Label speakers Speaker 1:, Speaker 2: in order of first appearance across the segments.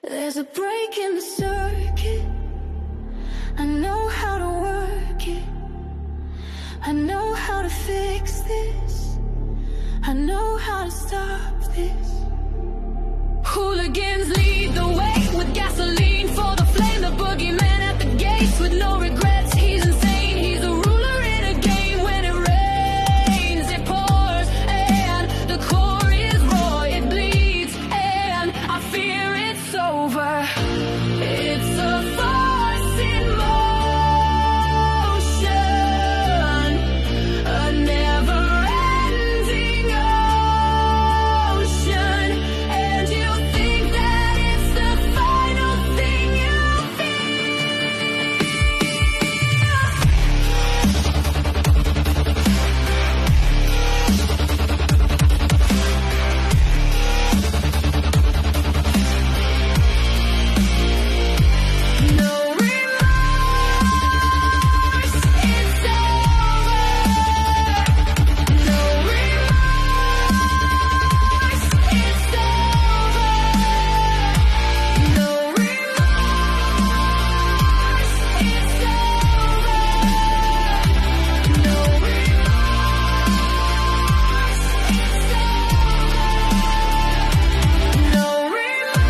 Speaker 1: There's a break in the circuit. I know how to work it. I know how to fix this. I know how to stop this. Hooligans lead the way with gasoline for the flame. The boogeyman at the gates with no regrets. He's insane. He's a ruler in a game. When it rains, it pours, and the core is raw. It bleeds, and I fear it's over. It's a farce in motion, a never-ending ocean, and you think that it's the final thing you No remorse, it's over. No remorse, it's over. No remorse, it's over. No remorse, it's over. No remorse,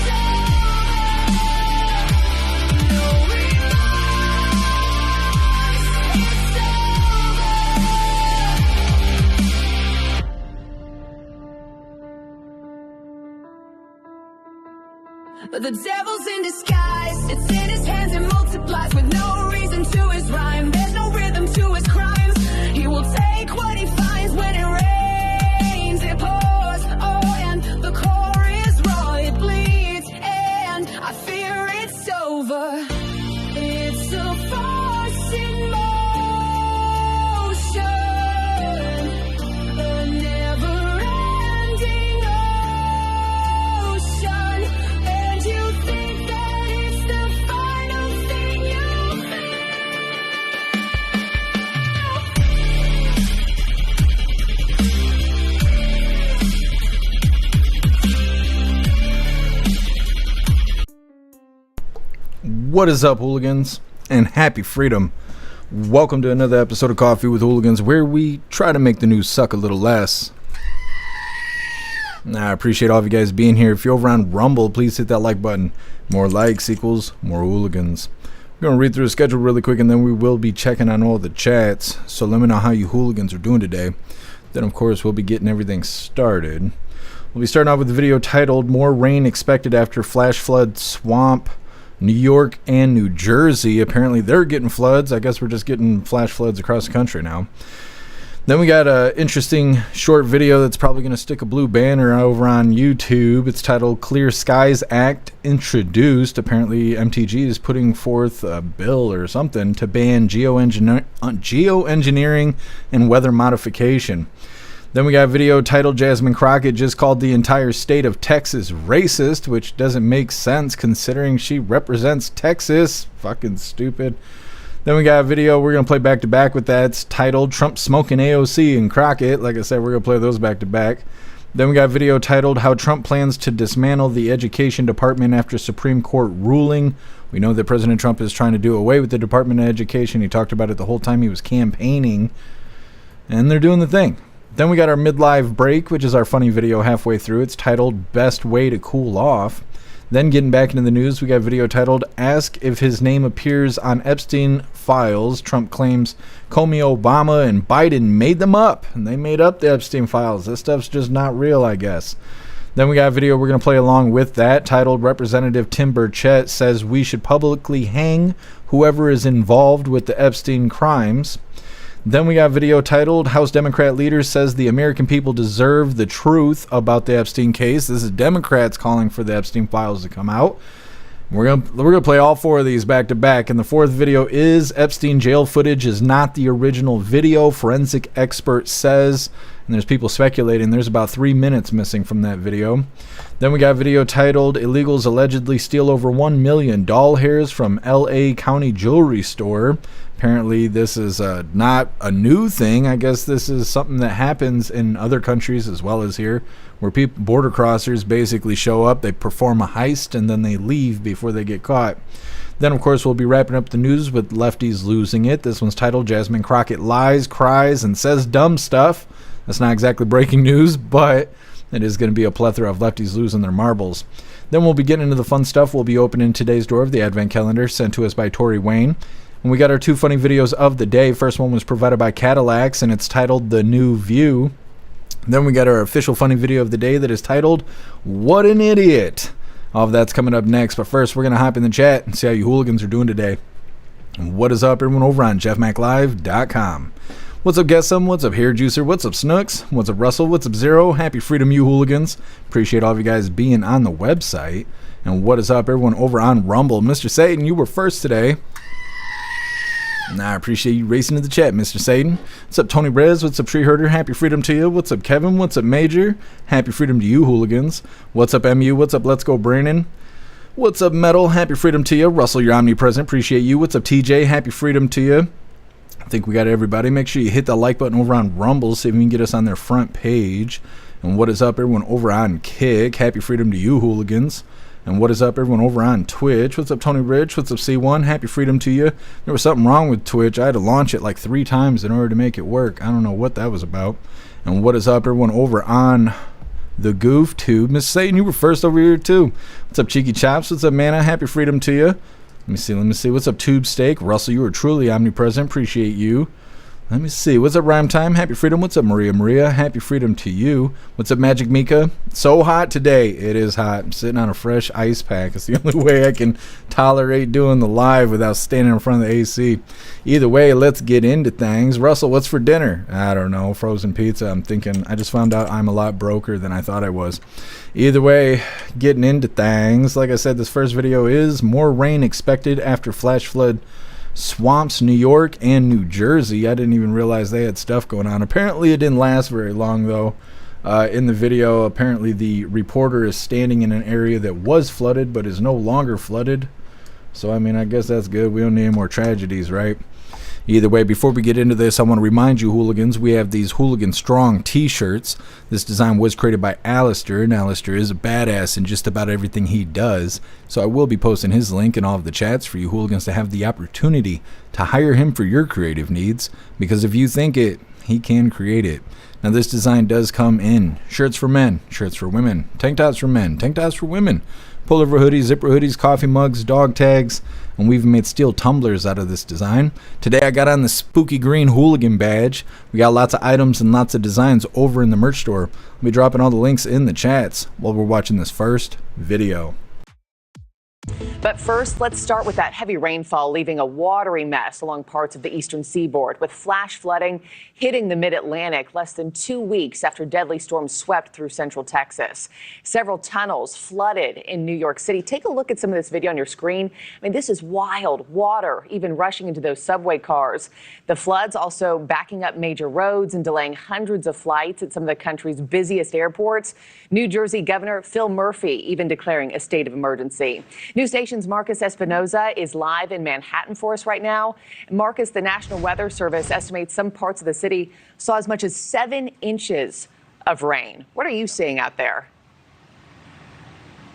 Speaker 1: it's But the devil's in disguise. It's in his hands and multiplies with no reason to his rhyme. There's no rhythm to his crimes. He will take what he finds. When it rains, it pours. Oh, and the core is raw. It bleeds, and I fear it's over. It's a farce in motion, a never-ending ocean, and you think that it's the final thing you
Speaker 2: What is up, hooligans, and happy freedom. Welcome to another episode of Coffee with Hooligans, where we try to make the news suck a little less. I appreciate all of you guys being here. If you're over on Rumble, please hit that like button. More likes equals more hooligans. We're going to read through the schedule really quick, and then we will be checking on all the chats. So let me know how you hooligans are doing today. Then, of course, we'll be getting everything started. We'll be starting off with the video titled More Rain Expected After Flash Flood Swamp New York and New Jersey. Apparently they're getting floods. I guess we're just getting flash floods across the country now. Then we got an interesting short video that's probably going to stick a blue banner over on YouTube. It's titled Clear Skies Act Introduced. Apparently MTG is putting forth a bill or something to ban geoengineering and weather modification. Then we got a video titled Jasmine Crockett just called the entire state of Texas racist, which doesn't make sense considering she represents Texas. Fucking stupid. Then we got a video we're going to play back to back with that. It's titled Trump Smoking AOC and Crockett. Like I said, we're going to play those back to back. Then we got a video titled How Trump Plans to Dismantle the Education Department After Supreme Court Ruling. We know that President Trump is trying to do away with the Department of Education. He talked about it the whole time he was campaigning. And they're doing the thing. Then we got our midlife break, which is our funny video halfway through. It's titled Best Way to Cool Off. Then getting back into the news, we got a video titled Ask If His Name Appears on Epstein Files. Trump claims Comey, Obama, and Biden made them up. And they made up the Epstein Files. This stuff's just not real, I guess. Then we got a video we're going to play along with that titled Representative Tim Burchett says we should publicly hang whoever is involved with the Epstein crimes. Then we got a video titled House Democrat Leader Says the American People Deserve the Truth About the Epstein Case. This is Democrats calling for the Epstein Files to come out. We're gonna play all four of these back to back. And the fourth video is Epstein jail footage is not the original video, forensic expert says. And there's people speculating there's about 3 minutes missing from that video. Then we got a video titled Illegals Allegedly Steal Over 1 million doll hairs from LA County Jewelry Store. Apparently this is not a new thing. I guess this is something that happens in other countries as well as here, where border crossers basically show up, they perform a heist, and then they leave before they get caught. Then, of course, we'll be wrapping up the news with Lefties losing it. This one's titled Jasmine Crockett Lies, Cries, and Says Dumb Stuff. That's not exactly breaking news, but it is going to be a plethora of lefties losing their marbles. Then we'll be getting into the fun stuff. We'll be opening today's door of the Advent Calendar sent to us by Tori Wayne. And we got our 2 funny videos of the day. First one was provided by Cadillacs, and it's titled The New View. Then we got our official funny video of the day that is titled What an Idiot. All of that's coming up next. But first, we're going to hop in the chat and see how you hooligans are doing today. And what is up, everyone, over on jeffmaclive.com. What's up, Guessum? What's up, Hair Juicer? What's up, Snooks? What's up, Russell? What's up, Zero? Happy Freedom, you hooligans. Appreciate all of you guys being on the website. And what is up, everyone, over on Rumble? Mr. Satan, you were first today. I appreciate you racing to the chat, Mr. Satan. What's up, Tony Rez? What's up, Tree Herder? Happy Freedom to you. What's up, Kevin? What's up, Major? Happy Freedom to you, hooligans. What's up, MU? What's up, Let's Go, Brandon? What's up, Metal? Happy Freedom to you. Russell, you're omnipresent. Appreciate you. What's up, TJ? Happy Freedom to you. I think we got everybody. Make sure you hit the like button over on Rumble, see if we can get us on their front page. And what is up, everyone over on Kick? Happy Freedom to you, hooligans. And what is up, everyone over on Twitch? What's up, Tony Rich? What's up, C1? Happy Freedom to you. There was something wrong with Twitch. I had to launch it like 3 times in order to make it work. I don't know what that was about. And what is up, everyone over on the Goof Tube? Miss Satan, you were first over here too. What's up, Cheeky Chops? What's up, Mana? Happy Freedom to you. Let me see. What's up, Tube Steak? Russell, you are truly omnipresent. Appreciate you. Let me see. What's up, Rhyme Time? Happy Freedom. What's up, Maria? Happy Freedom to you. What's up, Magic Mika? So hot today. It is hot. I'm sitting on a fresh ice pack. It's the only way I can tolerate doing the live without standing in front of the AC. Either way, let's get into things. Russell, what's for dinner? I don't know. Frozen pizza. I'm thinking. I just found out I'm a lot broker than I thought I was. Either way, getting into things. Like I said, this first video is more rain expected after flash flood swamps New York and New Jersey. I didn't even realize they had stuff going on. Apparently it didn't last very long though. In the video, apparently the reporter is standing in an area that was flooded but is no longer flooded. So I mean, I guess that's good. We don't need any more tragedies, right? Either way, before we get into this, I want to remind you, hooligans, we have these Hooligan Strong t-shirts. This design was created by Alistair, and Alistair is a badass in just about everything he does. So I will be posting his link in all of the chats for you hooligans to have the opportunity to hire him for your creative needs. Because if you think it, he can create it. Now this design does come in shirts for men, shirts for women, tank tops for men, tank tops for women, pullover hoodies, zipper hoodies, coffee mugs, dog tags, and we've made steel tumblers out of this design. Today I got on the spooky green hooligan badge. We got lots of items and lots of designs over in the merch store. I'll be dropping all the links in the chats while we're watching this first video.
Speaker 3: But first, let's start with that heavy rainfall leaving a watery mess along parts of the eastern seaboard, with flash flooding hitting the mid-Atlantic less than 2 weeks after deadly storms swept through central Texas. Several tunnels flooded in New York City. Take a look at some of this video on your screen. I mean, this is wild. Water even rushing into those subway cars. The floods also backing up major roads and delaying hundreds of flights at some of the country's busiest airports. New Jersey Governor Phil Murphy even declaring a state of emergency. News Station's Marcus Espinoza is live in Manhattan for us right now. Marcus, the National Weather Service estimates some parts of the city saw as much as 7 inches of rain. What are you seeing out there?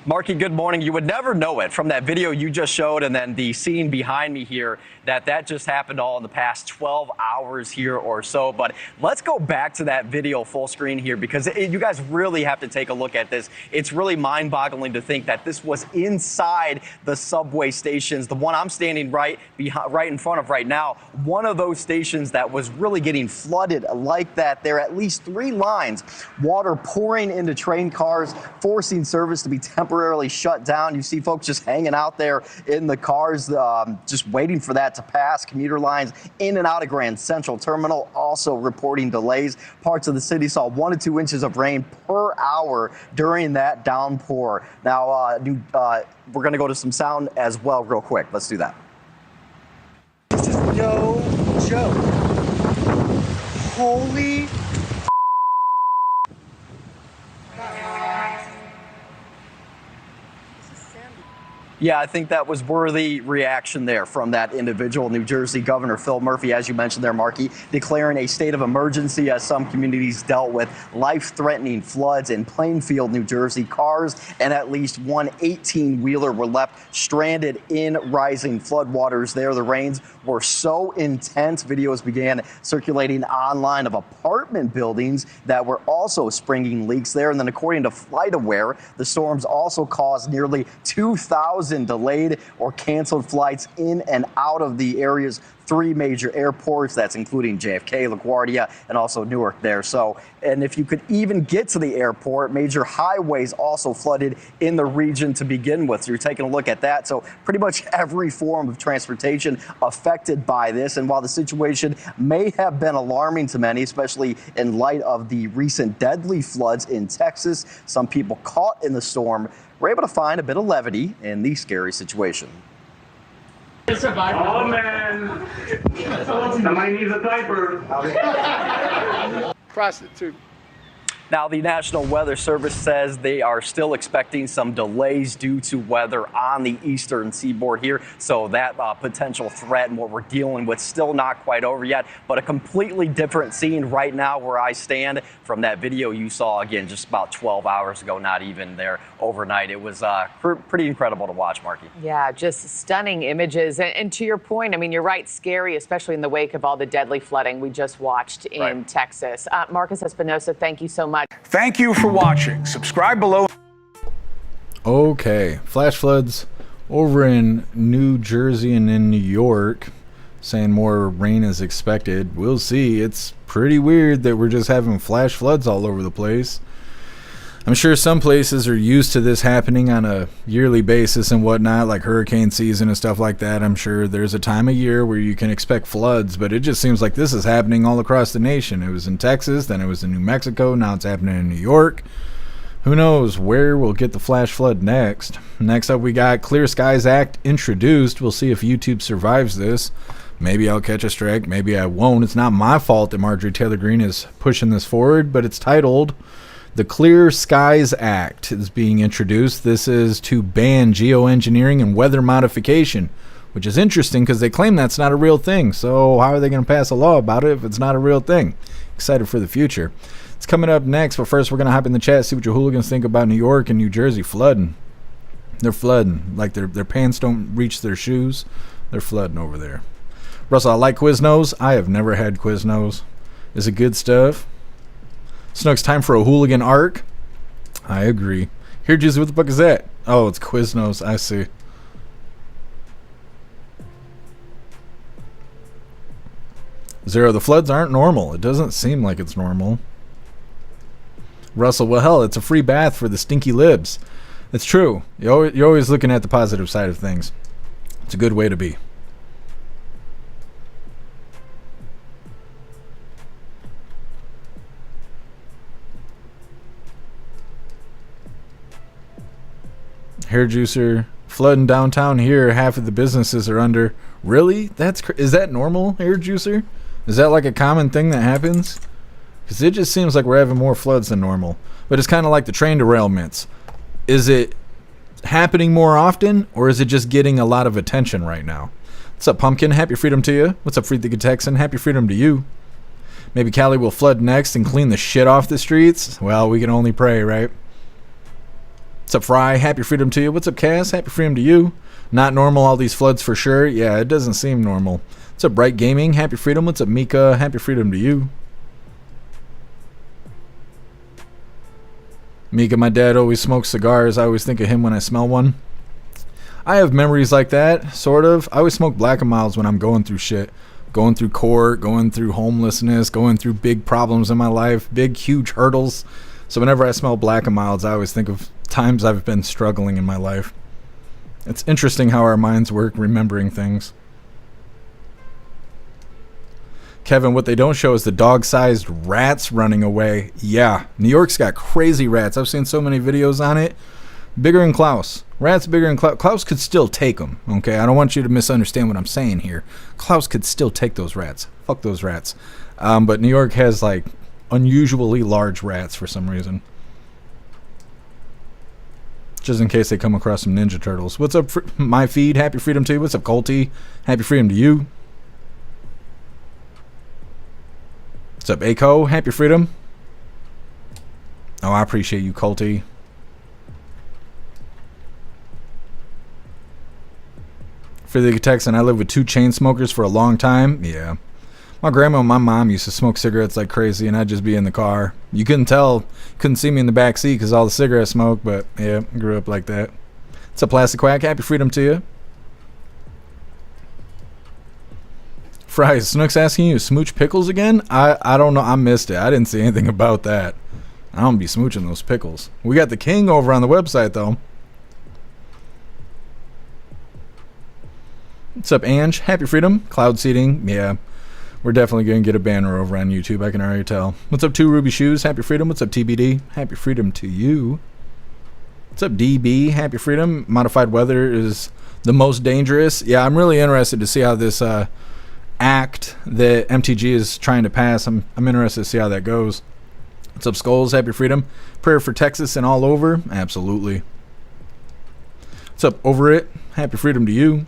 Speaker 4: Marky, good morning. You would never know it from that video you just showed and then the scene behind me here that just happened all in the past 12 hours here or so. But let's go back to that video full screen here because you guys really have to take a look at this. It's really mind-boggling to think that this was inside the subway stations. The one I'm standing right in front of right now, one of those stations that was really getting flooded like that. There are at least 3 lines, water pouring into train cars, forcing service to be temporarily shut down. You see folks just hanging out there in the cars, just waiting for that to pass. Commuter lines in and out of Grand Central Terminal also reporting delays. Parts of the city saw 1 to 2 inches of rain per hour during that downpour. Now, we're going to go to some sound as well real quick. Let's do that.
Speaker 5: This is no joke. Holy
Speaker 4: Yeah, I think that was worthy reaction there from that individual. New Jersey Governor Phil Murphy, as you mentioned there, Markey, declaring a state of emergency as some communities dealt with life-threatening floods in Plainfield, New Jersey. Cars and at least one 18-wheeler were left stranded in rising floodwaters there. The rains were so intense, videos began circulating online of apartment buildings that were also springing leaks there. And then according to FlightAware, the storms also caused nearly 2,000 delayed or canceled flights in and out of the area's 3 major airports. That's including JFK, LaGuardia, and also Newark there. So, and if you could even get to the airport, major highways also flooded in the region to begin with. So you're taking a look at that. So pretty much every form of transportation affected by this. And while the situation may have been alarming to many, especially in light of the recent deadly floods in Texas, some people caught in the storm were able to find a bit of levity in the scary situation.
Speaker 6: Oh man, somebody needs a diaper.
Speaker 5: Prostitute.
Speaker 4: Now, the National Weather Service says they are still expecting some delays due to weather on the eastern seaboard here. So that potential threat and what we're dealing with still not quite over yet, but a completely different scene right now where I stand from that video you saw, again, just about 12 hours ago, not even there overnight. It was pretty incredible to watch, Markey.
Speaker 3: Yeah, just stunning images. And to your point, I mean, you're right, scary, especially in the wake of all the deadly flooding we just watched in Texas. Marcus Espinosa, thank you so much.
Speaker 7: Thank you for watching. Subscribe below.
Speaker 2: Okay, flash floods over in New Jersey and in New York, saying more rain is expected. We'll see. It's pretty weird that we're just having flash floods all over the place. I'm sure some places are used to this happening on a yearly basis and whatnot, like hurricane season and stuff like that. I'm sure there's a time of year where you can expect floods, but it just seems like this is happening all across the nation. It was in Texas, then it was in New Mexico, now it's happening in New York. Who knows where we'll get the flash flood next. Next up, we got Clear Skies Act introduced. We'll see if YouTube survives this. Maybe I'll catch a strike, maybe I won't. It's not my fault that Marjorie Taylor Greene is pushing this forward, but it's titled The Clear Skies Act is being introduced. This is to ban geoengineering and weather modification, which is interesting because they claim that's not a real thing. So how are they going to pass a law about it if it's not a real thing? Excited for the future. It's coming up next, but first we're going to hop in the chat, see what your hooligans think about New York and New Jersey flooding. They're flooding. Like their pants don't reach their shoes. They're flooding over there. Russell, I like Quiznos. I have never had Quiznos. Is it good stuff? Snooks, time for a hooligan arc. I agree. Here, Jesus, what the fuck is that? Oh, it's Quiznos. I see. Zero, the floods aren't normal. It doesn't seem like it's normal. Russell, well, hell, it's a free bath for the stinky libs. It's true. You're always looking at the positive side of things. It's a good way to be. Hair juicer, flooding downtown here. Half of the businesses are under. Really? Is that normal, hair juicer? Is that like a common thing that happens? Because it just seems like we're having more floods than normal. But it's kind of like the train derailments. Is it happening more often, or is it just getting a lot of attention right now? What's up, Pumpkin? Happy freedom to you. What's up, Free Thinking Texan? Happy freedom to you. Maybe Cali will flood next and clean the shit off the streets. Well, we can only pray, right? What's up, Fry? Happy freedom to you. What's up, Cass? Happy freedom to you. Not normal, all these floods for sure. Yeah, it doesn't seem normal. What's up, Bright Gaming? Happy freedom. What's up, Mika? Happy freedom to you. Mika, my dad always smokes cigars. I always think of him when I smell one. I have memories like that, sort of. I always smoke Black & Milds when I'm going through shit. Going through court, going through homelessness, going through big problems in my life, big, huge hurdles. So whenever I smell Black & Milds, I always think of times I've been struggling in my life. It's interesting how our minds work remembering things. Kevin, what they don't show is the dog-sized rats running away. Yeah, New York's got crazy rats. I've seen so many videos on it. Bigger than Klaus. Rats bigger than Klaus. Klaus could still take them, okay? I don't want you to misunderstand what I'm saying here. Klaus could still take those rats. Fuck those rats. But New York has, like, unusually large rats for some reason. just in case they come across some Ninja Turtles. What's up, my feed? Happy freedom to you. What's up, Colty? Happy freedom to you. What's up, Aco? Happy freedom. Oh, I appreciate you, Colty. For the text, and I lived with 2 chain smokers for a long time. Yeah. My grandma and my mom used to smoke cigarettes like crazy, and I'd just be in the car. You couldn't tell, couldn't see me in the back seat because all the cigarette smoke, but yeah, grew up like that. It's a Plastic Quack. Happy freedom to you. Fries, Snook's asking you, smooch pickles again? I don't know. I missed it. I didn't see anything about that. I don't be smooching those pickles. We got the king over on the website, though. What's up, Ange? Happy freedom. Cloud seeding. Yeah. We're definitely going to get a banner over on YouTube. I can already tell. What's up, 2 Ruby Shoes? Happy freedom. What's up, TBD? Happy freedom to you. What's up, DB? Happy freedom. Modified weather is the most dangerous. Yeah, I'm really interested to see how this act that MTG is trying to pass. I'm interested to see how that goes. What's up, Skulls? Happy freedom. Prayer for Texas and all over. Absolutely. What's up, Over It? Happy freedom to you.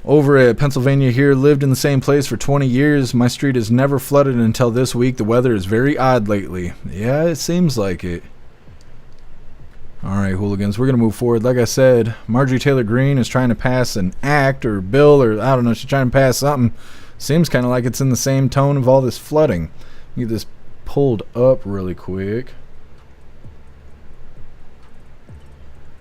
Speaker 2: Over at Pennsylvania here, lived in the same place for 20 years. My street is never flooded until this week. The weather is very odd lately. Yeah, it seems like it. Alright, hooligans, we're going to move forward. Like I said, Marjorie Taylor Greene is trying to pass an act or bill, or I don't know, she's trying to pass something. Seems kind of like it's in the same tone of all this flooding. Get this pulled up really quick.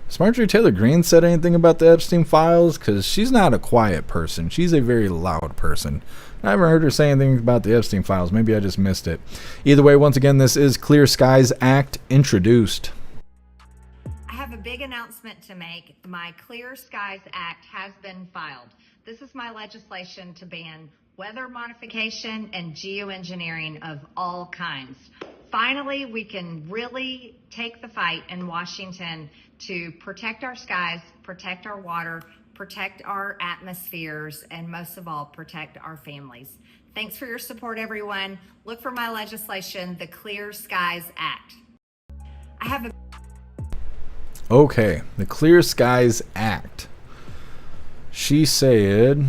Speaker 2: Has Marjorie Taylor Greene said anything about the Epstein files? Because she's not a quiet person. She's a very loud person. I haven't heard her say anything about the Epstein files. Maybe I just missed it. Either way, once again, this is Clear Skies Act introduced.
Speaker 8: I have a big announcement to make. My Clear Skies Act has been filed. This is my legislation to ban weather modification and geoengineering of all kinds. Finally, we can really take the fight in Washington to protect our skies, protect our water, protect our atmospheres, and most of all, protect our families. Thanks for your support, everyone. Look for my legislation, the Clear Skies Act. I have a...
Speaker 2: Okay, the Clear Skies Act. She said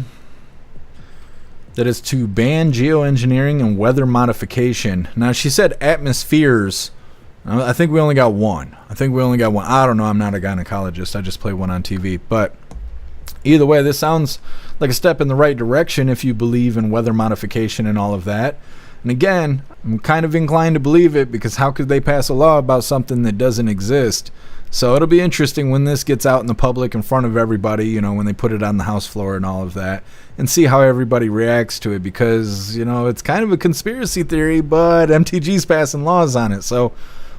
Speaker 2: that is to ban geoengineering and weather modification. Now, she said atmospheres. I think we only got one. I don't know. I'm not a gynecologist. I just play one on TV. But either way, this sounds like a step in the right direction if you believe in weather modification and all of that. And again, I'm kind of inclined to believe it, because how could they pass a law about something that doesn't exist? So it'll be interesting when this gets out in the public in front of everybody, you know, when they put it on the House floor and all of that, and see how everybody reacts to it, because, you know, it's kind of a conspiracy theory, but MTG's passing laws on it, so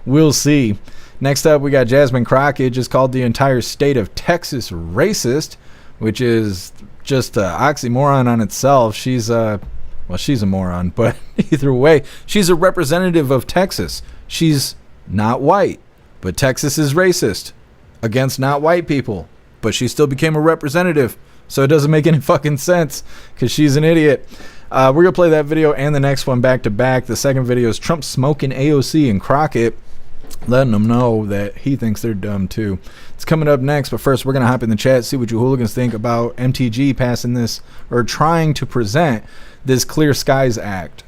Speaker 2: we'll see. Next up, we got Jasmine Crockett, just called the entire state of Texas racist, which is just an oxymoron on itself. She's a moron, but either way, she's a representative of Texas. She's not white, but Texas is racist against not white people, but she still became a representative, so it doesn't make any fucking sense because she's an idiot. We're going to play that video and the next one back to back. The second video is Trump smoking AOC and Crockett, letting them know that he thinks they're dumb too. It's coming up next, but first we're going to hop in the chat, see what you hooligans think about MTG passing this, or trying to present this Clear Skies Act.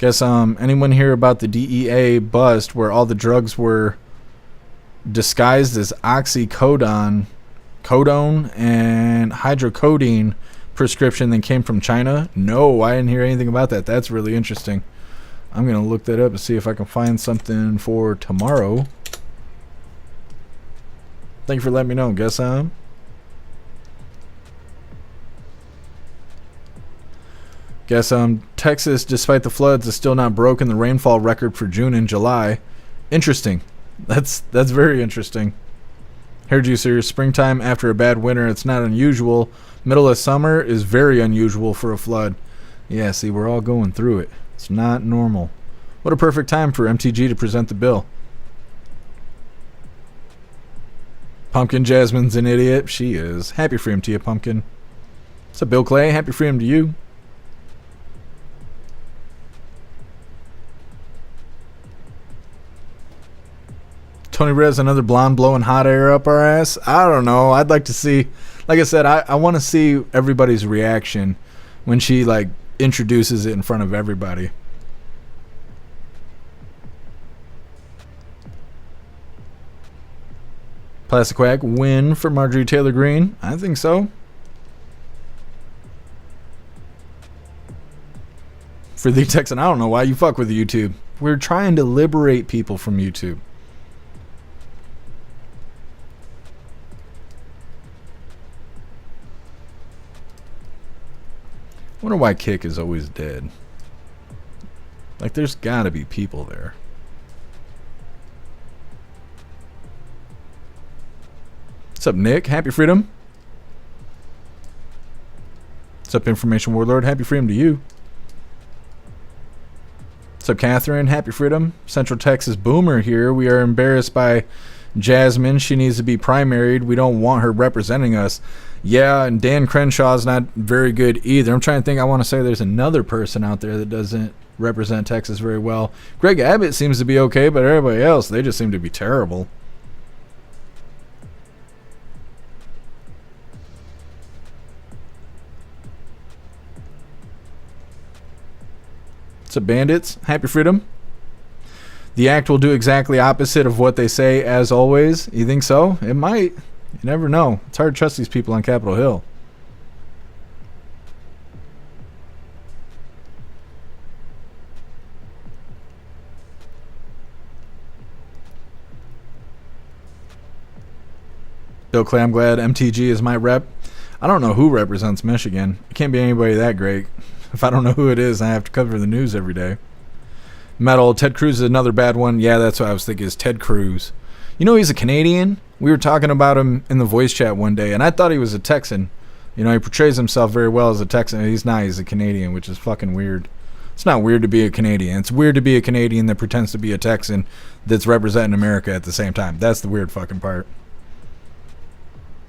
Speaker 2: Guess anyone hear about the DEA bust where all the drugs were disguised as oxycodone, and hydrocodone prescription that came from China? No, I didn't hear anything about that. That's really interesting. I'm going to look that up and see if I can find something for tomorrow. Thank you for letting me know. Guess Texas, despite the floods, is still not broken the rainfall record for June and July. Interesting. That's very interesting. Hair juicer, springtime after a bad winter, it's not unusual. Middle of summer is very unusual for a flood. Yeah, see, we're all going through it. It's not normal. What a perfect time for MTG to present the bill. Pumpkin Jasmine's an idiot. She is. Happy freedom to you, Pumpkin. What's up, Bill Clay? Happy freedom to you. Tony Rez, another blonde blowing hot air up our ass. I don't know. I'd like to see, like I said, I want to see everybody's reaction when she like introduces it in front of everybody. Plastic Quack win for Marjorie Taylor Greene. I think so. For the Texan, I don't know why you fuck with YouTube. We're trying to liberate people from YouTube. I wonder why Kick is always dead. Like, there's gotta be people there. What's up, Nick? Happy Freedom. What's up, Information Warlord? Happy Freedom to you. What's up, Catherine? Happy Freedom. Central Texas Boomer here. We are embarrassed by Jasmine. She needs to be primaried. We don't want her representing us. Yeah, and Dan Crenshaw's not very good either. I'm trying to think. I want to say there's another person out there that doesn't represent Texas very well. Greg Abbott seems to be okay, but everybody else, they just seem to be terrible. What's up, bandits? Happy Freedom. The act will do exactly opposite of what they say, as always. You think so? It might. You never know. It's hard to trust these people on Capitol Hill. Bill Clay, I'm glad MTG is my rep. I don't know who represents Michigan. It can't be anybody that great. If I don't know who it is, I have to cover the news every day. Metal, Ted Cruz is another bad one. Yeah, that's what I was thinking, is Ted Cruz. You know, he's a Canadian. We were talking about him in the voice chat one day, and I thought he was a Texan. You know, he portrays himself very well as a Texan. He's not. He's a Canadian, which is fucking weird. It's not weird to be a Canadian. It's weird to be a Canadian that pretends to be a Texan that's representing America at the same time. That's the weird fucking part.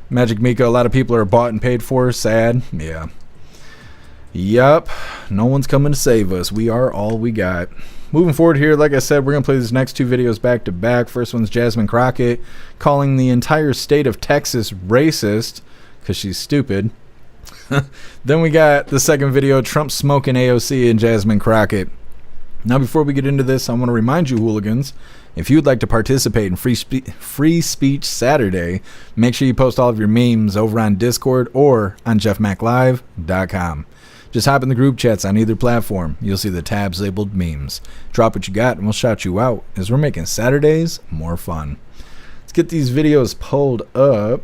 Speaker 2: Magic Miko, a lot of people are bought and paid for. Sad. Yeah. Yup. No one's coming to save us. We are all we got. Moving forward here, like I said, we're going to play these next two videos back to back. First one's Jasmine Crockett calling the entire state of Texas racist because she's stupid. Then we got the second video, Trump smoking AOC and Jasmine Crockett. Now, before we get into this, I want to remind you, hooligans, if you'd like to participate in Free Speech Saturday, make sure you post all of your memes over on Discord or on jeffmaclive.com. Just hop in the group chats on either platform. You'll see the tabs labeled memes. Drop what you got and we'll shout you out as we're making Saturdays more fun. Let's get these videos pulled up.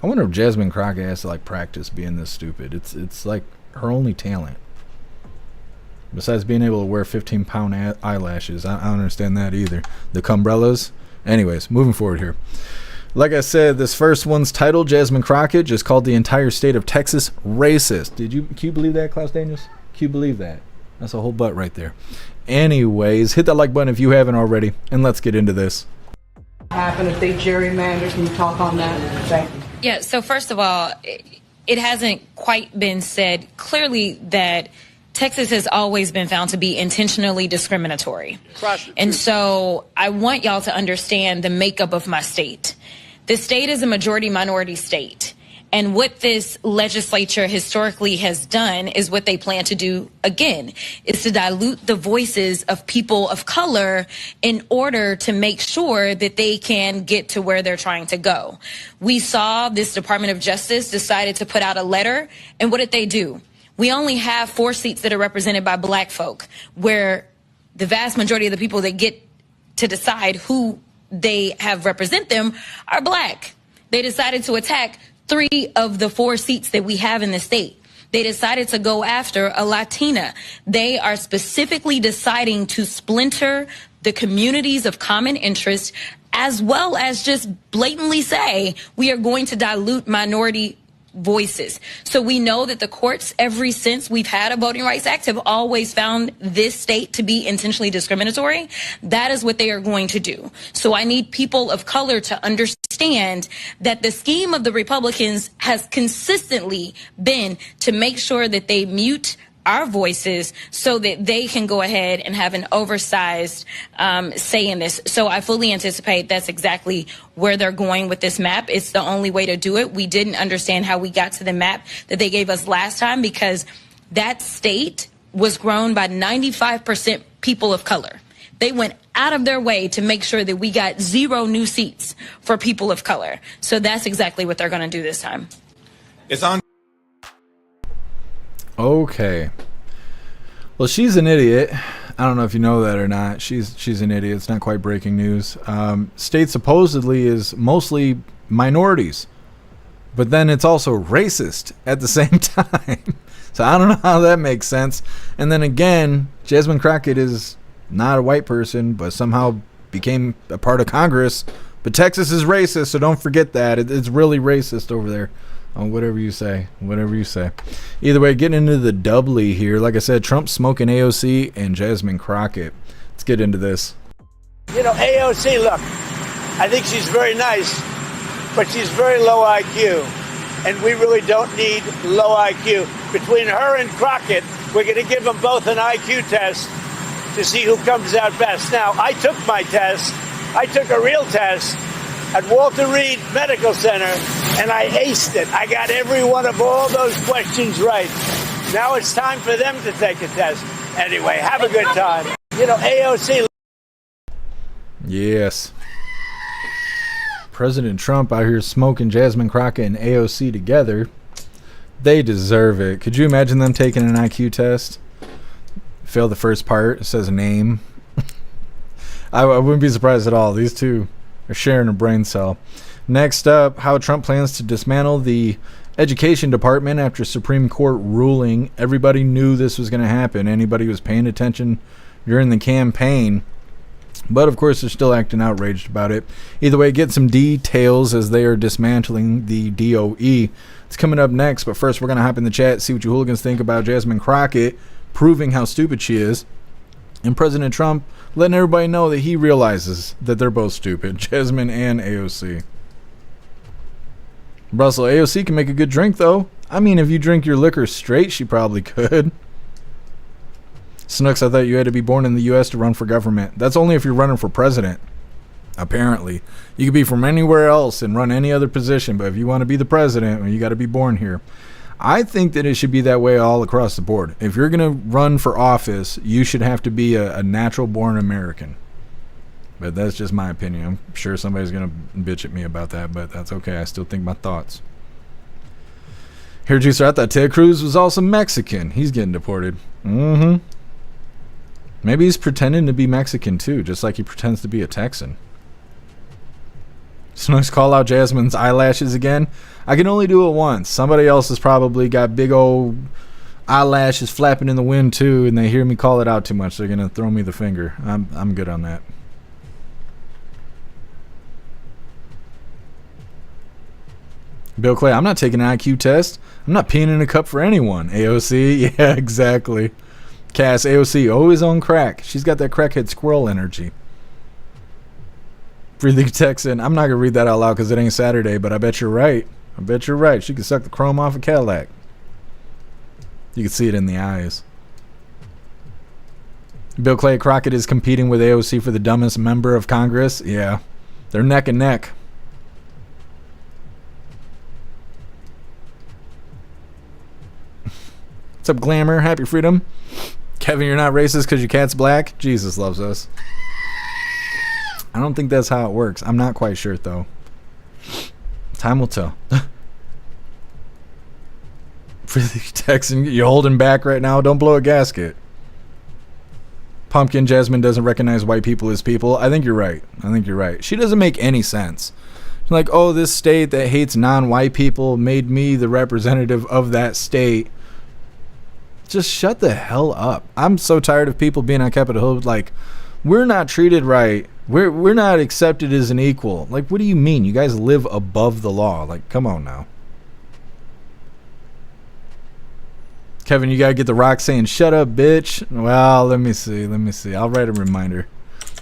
Speaker 2: I wonder if Jasmine Crockett has to like practice being this stupid. It's like her only talent. Besides being able to wear 15-pound eyelashes. I don't understand that either. The cumbrellas. Anyways, moving forward here. Like I said, this first one's titled, Jasmine Crockett just called the entire state of Texas racist. Can you believe that, Klaus Daniels? Can you believe that? That's a whole butt right there. Anyways, hit that like button if you haven't already, and let's get into this.
Speaker 9: Happen if they gerrymander? Can you talk on that? Thank you.
Speaker 10: Yeah, so first of all, it hasn't quite been said clearly that Texas has always been found to be intentionally discriminatory. And so I want y'all to understand the makeup of my state. The state is a majority minority state. And what this legislature historically has done is what they plan to do again, is to dilute the voices of people of color in order to make sure that they can get to where they're trying to go. We saw this Department of Justice decided to put out a letter, and what did they do? We only have 4 seats that are represented by black folk, where the vast majority of the people that get to decide who they have represent them are black. They decided to attack 3 of the 4 seats that we have in the state. They decided to go after a Latina. They are specifically deciding to splinter the communities of common interest, as well as just blatantly say we are going to dilute minority voices. So we know that the courts, ever since we've had a Voting Rights Act, have always found this state to be intentionally discriminatory. That is what they are going to do. So I need people of color to understand that the scheme of the Republicans has consistently been to make sure that they mute our voices so that they can go ahead and have an oversized say in this. So I fully anticipate that's exactly where they're going with this map. It's the only way to do it. We didn't understand how we got to the map that they gave us last time because that state was grown by 95% people of color. They went out of their way to make sure that we got 0 new seats for people of color. So that's exactly what they're going to do this time.
Speaker 11: It's on.
Speaker 2: Okay. Well, she's an idiot. I don't know if you know that or not. She's an idiot. It's not quite breaking news. State supposedly is mostly minorities, but then it's also racist at the same time. So I don't know how that makes sense. And then again, Jasmine Crockett is not a white person, but somehow became a part of Congress. But Texas is racist, so don't forget that. It's really racist over there. Oh, whatever you say. Whatever you say. Either way, getting into the doubly here. Like I said, Trump smoking AOC and Jasmine Crockett. Let's get into this.
Speaker 12: You know, AOC, look, I think she's very nice, but she's very low IQ. And we really don't need low IQ. Between her and Crockett, we're going to give them both an IQ test to see who comes out best. Now, I took my test. I took a real test at Walter Reed Medical Center, and I aced it. I got every one of all those questions right. Now it's time for them to take a test. Anyway, have a good time. You know, AOC.
Speaker 2: Yes. President Trump out here smoking Jasmine Crockett and AOC together. They deserve it. Could you imagine them taking an IQ test? Fail the first part. It says name. I wouldn't be surprised at all. These two are sharing a brain cell. Next up, how Trump plans to dismantle the education department after Supreme Court ruling. Everybody knew this was going to happen. Anybody who was paying attention during the campaign. But of course, they're still acting outraged about it. Either way, get some details as they are dismantling the DOE. It's coming up next, but first we're going to hop in the chat, see what you hooligans think about Jasmine Crockett proving how stupid she is, and President Trump letting everybody know that he realizes that they're both stupid, Jasmine and AOC. Russell, AOC can make a good drink, though. I mean, if you drink your liquor straight, she probably could. Snooks, I thought you had to be born in the U.S. to run for government. That's only if you're running for president, apparently. You could be from anywhere else and run any other position, but if you want to be the president, well, you got to be born here. I think that it should be that way all across the board. If you're going to run for office, you should have to be a natural-born American. But that's just my opinion. I'm sure somebody's going to bitch at me about that, but that's okay. I still think my thoughts. Here, Juicer, I thought Ted Cruz was also Mexican. He's getting deported. Maybe he's pretending to be Mexican, too, just like he pretends to be a Texan. Snooks, call out Jasmine's eyelashes again. I can only do it once. Somebody else has probably got big old eyelashes flapping in the wind too, and they hear me call it out too much. They're gonna throw me the finger. I'm good on that. Bill Clay, I'm not taking an IQ test. I'm not peeing in a cup for anyone. AOC, yeah, exactly. Cass, AOC, always on crack. She's got that crackhead squirrel energy. Breathing Texan, I'm not going to read that out loud because it ain't Saturday, but I bet you're right. I bet you're right. She could suck the chrome off a Cadillac. You can see it in the eyes. Bill Clay, Crockett is competing with AOC for the dumbest member of Congress. Yeah, they're neck and neck. What's up, Glamour? Happy Freedom. Kevin, you're not racist because your cat's black? Jesus loves us. I don't think that's how it works. I'm not quite sure, though. Time will tell. For the Texan, you're holding back right now. Don't blow a gasket. Pumpkin Jasmine doesn't recognize white people as people. I think you're right. I think you're right. She doesn't make any sense. Like, oh, this state that hates non-white people made me the representative of that state. Just shut the hell up. I'm so tired of people being on Capitol Hill like, we're not treated right. We're not accepted as an equal. Like, what do you mean? You guys live above the law. Like, come on now. Kevin, you gotta get the Rock saying, shut up, bitch. Well, let me see. I'll write a reminder.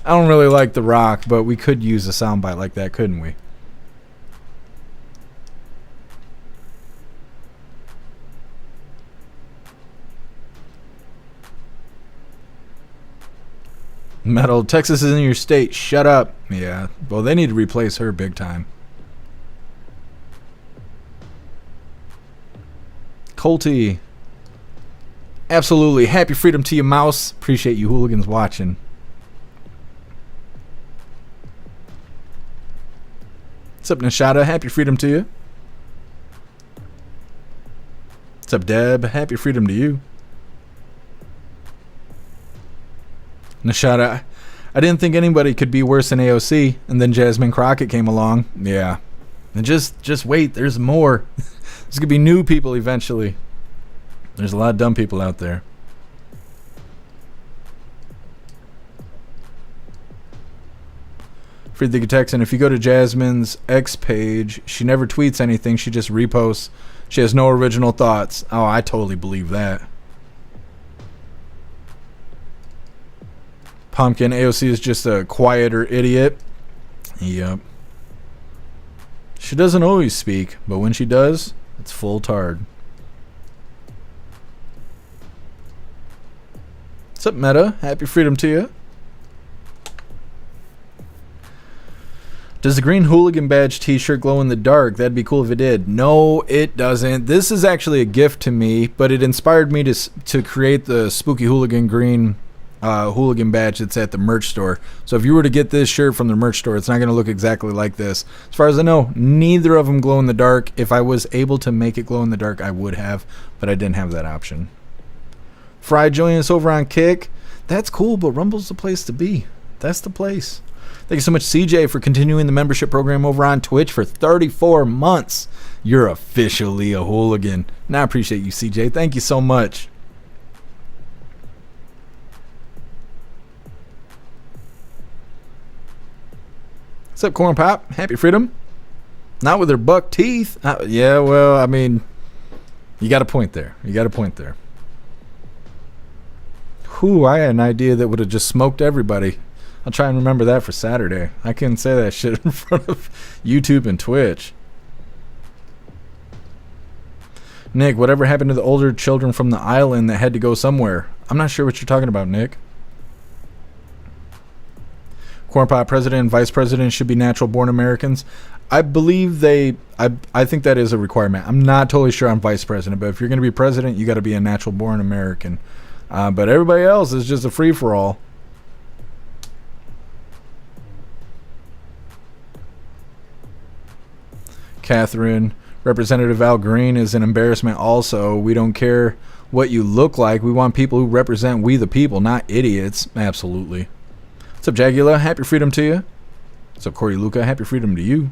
Speaker 2: I don't really like the Rock, but we could use a soundbite like that, couldn't we? Metal, Texas is in your state. Shut up. Yeah. Well, they need to replace her big time. Colty. Absolutely. Happy freedom to you, Mouse. Appreciate you hooligans watching. What's up, Nishada? Happy freedom to you. What's up, Deb? Happy freedom to you. Nishada, I didn't think anybody could be worse than AOC, and then Jasmine Crockett came along. Yeah. And just wait, there's more. There's gonna be new people eventually. There's a lot of dumb people out there. Friedrich Texan, if you go to Jasmine's X page, she never tweets anything, she just reposts. She has no original thoughts. Oh, I totally believe that. Pumpkin, AOC is just a quieter idiot. Yep. She doesn't always speak, but when she does, it's full tard. What's up, Meta? Happy freedom to you. Does the green hooligan badge t-shirt glow in the dark? That'd be cool if it did. No, it doesn't. This is actually a gift to me, but it inspired me to create the Spooky Hooligan green hooligan badge that's at the merch store. So if you were to get this shirt from the merch store, it's not going to look exactly like this. As far as I know, neither of them glow in the dark. If I was able to make it glow in the dark, I would have, but I didn't have that option. Fry joining us over on Kick. That's cool, but Rumble's the place to be. That's the place. Thank you so much, CJ, for continuing the membership program over on Twitch for 34 months. You're officially a hooligan. And I appreciate you, CJ. Thank you so much. What's up, Corn Pop? Happy freedom. Not with her buck teeth. Yeah, well, I mean, you got a point there. You got a point there. Whew, I had an idea that would have just smoked everybody. I'll try and remember that for Saturday. I couldn't say that shit in front of YouTube and Twitch. Nick, whatever happened to the older children from the island that had to go somewhere? I'm not sure what you're talking about, Nick. Corn Pop, president and vice president should be natural born Americans. I believe I think that is a requirement. I'm not totally sure on vice president, but if you're going to be president, you got to be a natural born American. But everybody else is just a free-for-all. Catherine, Representative Al Green is an embarrassment also. We don't care what you look like. We want people who represent we the people, not idiots. Absolutely. What's up, Jagula? Happy freedom to you. What's up, Corey Luca? Happy freedom to you.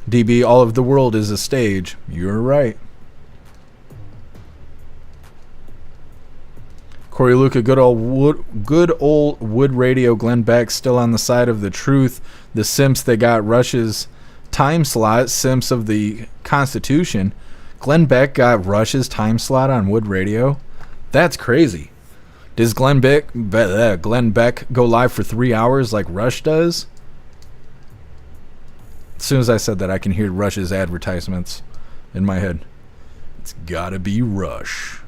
Speaker 2: DB, all of the world is a stage. You're right. Corey Luca, good old Wood Radio. Glenn Beck still on the side of the truth. The simps that got Rush's time slot, simps of the Constitution. Glenn Beck got Rush's time slot on Wood Radio. That's crazy. Does Glenn Beck go live for 3 hours like Rush does? As soon as I said that, I can hear Rush's advertisements in my head. It's gotta be Rush.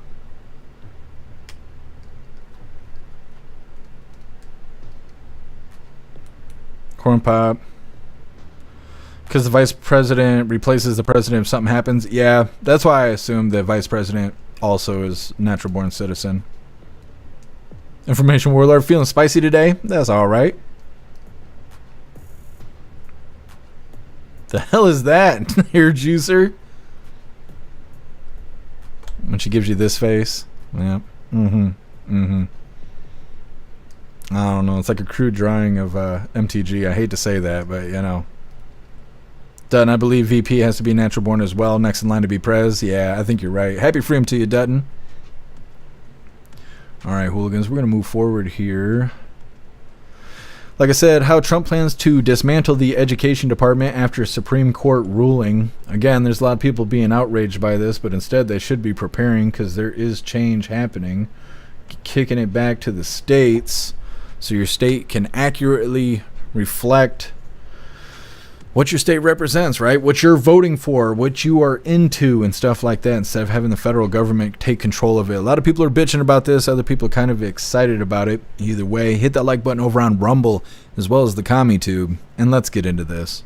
Speaker 2: Corn Pop. Because the vice president replaces the president if something happens. Yeah, that's why I assume the vice president also is natural born citizen. Information Warlord, feeling spicy today? That's alright. The hell is that? Hair juicer? When she gives you this face. Yeah. I don't know. It's like a crude drawing of MTG. I hate to say that, but you know. Dutton, I believe VP has to be natural born as well. Next in line to be Prez. Yeah, I think you're right. Happy freedom to you, Dutton. Alright, hooligans. We're going to move forward here. Like I said, how Trump plans to dismantle the education department after Supreme Court ruling. Again, there's a lot of people being outraged by this, but instead they should be preparing because there is change happening. Kicking it back to the states so your state can accurately reflect what your state represents, right? What you're voting for, what you are into and stuff like that, instead of having the federal government take control of it. A lot of people are bitching about this. Other people are kind of excited about it. Either way, hit that like button over on Rumble as well as the CommentTube, and let's get into this.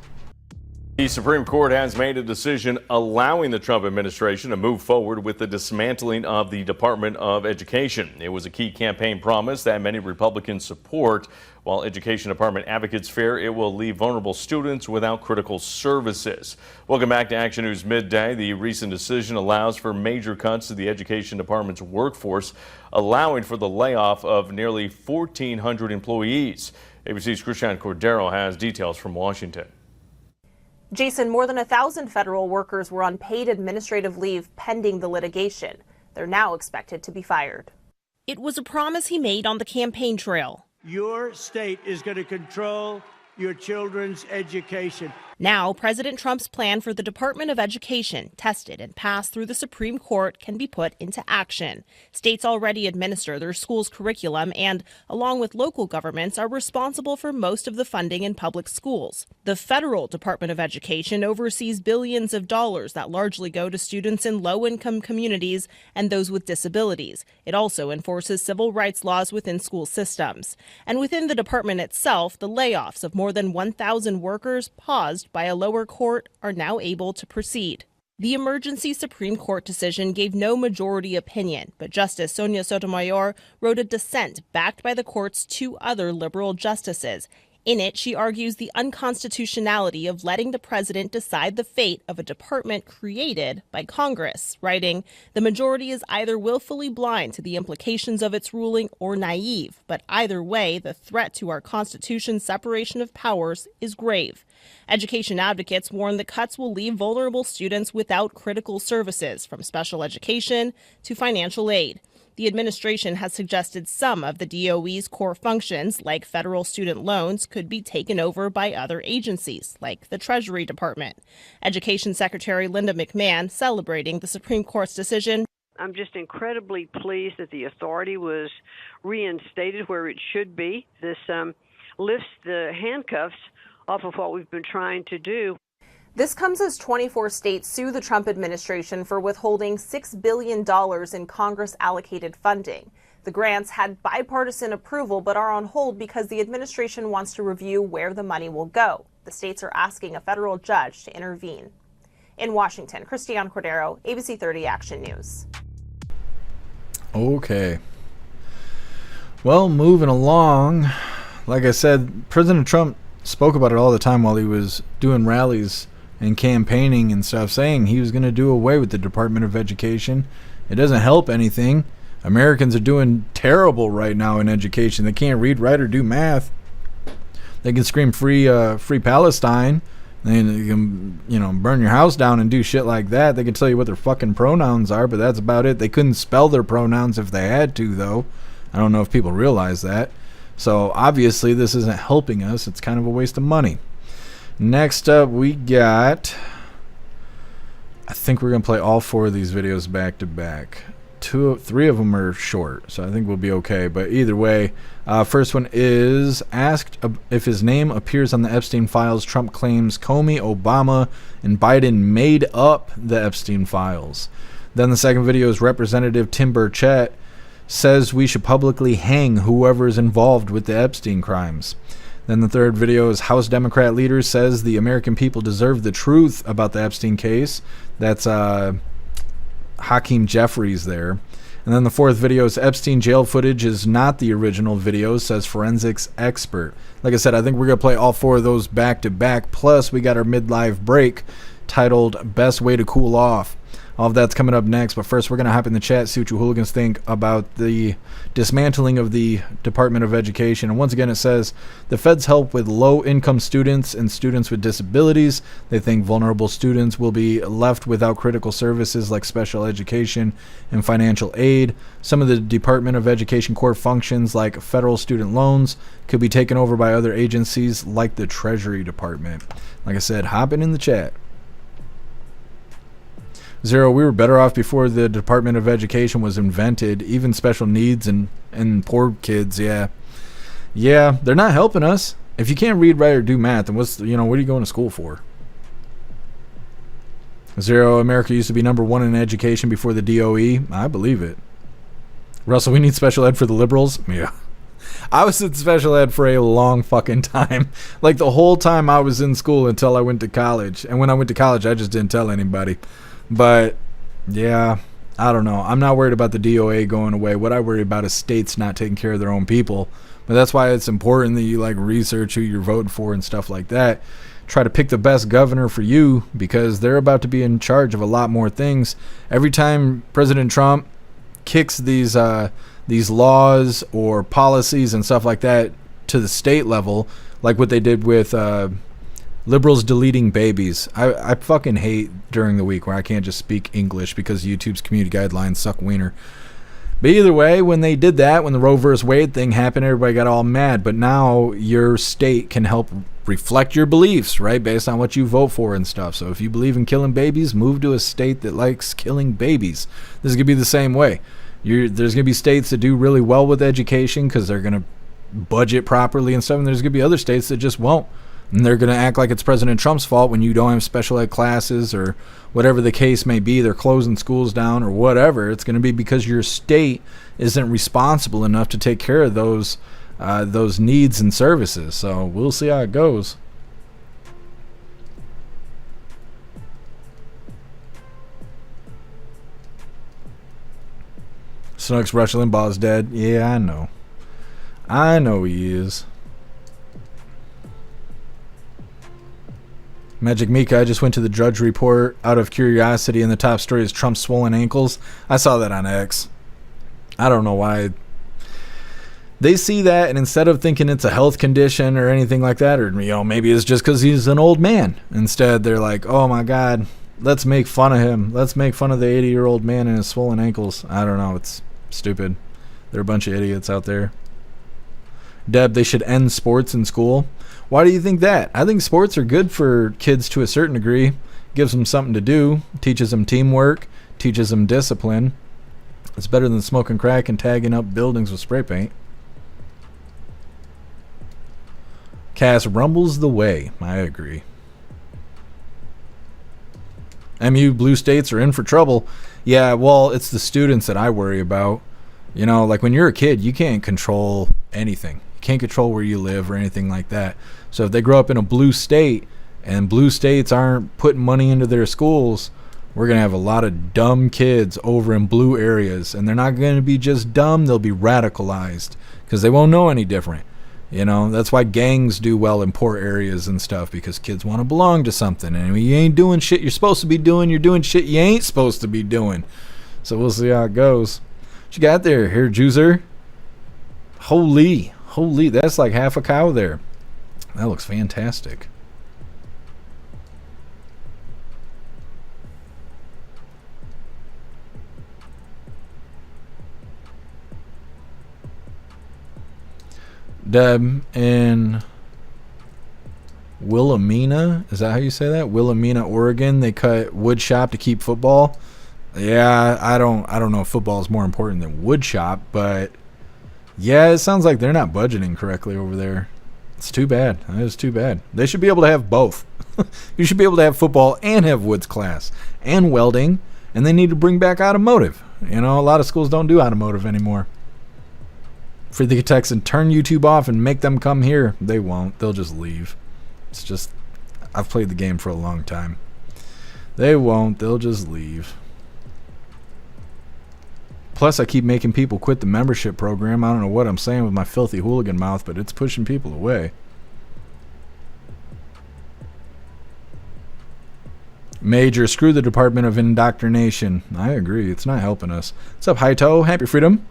Speaker 11: The Supreme Court has made a decision allowing the Trump administration to move forward with the dismantling of the Department of Education. It was a key campaign promise that many Republicans support. While Education Department advocates fear it will leave vulnerable students without critical services. Welcome back to Action News Midday. The recent decision allows for major cuts to the Education Department's workforce, allowing for the layoff of nearly 1,400 employees. ABC's Christian Cordero has details from Washington.
Speaker 13: Jason, more than 1,000 federal workers were on paid administrative leave pending the litigation. They're now expected to be fired.
Speaker 14: It was a promise he made on the campaign trail.
Speaker 12: Your state is going to control your children's education.
Speaker 14: Now, President Trump's plan for the Department of Education, tested and passed through the Supreme Court, can be put into action. States already administer their schools' curriculum and, along with local governments, are responsible for most of the funding in public schools. The federal Department of Education oversees billions of dollars that largely go to students in low-income communities and those with disabilities. It also enforces civil rights laws within school systems. And within the department itself, the layoffs of more than 1,000 workers paused by a lower court are now able to proceed. The emergency Supreme Court decision gave no majority opinion, but Justice Sonia Sotomayor wrote a dissent backed by the court's two other liberal justices. In it, she argues the unconstitutionality of letting the president decide the fate of a department created by Congress, writing, "The majority is either willfully blind to the implications of its ruling or naive, but either way, the threat to our Constitution's separation of powers is grave." Education advocates warn the cuts will leave vulnerable students without critical services, from special education to financial aid. The administration has suggested some of the DOE's core functions, like federal student loans, could be taken over by other agencies, like the Treasury Department. Education Secretary Linda McMahon celebrating the Supreme Court's decision.
Speaker 15: I'm just incredibly pleased that the authority was reinstated where it should be. This lifts the handcuffs off of what we've been trying to do.
Speaker 13: This comes as 24 states sue the Trump administration for withholding $6 billion in Congress-allocated funding. The grants had bipartisan approval but are on hold because the administration wants to review where the money will go. The states are asking a federal judge to intervene. In Washington, Christian Cordero, ABC 30 Action News.
Speaker 2: Okay. Well, moving along, like I said, President Trump spoke about it all the time while he was doing rallies and campaigning and stuff, saying he was going to do away with the Department of Education. It doesn't help anything. Americans are doing terrible right now in education. They can't read, write, or do math. They can scream free Palestine. They can, burn your house down and do shit like that. They can tell you what their fucking pronouns are, but that's about it. They couldn't spell their pronouns if they had to, though. I don't know if people realize that. So obviously this isn't helping us. It's kind of a waste of money. Next up, we got, I think we're going to play all four of these videos back to back. Three of them are short, so I think we'll be okay. But either way, first one is asked if his name appears on the Epstein files. Trump claims Comey, Obama, and Biden made up the Epstein files. Then the second video is Representative Tim Burchett says we should publicly hang whoever is involved with the Epstein crimes. Then the third video is House Democrat leader says the American people deserve the truth about the Epstein case. That's Hakeem Jeffries there. And then the fourth video is Epstein jail footage is not the original video, says forensics expert. Like I said, I think we're going to play all four of those back to back. Plus, we got our mid-live break titled Best Way to Cool Off. All of that's coming up next, but first we're going to hop in the chat, see what you hooligans think about the dismantling of the Department of Education. And once again, it says, the feds help with low-income students and students with disabilities. They think vulnerable students will be left without critical services like special education and financial aid. Some of the Department of Education core functions like federal student loans could be taken over by other agencies like the Treasury Department. Like I said, hopping in the chat. Zero, we were better off before the Department of Education was invented. Even special needs and poor kids, yeah. Yeah, they're not helping us. If you can't read, write, or do math, then what are you going to school for? Zero, America used to be #1 in education before the DOE. I believe it. Russell, we need special ed for the liberals? Yeah. I was in special ed for a long fucking time. Like the whole time I was in school until I went to college. And when I went to college, I just didn't tell anybody. But, yeah, I don't know. I'm not worried about the DOA going away. What I worry about is states not taking care of their own people. But that's why it's important that you research who you're voting for and stuff like that. Try to pick the best governor for you, because they're about to be in charge of a lot more things. Every time President Trump kicks these laws or policies and stuff like that to the state level, like what they did with liberals deleting babies. I fucking hate during the week where I can't just speak English because YouTube's community guidelines suck wiener. But either way, when they did that, when the Roe vs. Wade thing happened, everybody got all mad. But now your state can help reflect your beliefs, right, based on what you vote for and stuff. So if you believe in killing babies, move to a state that likes killing babies. This is going to be the same way. There's going to be states that do really well with education because they're going to budget properly and stuff, and there's going to be other states that just won't. And they're going to act like it's President Trump's fault when you don't have special ed classes or whatever the case may be. They're closing schools down or whatever. It's going to be because your state isn't responsible enough to take care of those needs and services. So we'll see how it goes. Snook's Rush Limbaugh's dead. Yeah, I know. I know he is. Magic Mika, I just went to the Drudge Report out of curiosity, and the top story is Trump's swollen ankles. I saw that on X. I don't know why. They see that, and instead of thinking it's a health condition or anything like that, or maybe it's just because he's an old man. Instead, they're like, oh my God, let's make fun of him. Let's make fun of the 80-year-old man and his swollen ankles. I don't know. It's stupid. They're a bunch of idiots out there. Deb, they should end sports in school. Why do you think that? I think sports are good for kids to a certain degree. Gives them something to do. Teaches them teamwork. Teaches them discipline. It's better than smoking crack and tagging up buildings with spray paint. Cass rumbles the way. I agree. MU blue states are in for trouble. Yeah, well, it's the students that I worry about. Like when you're a kid, you can't control anything. You can't control where you live or anything like that. So if they grow up in a blue state and blue states aren't putting money into their schools, we're going to have a lot of dumb kids over in blue areas. And they're not going to be just dumb, they'll be radicalized because they won't know any different. That's why gangs do well in poor areas and stuff, because kids want to belong to something. And when you ain't doing shit you're supposed to be doing, you're doing shit you ain't supposed to be doing. So we'll see how it goes. What you got there, hair juicer? Holy, that's like half a cow there. That looks fantastic. Deb in Wilhelmina, is that how you say that? Wilhelmina, Oregon, they cut wood shop to keep football. Yeah, I don't know if football is more important than wood shop, but yeah, it sounds like they're not budgeting correctly over there. It's too bad. That is too bad. They should be able to have both. You should be able to have football and have woods class and welding, and they need to bring back automotive. A lot of schools don't do automotive anymore. For the techs and turn YouTube off and make them come here. They won't. They'll just leave. It's just, I've played the game for a long time. They won't. They'll just leave. Plus, I keep making people quit the membership program. I don't know what I'm saying with my filthy hooligan mouth, but it's pushing people away. Major, screw the Department of Indoctrination. I agree. It's not helping us. What's up, Hi-To? Happy Freedom.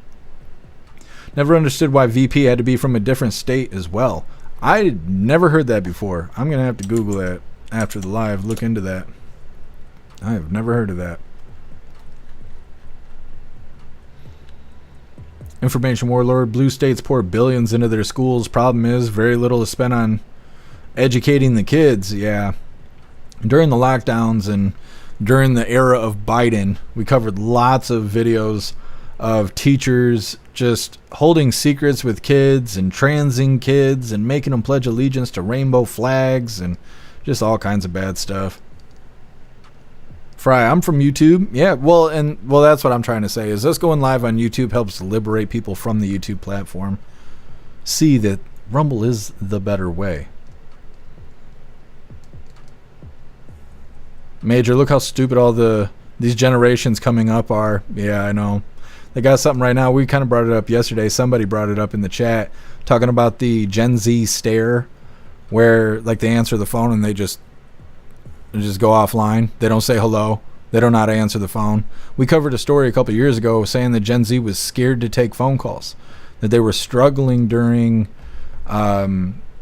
Speaker 2: Never understood why VP had to be from a different state as well. I never heard that before. I'm going to have to Google that after the live. Look into that. I have never heard of that. Information Warlord. Blue states pour billions into their schools. Problem is, very little is spent on educating the kids. Yeah. During the lockdowns and during the era of Biden, we covered lots of videos of teachers just holding secrets with kids and transing kids and making them pledge allegiance to rainbow flags and just all kinds of bad stuff. Fry, I'm from YouTube. Yeah, well, that's what I'm trying to say, is us going live on YouTube helps liberate people from the YouTube platform. See that Rumble is the better way. Major, look how stupid all these generations coming up are. Yeah, I know. They got something right now. We kind of brought it up yesterday. Somebody brought it up in the chat, talking about the Gen Z stare, where like they answer the phone and they just go offline. They don't say hello. They don't know how to answer the phone. We covered a story a couple of years ago saying that Gen Z was scared to take phone calls, that they were struggling during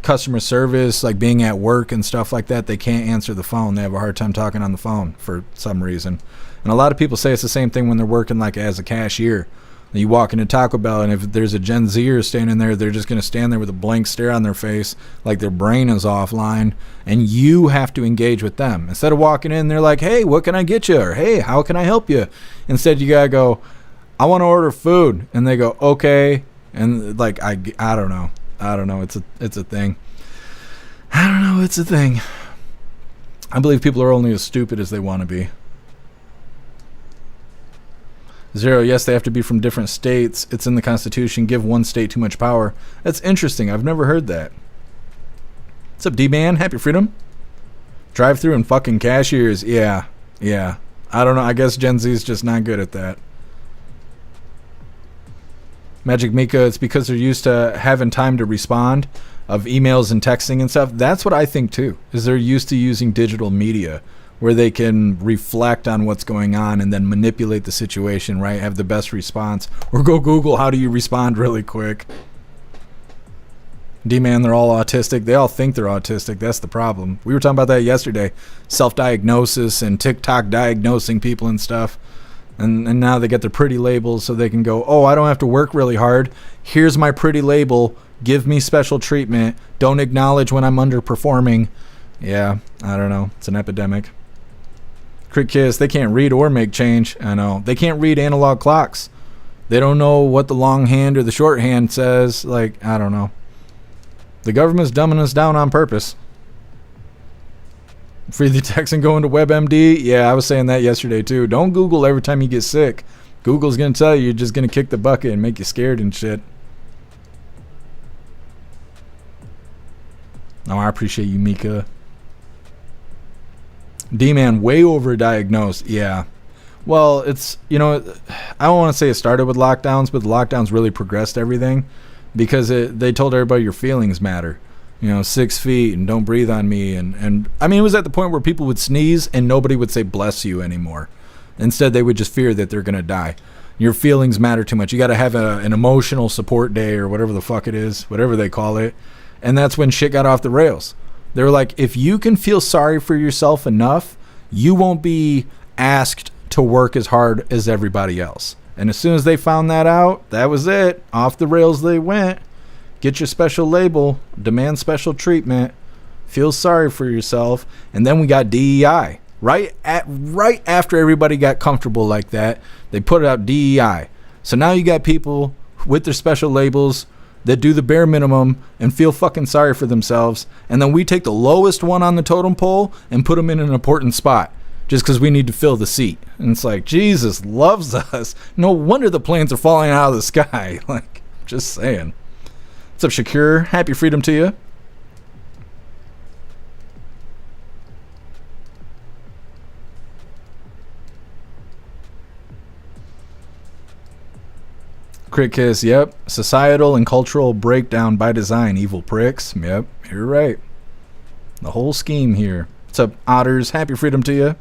Speaker 2: customer service, like being at work and stuff like that. They can't answer the phone. They have a hard time talking on the phone for some reason. And a lot of people say it's the same thing when they're working like as a cashier. You walk into Taco Bell, and if there's a Gen Zer standing there, they're just going to stand there with a blank stare on their face, like their brain is offline, and you have to engage with them. Instead of walking in, they're like, hey, what can I get you? Or, hey, how can I help you? Instead, you got to go, I want to order food. And they go, okay. And like, I don't know. It's a thing. I don't know. It's a thing. I believe people are only as stupid as they want to be. Zero, yes, they have to be from different states. It's in the Constitution. Give one state too much power. That's interesting. I've never heard that. What's up, D-Man? Happy Freedom? Drive-through and fucking cashiers. Yeah. I don't know. I guess Gen Z is just not good at that. Magic Mika, it's because they're used to having time to respond of emails and texting and stuff. That's what I think, too, is they're used to using digital media, where they can reflect on what's going on and then manipulate the situation, right? Have the best response. Or go Google how do you respond really quick. D-Man, they're all autistic. They all think they're autistic. That's the problem. We were talking about that yesterday. Self-diagnosis and TikTok diagnosing people and stuff. And now they get their pretty labels so they can go, oh, I don't have to work really hard. Here's my pretty label. Give me special treatment. Don't acknowledge when I'm underperforming. Yeah, I don't know. It's an epidemic. Crit Kiss, they can't read or make change. I know. They can't read analog clocks. They don't know what the long hand or the short hand says. Like, I don't know. The government's dumbing us down on purpose. Free the text and go into WebMD. Yeah, I was saying that yesterday too. Don't Google every time you get sick. Google's going to tell you you're just going to kick the bucket and make you scared and shit. Oh, I appreciate you, Mika. D-Man, way overdiagnosed. Yeah. Well, it's, I don't want to say it started with lockdowns, but the lockdowns really progressed everything because they told everybody your feelings matter. 6 feet and don't breathe on me. And I mean, it was at the point where people would sneeze and nobody would say bless you anymore. Instead, they would just fear that they're going to die. Your feelings matter too much. You got to have an emotional support day or whatever the fuck it is, whatever they call it. And that's when shit got off the rails. They were like, if you can feel sorry for yourself enough, you won't be asked to work as hard as everybody else. And as soon as they found that out, that was it. Off the rails they went. Get your special label, demand special treatment, feel sorry for yourself, and then we got DEI. Right after everybody got comfortable like that, they put out DEI. So now you got people with their special labels that do the bare minimum and feel fucking sorry for themselves, and then we take the lowest one on the totem pole and put them in an important spot just because we need to fill the seat. And it's like, Jesus loves us. No wonder the planes are falling out of the sky. Like, just saying. What's up, Shakir? Happy Freedom to you. Crit Kiss, yep. Societal and cultural breakdown by design, evil pricks. Yep, you're right. The whole scheme here. What's up, Otters? Happy Freedom to you.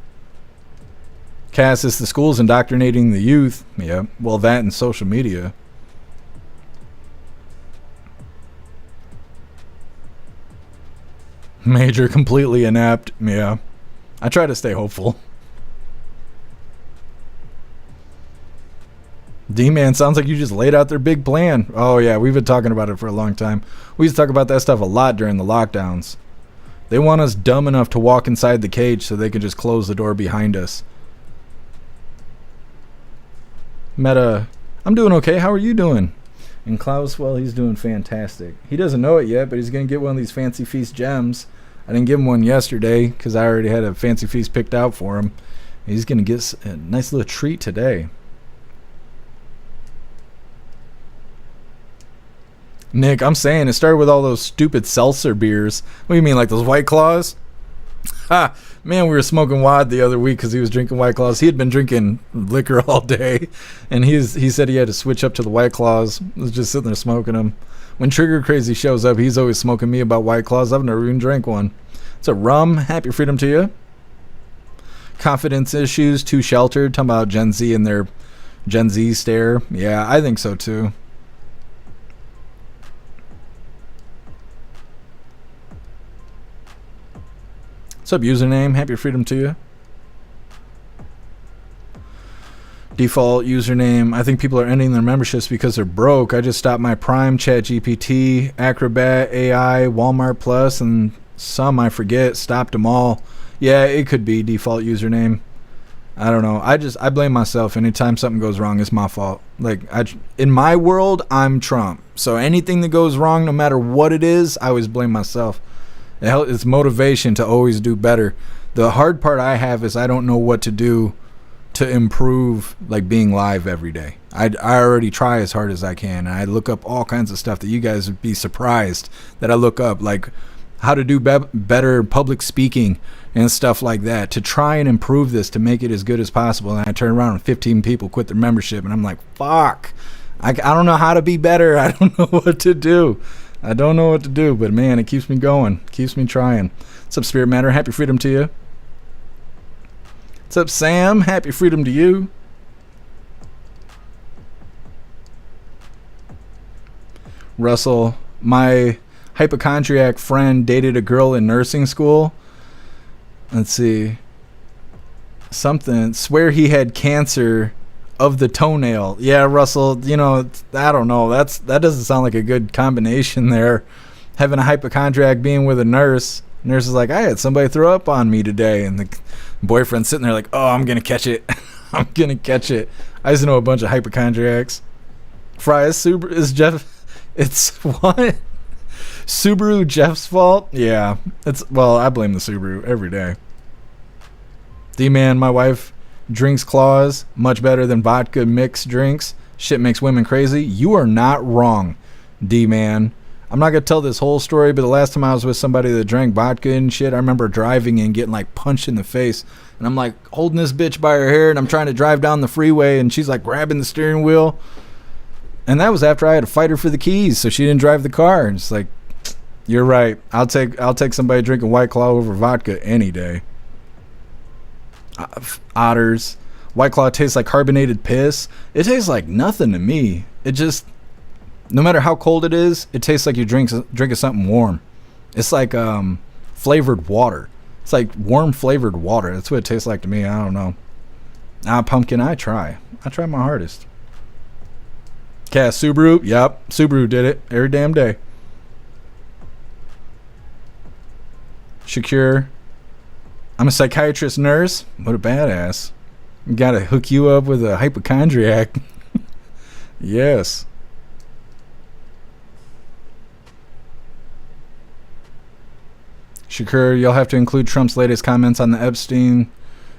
Speaker 2: Cass, it's the schools indoctrinating the youth. Yep, well, that and social media. Major, completely inept. Yeah. I try to stay hopeful. D-Man, sounds like you just laid out their big plan. Oh, yeah, we've been talking about it for a long time. We used to talk about that stuff a lot during the lockdowns. They want us dumb enough to walk inside the cage so they can just close the door behind us. Meta, I'm doing okay. How are you doing? And Klaus, well, he's doing fantastic. He doesn't know it yet, but he's going to get one of these Fancy Feast gems. I didn't give him one yesterday because I already had a Fancy Feast picked out for him. He's going to get a nice little treat today. Nick, I'm saying it started with all those stupid seltzer beers. What do you mean, like those White Claws? Ha! Man, we were smoking wad the other week because he was drinking White Claws. He had been drinking liquor all day, and he said he had to switch up to the White Claws. He was just sitting there smoking them. When Trigger Crazy shows up, he's always smoking me about White Claws. I've never even drank one. It's a rum. Happy freedom to you. Confidence issues, too sheltered. Talking about Gen Z and their Gen Z stare. Yeah, I think so too. What's up, username? Happy freedom to you. Default username. I think people are ending their memberships because they're broke. I just stopped my Prime, ChatGPT, Acrobat, AI, Walmart Plus, and some I forget. Stopped them all. Yeah, it could be default username. I don't know. I blame myself. Anytime something goes wrong, it's my fault. Like, in my world, I'm Trump. So anything that goes wrong, no matter what it is, I always blame myself. It's motivation to always do better. The hard part I have is I don't know what to do to improve, like, being live every day. I already try as hard as I can, and I look up all kinds of stuff that you guys would be surprised that I look up, like how to do better public speaking and stuff like that, to try and improve this, to make it as good as possible. And I turn around and 15 people quit their membership, and I'm like, fuck, I don't know how to be better. I don't know what to do. I don't know what to do, but man, it keeps me going. Keeps me trying. What's up, Spirit Matter? Happy freedom to you. What's up, Sam? Happy freedom to you. Russell, my hypochondriac friend dated a girl in nursing school. Let's see. Something. Swear he had cancer of the toenail. Yeah, Russell, you know, I don't know. That doesn't sound like a good combination there. Having a hypochondriac, being with a nurse. Nurse is like, I had somebody throw up on me today. And the boyfriend's sitting there like, oh, I'm going to catch it. I'm going to catch it. I used to know a bunch of hypochondriacs. Fry, is Jeff... It's what? Subaru Jeff's fault? Yeah. Well, I blame the Subaru every day. D-Man, my wife drinks claws much better than vodka mixed drinks. Shit makes women crazy. You are not wrong, D-Man. I'm not going to tell this whole story, but the last time I was with somebody that drank vodka and shit, I remember driving and getting like punched in the face. And I'm like holding this bitch by her hair, and I'm trying to drive down the freeway, and she's like grabbing the steering wheel. And that was after I had to fight her for the keys, so she didn't drive the car. And it's like, you're right. I'll take somebody drinking White Claw over vodka any day. Otters. White Claw tastes like carbonated piss. It tastes like nothing to me. It just, no matter how cold it is, it tastes like you're drinking something warm. It's like flavored water. It's like warm flavored water. That's what it tastes like to me. I don't know. Pumpkin, I try my hardest. Cass, Subaru. Yep, Subaru did it every damn day. Shakir, I'm a psychiatrist nurse. What a badass. Gotta hook you up with a hypochondriac. Yes. Shakur, you'll have to include Trump's latest comments on the Epstein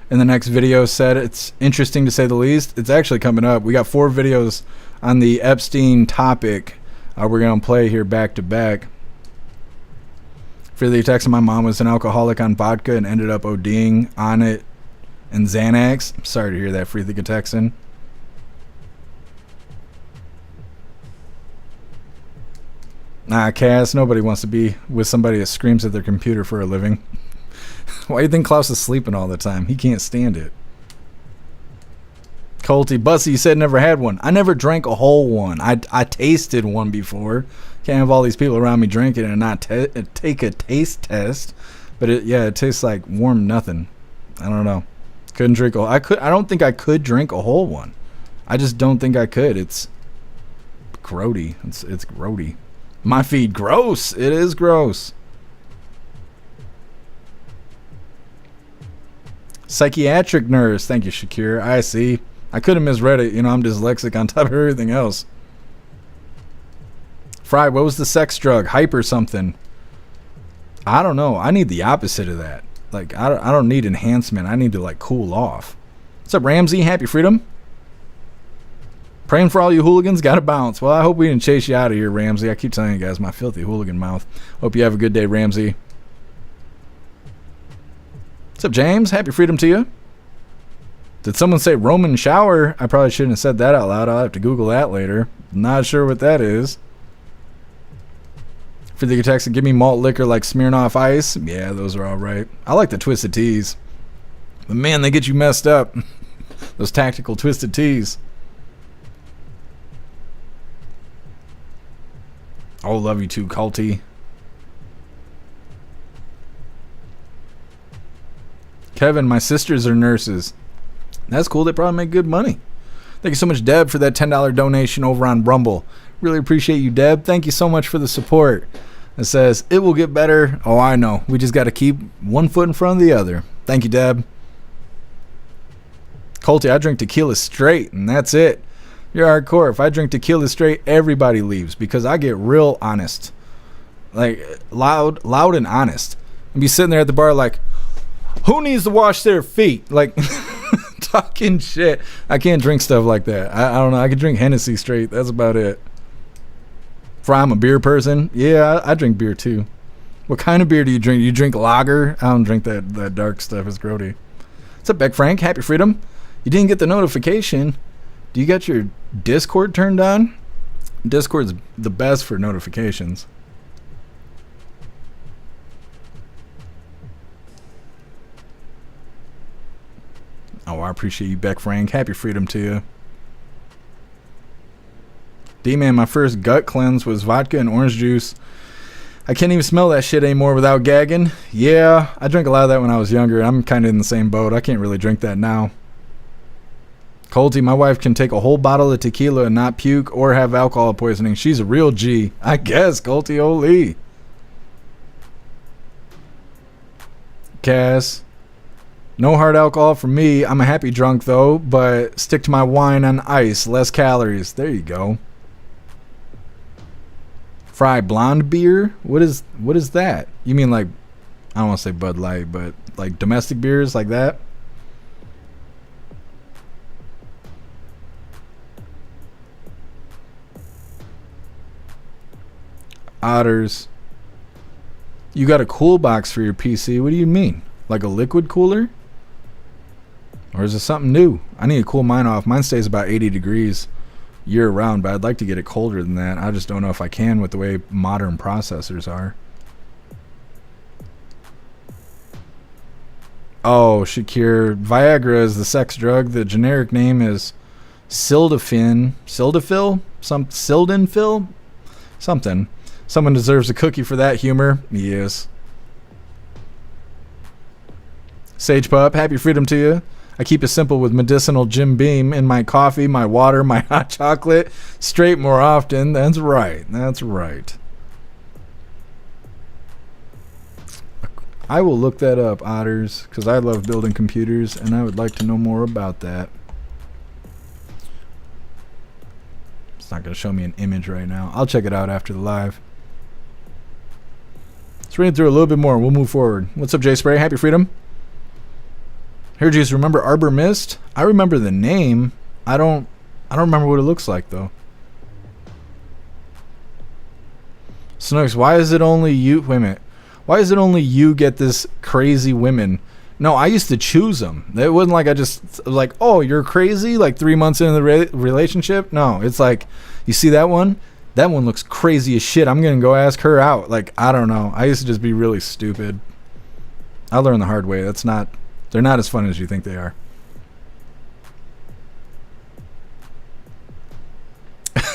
Speaker 2: in the next video set. It's interesting to say the least. It's actually coming up. We got 4 videos on the Epstein topic. We're going to play here back to back. Freely texting, my mom was an alcoholic on vodka and ended up ODing on it and Xanax. I'm sorry to hear that, Freely Texan. Nah, Cass, nobody wants to be with somebody that screams at their computer for a living. Why do you think Klaus is sleeping all the time? He can't stand it. Colty, Bussy said never had one. I never drank a whole one. I tasted one before. Can't have all these people around me drinking and not take a taste test. But it tastes like warm nothing. I don't know. Couldn't drink I don't think I could drink a whole one. I just don't think I could. It's grody. It's grody. My feed gross. It is gross. Psychiatric nurse. Thank you, Shakir. I see. I could have misread it. You know, I'm dyslexic on top of everything else. Fry, what was the sex drug? Hype or something? I don't know. I need the opposite of that. Like, I don't need enhancement. I need to, like, cool off. What's up, Ramsey? Happy freedom? Praying for all you hooligans. Gotta bounce. Well, I hope we didn't chase you out of here, Ramsey. I keep telling you guys, my filthy hooligan mouth. Hope you have a good day, Ramsey. What's up, James? Happy freedom to you. Did someone say Roman shower? I probably shouldn't have said that out loud. I'll have to Google that later. Not sure what that is. For the text, give me malt liquor like Smirnoff Ice. Yeah, those are all right. I like the Twisted Teas. But man, they get you messed up. Those tactical Twisted Teas. Oh, love you too, Culty. Kevin, my sisters are nurses. That's cool. They probably make good money. Thank you so much, Deb, for that $10 donation over on Rumble. Really appreciate you, Deb. Thank you so much for the support. It says, it will get better. Oh, I know. We just got to keep one foot in front of the other. Thank you, Deb. Colty, I drink tequila straight, and that's it. You're hardcore. If I drink tequila straight, everybody leaves because I get real honest. Like, loud and honest. And be sitting there at the bar like, who needs to wash their feet? Like, talking shit. I can't drink stuff like that. I don't know. I can drink Hennessy straight. That's about it. Fry, I'm a beer person. Yeah, I drink beer too. What kind of beer do you drink? You drink lager? I don't drink that dark stuff. It's grody. What's up, Beck Frank? Happy freedom. You didn't get the notification. Do you got your Discord turned on? Discord's the best for notifications. Oh, I appreciate you, Beck Frank. Happy freedom to you. D-Man, my first gut cleanse was vodka and orange juice. I can't even smell that shit anymore without gagging. Yeah, I drank a lot of that when I was younger. I'm kind of in the same boat. I can't really drink that now. Colty, my wife can take a whole bottle of tequila and not puke or have alcohol poisoning. She's a real G. I guess, Colty Oli. Cass. No hard alcohol for me. I'm a happy drunk, though, but stick to my wine on ice. Less calories. There you go. Fry, blonde beer? What is that? You mean like, I don't want to say Bud Light, but like domestic beers like that? Otters. You got a cool box for your PC. What do you mean? Like a liquid cooler? Or is it something new? I need to cool mine off. Mine stays about 80 degrees year round, but I'd like to get it colder than that. I just don't know if I can with the way modern processors are. Oh, Shakir. Viagra is the sex drug. The generic name is Sildenafil? Sildenafil? Something. Someone deserves a cookie for that humor. Yes. Sage Pup, happy freedom to you. I keep it simple with medicinal Jim Beam in my coffee, my water, my hot chocolate. Straight more often. That's right. That's right. I will look that up, Otters, because I love building computers, and I would like to know more about that. It's not going to show me an image right now. I'll check it out after the live. Let's read through a little bit more. We'll move forward. What's up, Jay Spray? Happy freedom. Here, Juice, remember Arbor Mist? I remember the name. I don't remember what it looks like, though. Snooks, why is it only you? Wait a minute. Why is it only you get this crazy women? No, I used to choose them. It wasn't like I just like, oh, you're crazy, like 3 months into the relationship. No, it's like, you see that one? That one looks crazy as shit. I'm going to go ask her out. Like, I don't know. I used to just be really stupid. I learned the hard way. They're not as fun as you think they are.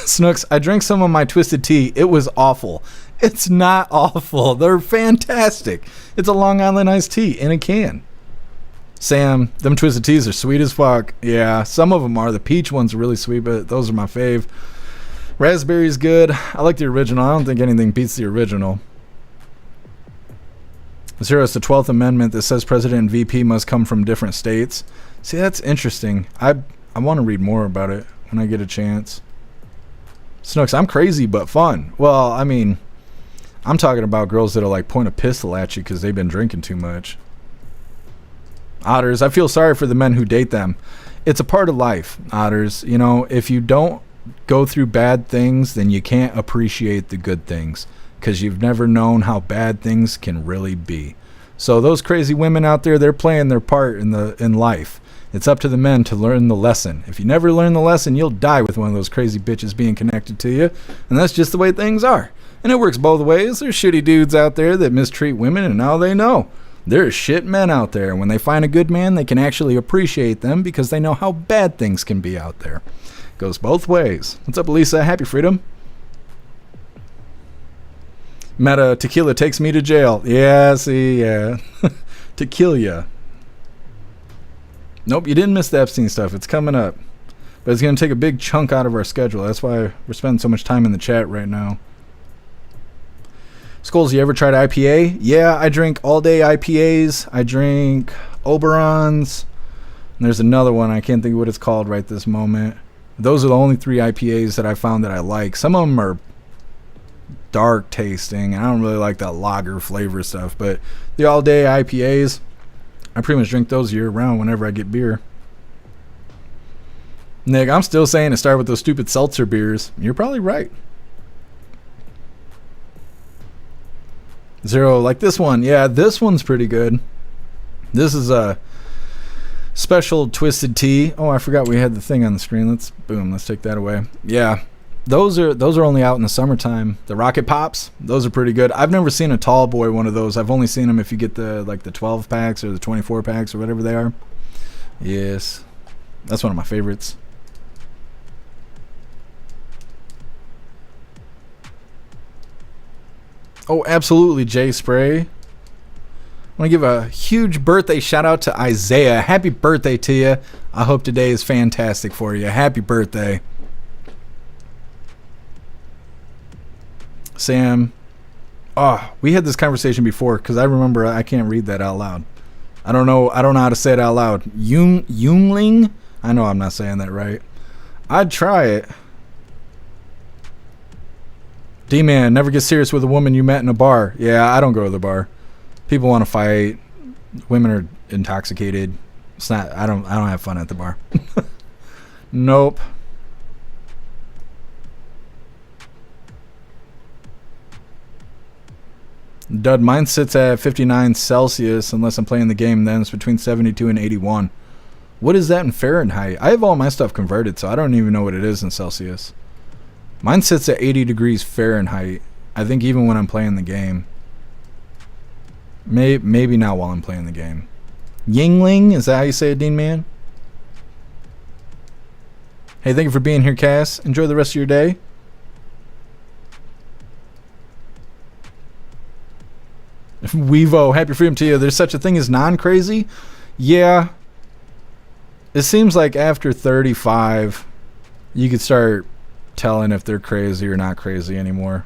Speaker 2: Snooks, I drank some of my Twisted Tea. It was awful. It's not awful. They're fantastic. It's a Long Island iced tea in a can. Sam, them Twisted Teas are sweet as fuck. Yeah, some of them are. The peach ones are really sweet, but those are my fave. Raspberry's good. I like the original. I don't think anything beats the original. Zero is the 12th Amendment that says President and VP must come from different states. See, that's interesting. I want to read more about it when I get a chance. Snooks, I'm crazy but fun. Well, I mean, I'm talking about girls that'll like point a pistol at you because they've been drinking too much. Otters, I feel sorry for the men who date them. It's a part of life, Otters. You know, if you don't go through bad things, then you can't appreciate the good things because you've never known how bad things can really be. So those crazy women out there, they're playing their part in life. It's up to the men to learn the lesson. If you never learn the lesson, you'll die with one of those crazy bitches being connected to you. And that's just the way things are. And it works both ways. There's shitty dudes out there that mistreat women, and now they know. There's shit men out there. When they find a good man, they can actually appreciate them because they know how bad things can be out there. Goes both ways. What's up, Lisa? Happy freedom. Meta, tequila takes me to jail. Yeah, see, yeah. To kill ya. Nope, you didn't miss the Epstein stuff. It's coming up. But it's going to take a big chunk out of our schedule. That's why we're spending so much time in the chat right now. Skulls, you ever tried IPA? Yeah, I drink all-day IPAs. I drink Oberons. And there's another one. I can't think of what it's called right this moment. Those are the only 3 IPAs that I found that I like. Some of them are dark tasting. I don't really like that lager flavor stuff. But the all-day IPAs, I pretty much drink those year-round whenever I get beer. Nick, I'm still saying to start with those stupid seltzer beers. You're probably right. Zero, like this one. Yeah, this one's pretty good. This is a special twisted tea. Oh, I forgot we had the thing on the screen. Let's take that away. Yeah, those are only out in the summertime. The Rocket Pops, those are pretty good. I've never seen a tall boy one of those. I've only seen them if you get the 12 packs or the 24 packs or whatever they are. Yes, that's one of my favorites. Oh, absolutely, Jay Spray. I want to give a huge birthday shout out to Isaiah. Happy birthday to you. I hope today is fantastic for you. Happy birthday. Sam. Oh, we had this conversation before because I remember I can't read that out loud. I don't know how to say it out loud. Jungling? I know I'm not saying that right. I'd try it. D-Man, never get serious with a woman you met in a bar. Yeah, I don't go to the bar. People want to fight. Women are intoxicated. It's not. I don't have fun at the bar. Nope. Dud, mine sits at 59 Celsius unless I'm playing the game. Then it's between 72 and 81. What is that in Fahrenheit? I have all my stuff converted, so I don't even know what it is in Celsius. Mine sits at 80 degrees Fahrenheit. I think even when I'm playing the game. Maybe not while I'm playing the game. Yingling, is that how you say it, Dean Man? Hey, thank you for being here, Cass. Enjoy the rest of your day. Weevo, happy freedom to you. There's such a thing as non-crazy? Yeah. It seems like after 35, you could start telling if they're crazy or not crazy anymore.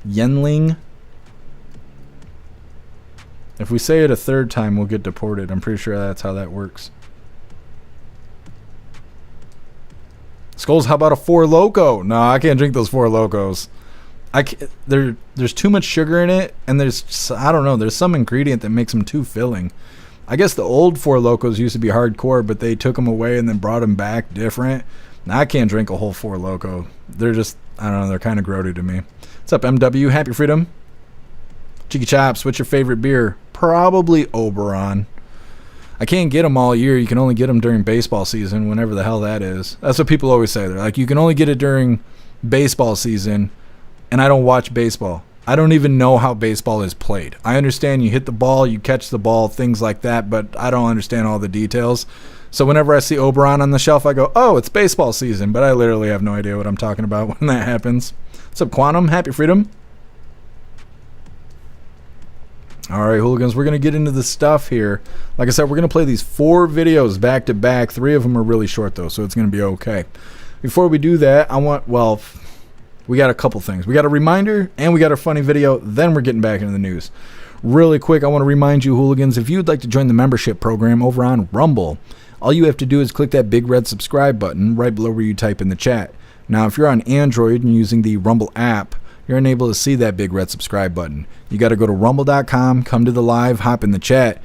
Speaker 2: Yenling. If we say it a third time, we'll get deported. I'm pretty sure that's how that works. Skulls, how about a Four Loko? No, I can't drink those Four Lokos. There's too much sugar in it, and I don't know, there's some ingredient that makes them too filling. I guess the old Four Lokos used to be hardcore, but they took them away and then brought them back different. Now, I can't drink a whole Four Loko. They're just, I don't know, they're kind of grody to me. What's up, MW? Happy freedom. Cheeky Chops, what's your favorite beer? Probably Oberon. I can't get them all year. You can only get them during baseball season, whenever the hell that is. That's what people always say. They're like, you can only get it during baseball season, and I don't watch baseball. I don't even know how baseball is played. I understand you hit the ball, you catch the ball, things like that, but I don't understand all the details. So whenever I see Oberon on the shelf, I go, oh, it's baseball season. But I literally have no idea what I'm talking about when that happens. What's up, Quantum? Happy freedom. All right, hooligans, we're going to get into the stuff here. Like I said, we're going to play these 4 videos back to back. 3 of them are really short, though, so it's going to be okay. Before we do that, we got a couple things. We got a reminder, and we got a funny video. Then we're getting back into the news. Really quick, I want to remind you, hooligans, if you'd like to join the membership program over on Rumble, all you have to do is click that big red subscribe button right below where you type in the chat. Now, if you're on Android and using the Rumble app, you're unable to see that big red subscribe button. You got to go to rumble.com, come to the live, hop in the chat,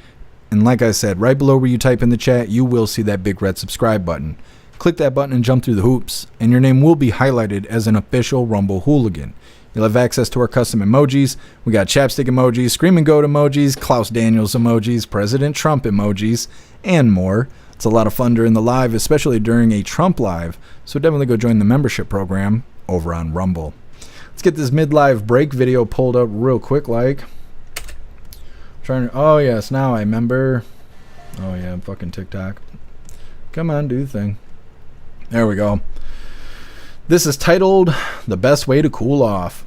Speaker 2: and like I said, right below where you type in the chat, you will see that big red subscribe button. Click that button and jump through the hoops, and your name will be highlighted as an official Rumble Hooligan. You'll have access to our custom emojis. We got chapstick emojis, screaming goat emojis, Klaus Daniels emojis, President Trump emojis, and more. It's a lot of fun during the live, especially during a Trump live, so definitely go join the membership program over on Rumble. Let's get this mid-live break video pulled up real quick like. Oh yes, now I remember. Oh yeah, fucking TikTok. Come on, do the thing. There we go. This is titled The Best Way to Cool Off.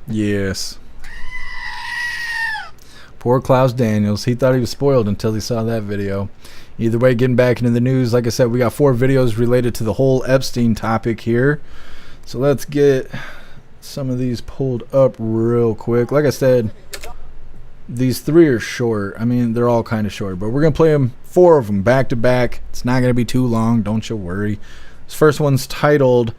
Speaker 2: Yes. Poor Klaus Daniels. He thought he was spoiled until he saw that video. Either way, getting back into the news, like I said, we got 4 videos related to the whole Epstein topic here. So let's get some of these pulled up real quick. Like I said, these 3 are short. I mean, they're all kind of short, but we're going to play them, 4 of them back to back. It's not going to be too long. Don't you worry. This first one's titled,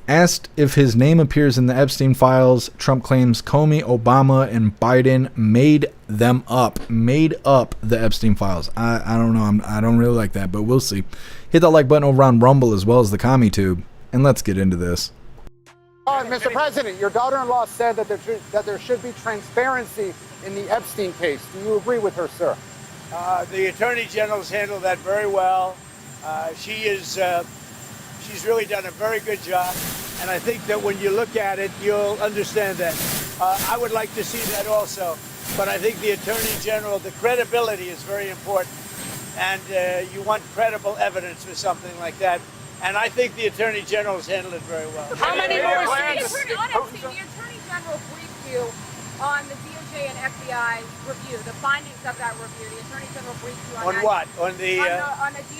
Speaker 2: Asked if his name appears in the Epstein files, Trump claims Comey, Obama, and Biden made them up. Made up the Epstein files. I don't know. I don't really like that, but we'll see. Hit that like button over on Rumble as well as the CommieTube, and let's get into this.
Speaker 16: Mr. President, your daughter-in-law said that there should be transparency in the Epstein case. Do you agree with her, sir?
Speaker 12: The Attorney General's handled that very well. She's really done a very good job, and I think that when you look at it, you'll understand that. I would like to see that also, but I think the Attorney General, the credibility is very important, and you want credible evidence for something like that, and I think the Attorney General has handled it very well.
Speaker 17: How many more states? The Attorney General briefed you on the DOJ and FBI review, the findings of that review. The Attorney General briefed you on that.
Speaker 12: On what? On the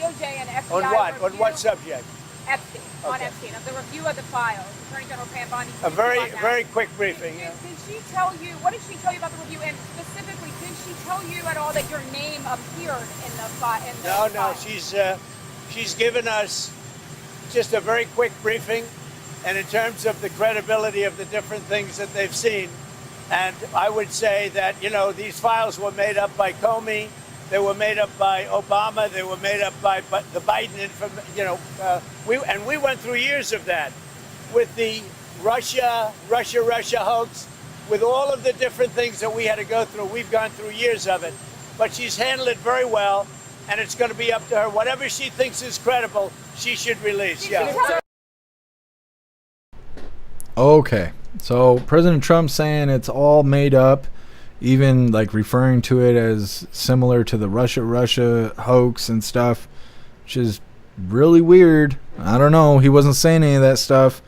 Speaker 17: DOJ and FBI
Speaker 12: On what?
Speaker 17: review.
Speaker 12: On what subject?
Speaker 17: Epstein, okay. On Epstein, of the review of the files. Attorney General Pam Bondi.
Speaker 12: A very quick briefing.
Speaker 17: Did she tell you, what did she tell you about the review? And specifically, did she tell you at all that your name appeared in the file?
Speaker 12: No, she's given us just a very quick briefing, and in terms of the credibility of the different things that they've seen. And I would say that, these files were made up by Comey, they were made up by Obama, they were made up by the Biden information, we went through years of that with the Russia hoax, with all of the different things that we had to go through. We've gone through years of it, but she's handled it very well, and it's going to be up to her. Whatever she thinks is credible, she should release. Yeah.
Speaker 2: Okay, so President Trump saying it's all made up, even like referring to it as similar to the Russia hoax and stuff, which is really weird. I don't know. He wasn't saying any of that stuff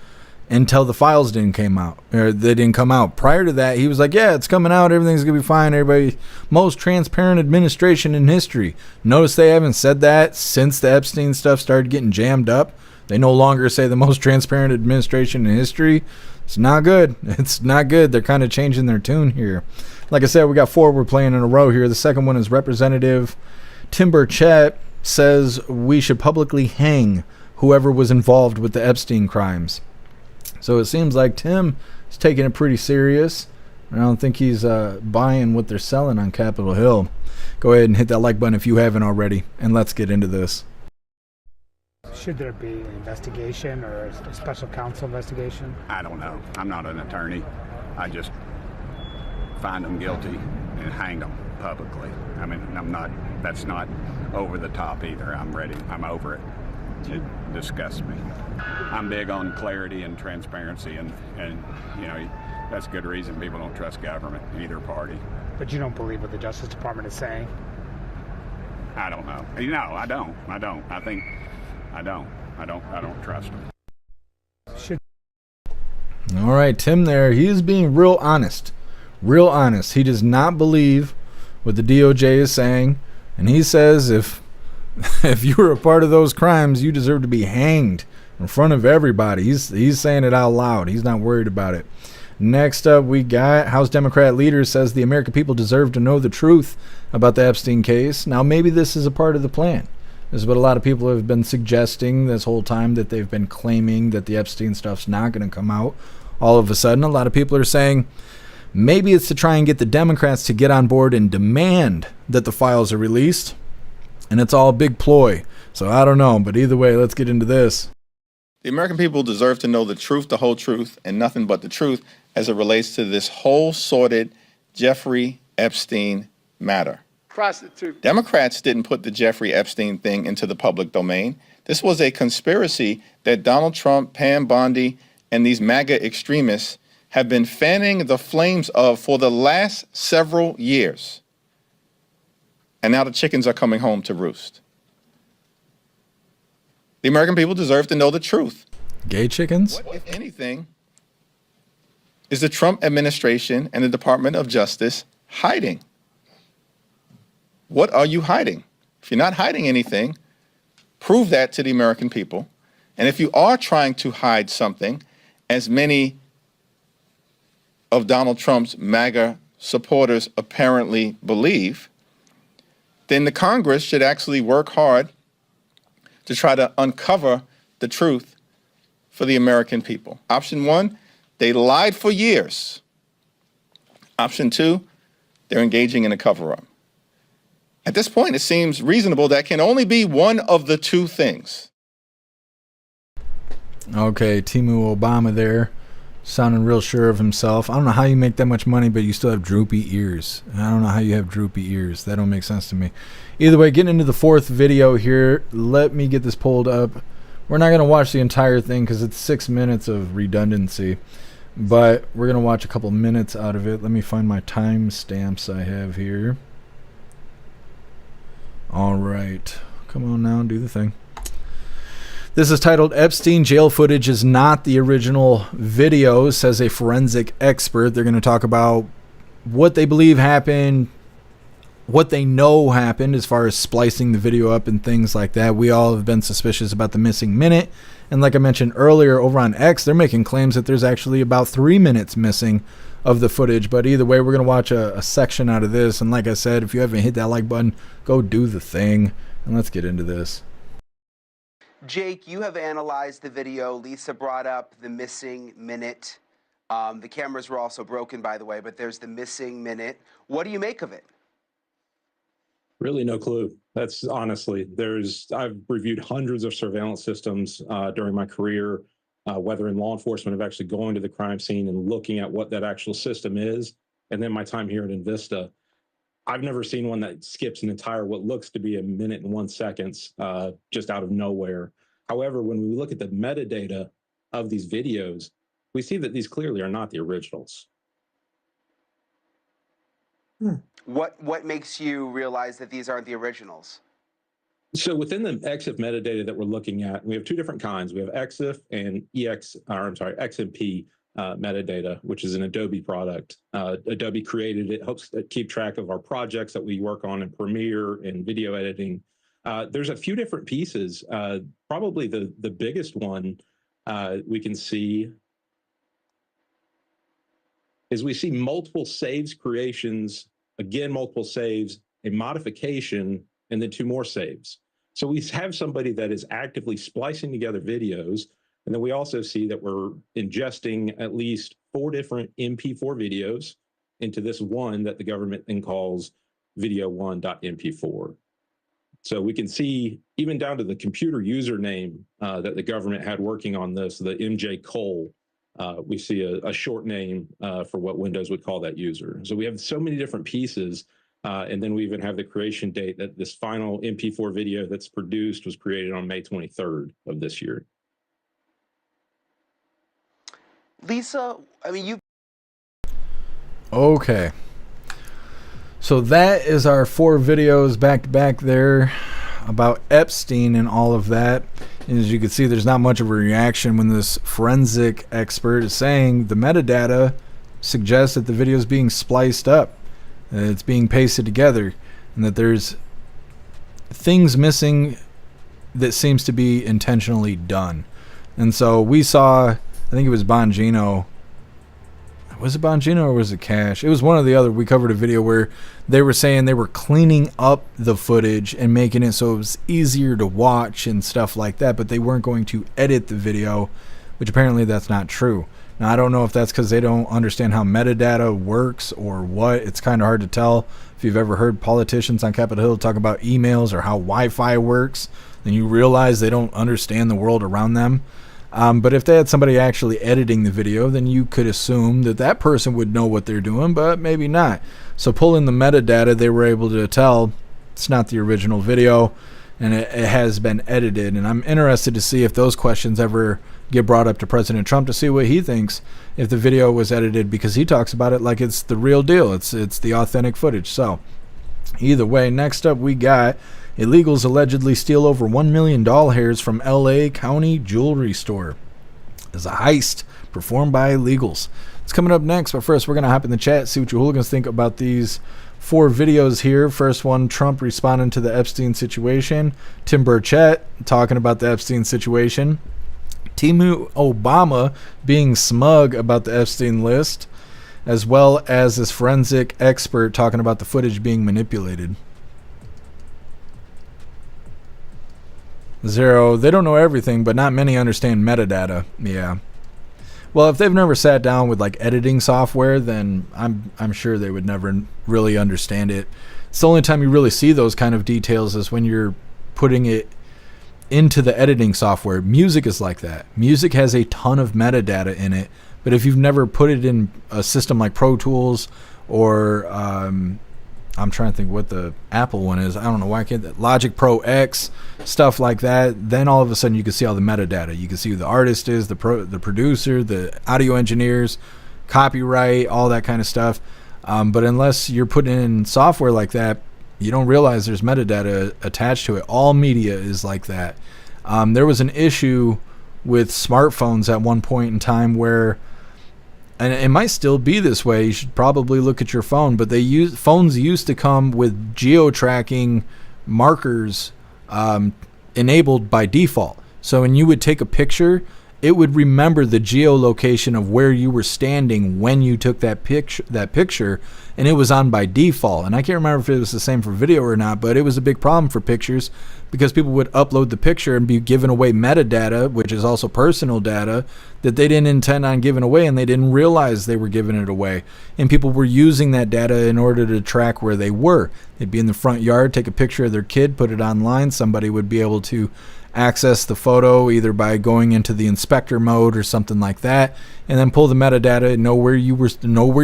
Speaker 2: until the files didn't come out. Prior to that, he was like, yeah, it's coming out. Everything's going to be fine. Everybody, most transparent administration in history. Notice they haven't said that since the Epstein stuff started getting jammed up. They no longer say the most transparent administration in history. It's not good. It's not good. They're kind of changing their tune here. Like I said, we got 4 we're playing in a row here. The second one is Representative Tim Burchett says we should publicly hang whoever was involved with the Epstein crimes. So it seems like Tim is taking it pretty serious. I don't think he's buying what they're selling on Capitol Hill. Go ahead and hit that like button if you haven't already, and let's get into this.
Speaker 18: Should there be an investigation or a special counsel investigation?
Speaker 19: I don't know. I'm not an attorney. I just find them guilty and hang them publicly. I mean, that's not over the top either. I'm over it. It disgusts me. I'm big on clarity and transparency, and that's a good reason people don't trust government, either party.
Speaker 18: But you don't believe what the Justice Department is saying?
Speaker 19: I don't know. No, I don't. I think I don't trust them.
Speaker 2: All right, Tim there, he is being real honest. Real honest. He does not believe what the DOJ is saying, and he says if you were a part of those crimes, you deserve to be hanged in front of everybody. He's saying it out loud. He's not worried about it. Next up, we got House Democrat leader says the American people deserve to know the truth about the Epstein case. Now, maybe this is a part of the plan. This is what a lot of people have been suggesting this whole time, that they've been claiming that the Epstein stuff's not going to come out. All of a sudden, a lot of people are saying maybe it's to try and get the Democrats to get on board and demand that the files are released. And it's all a big ploy. So I don't know. But either way, let's get into this.
Speaker 20: The American people deserve to know the truth, the whole truth, and nothing but the truth as it relates to this whole sordid Jeffrey Epstein matter.
Speaker 16: Prostitute.
Speaker 20: Democrats didn't put the Jeffrey Epstein thing into the public domain. This was a conspiracy that Donald Trump, Pam Bondi, and these MAGA extremists have been fanning the flames of for the last several years. And now the chickens are coming home to roost. The American people deserve to know the truth.
Speaker 2: Gay chickens?
Speaker 20: What, if anything, is the Trump administration and the Department of Justice hiding? What are you hiding? If you're not hiding anything, prove that to the American people. And if you are trying to hide something, as many of Donald Trump's MAGA supporters apparently believe, then the Congress should actually work hard to try to uncover the truth for the American people. Option one, they lied for years. Option two, they're engaging in a cover-up. At this point, it seems reasonable that can only be one of the two things.
Speaker 2: Okay, Timu Obama there, sounding real sure of himself. I don't know how you make that much money, but you still have droopy ears. I don't know how you have droopy ears. That don't make sense to me. Either way, getting into the fourth video here. Let me get this pulled up. We're not going to watch the entire thing because it's 6 minutes of redundancy. But we're going to watch a couple minutes out of it. Let me find my timestamps I have here. All right. Come on now, do the thing. This is titled Epstein Jail Footage is Not the Original Video, says a forensic expert. They're going to talk about what they believe happened, what they know happened as far as splicing the video up and things like that. We all have been suspicious about the missing minute. And like I mentioned earlier, over on X, they're making claims that there's actually about 3 minutes missing of the footage. But either way, we're going to watch a section out of this. And like I said, if you haven't hit that like button, go do the thing. And let's get into this.
Speaker 21: Jake, you have analyzed the video. Lisa brought up the missing minute. The cameras were also broken, by the way, but there's the missing minute. What do you make of it?
Speaker 22: Really no clue. That's honestly, I've reviewed hundreds of surveillance systems during my career, whether in law enforcement of actually going to the crime scene and looking at what that actual system is, and then my time here at Invista. I've never seen one that skips an entire, what looks to be a minute and 1 second, just out of nowhere. However, when we look at the metadata of these videos, we see that these clearly are not the originals.
Speaker 21: What makes you realize that these aren't the originals?
Speaker 22: So within the EXIF metadata that we're looking at, we have two different kinds. We have EXIF and XMP metadata, which is an Adobe product. Adobe created it, helps keep track of our projects that we work on in Premiere and video editing. There's a few different pieces. Probably the biggest one we can see is we see multiple saves creations, again, multiple saves, a modification, and then 2 more saves. So we have somebody that is actively splicing together videos. And then we also see that we're ingesting at least 4 different MP4 videos into this one that the government then calls video1.mp4. So we can see even down to the computer username that the government had working on this, the MJ Cole. We see a short name for what Windows would call that user. So we have so many different pieces. And then we even have the creation date that this final MP4 video that's produced was created on May 23rd of this year.
Speaker 21: Lisa, I mean, you...
Speaker 2: Okay. So that is our 4 videos back to back there about Epstein and all of that. And as you can see, there's not much of a reaction when this forensic expert is saying the metadata suggests that the video is being spliced up, that it's being pasted together, and that there's things missing that seems to be intentionally done. And so we saw, I think it was Bongino. Was it Bongino or was it Cash? It was one or the other. We covered a video where they were saying they were cleaning up the footage and making it so it was easier to watch and stuff like that, but they weren't going to edit the video, which apparently that's not true. Now, I don't know if that's because they don't understand how metadata works or what. It's kind of hard to tell. If you've ever heard politicians on Capitol Hill talk about emails or how Wi-Fi works, then you realize they don't understand the world around them. But if they had somebody actually editing the video, then you could assume that that person would know what they're doing, but maybe not. So pulling the metadata, they were able to tell it's not the original video, and it has been edited. And I'm interested to see if those questions ever get brought up to President Trump to see what he thinks if the video was edited, because he talks about it like it's the real deal. It's the authentic footage. So either way, next up we got illegals allegedly steal over $1 million hairs from LA County jewelry store. It's a heist performed by illegals. It's coming up next, but first we're going to hop in the chat, see what you hooligans think about these 4 videos here. First one, Trump responding to the Epstein situation. Tim Burchett talking about the Epstein situation. Timu Obama being smug about the Epstein list, as well as this forensic expert talking about the footage being manipulated. Zero, they don't know everything, but not many understand metadata. Yeah. Well, if they've never sat down with like editing software, then I'm sure they would never really understand it. It's the only time you really see those kind of details is when you're putting it into the editing software. Music is like that. Music has a ton of metadata in it, but if you've never put it in a system like Pro Tools or I'm trying to think what the Apple one is. I don't know why I can't. Logic Pro X, stuff like that. Then all of a sudden you can see all the metadata. You can see who the artist is, the producer, the audio engineers, copyright, all that kind of stuff. But unless you're putting in software like that, you don't realize there's metadata attached to it. All media is like that. There was an issue with smartphones at one point in time where, and it might still be this way, you should probably look at your phone, but phones used to come with geo-tracking markers enabled by default. So when you would take a picture, it would remember the geolocation of where you were standing when you took that picture, and it was on by default. And I can't remember if it was the same for video or not, but it was a big problem for pictures because people would upload the picture and be giving away metadata, which is also personal data, that they didn't intend on giving away, and they didn't realize they were giving it away. And people were using that data in order to track where they were. They'd be in the front yard, take a picture of their kid, put it online. Somebody would be able to access the photo either by going into the inspector mode or something like that, and then pull the metadata and know where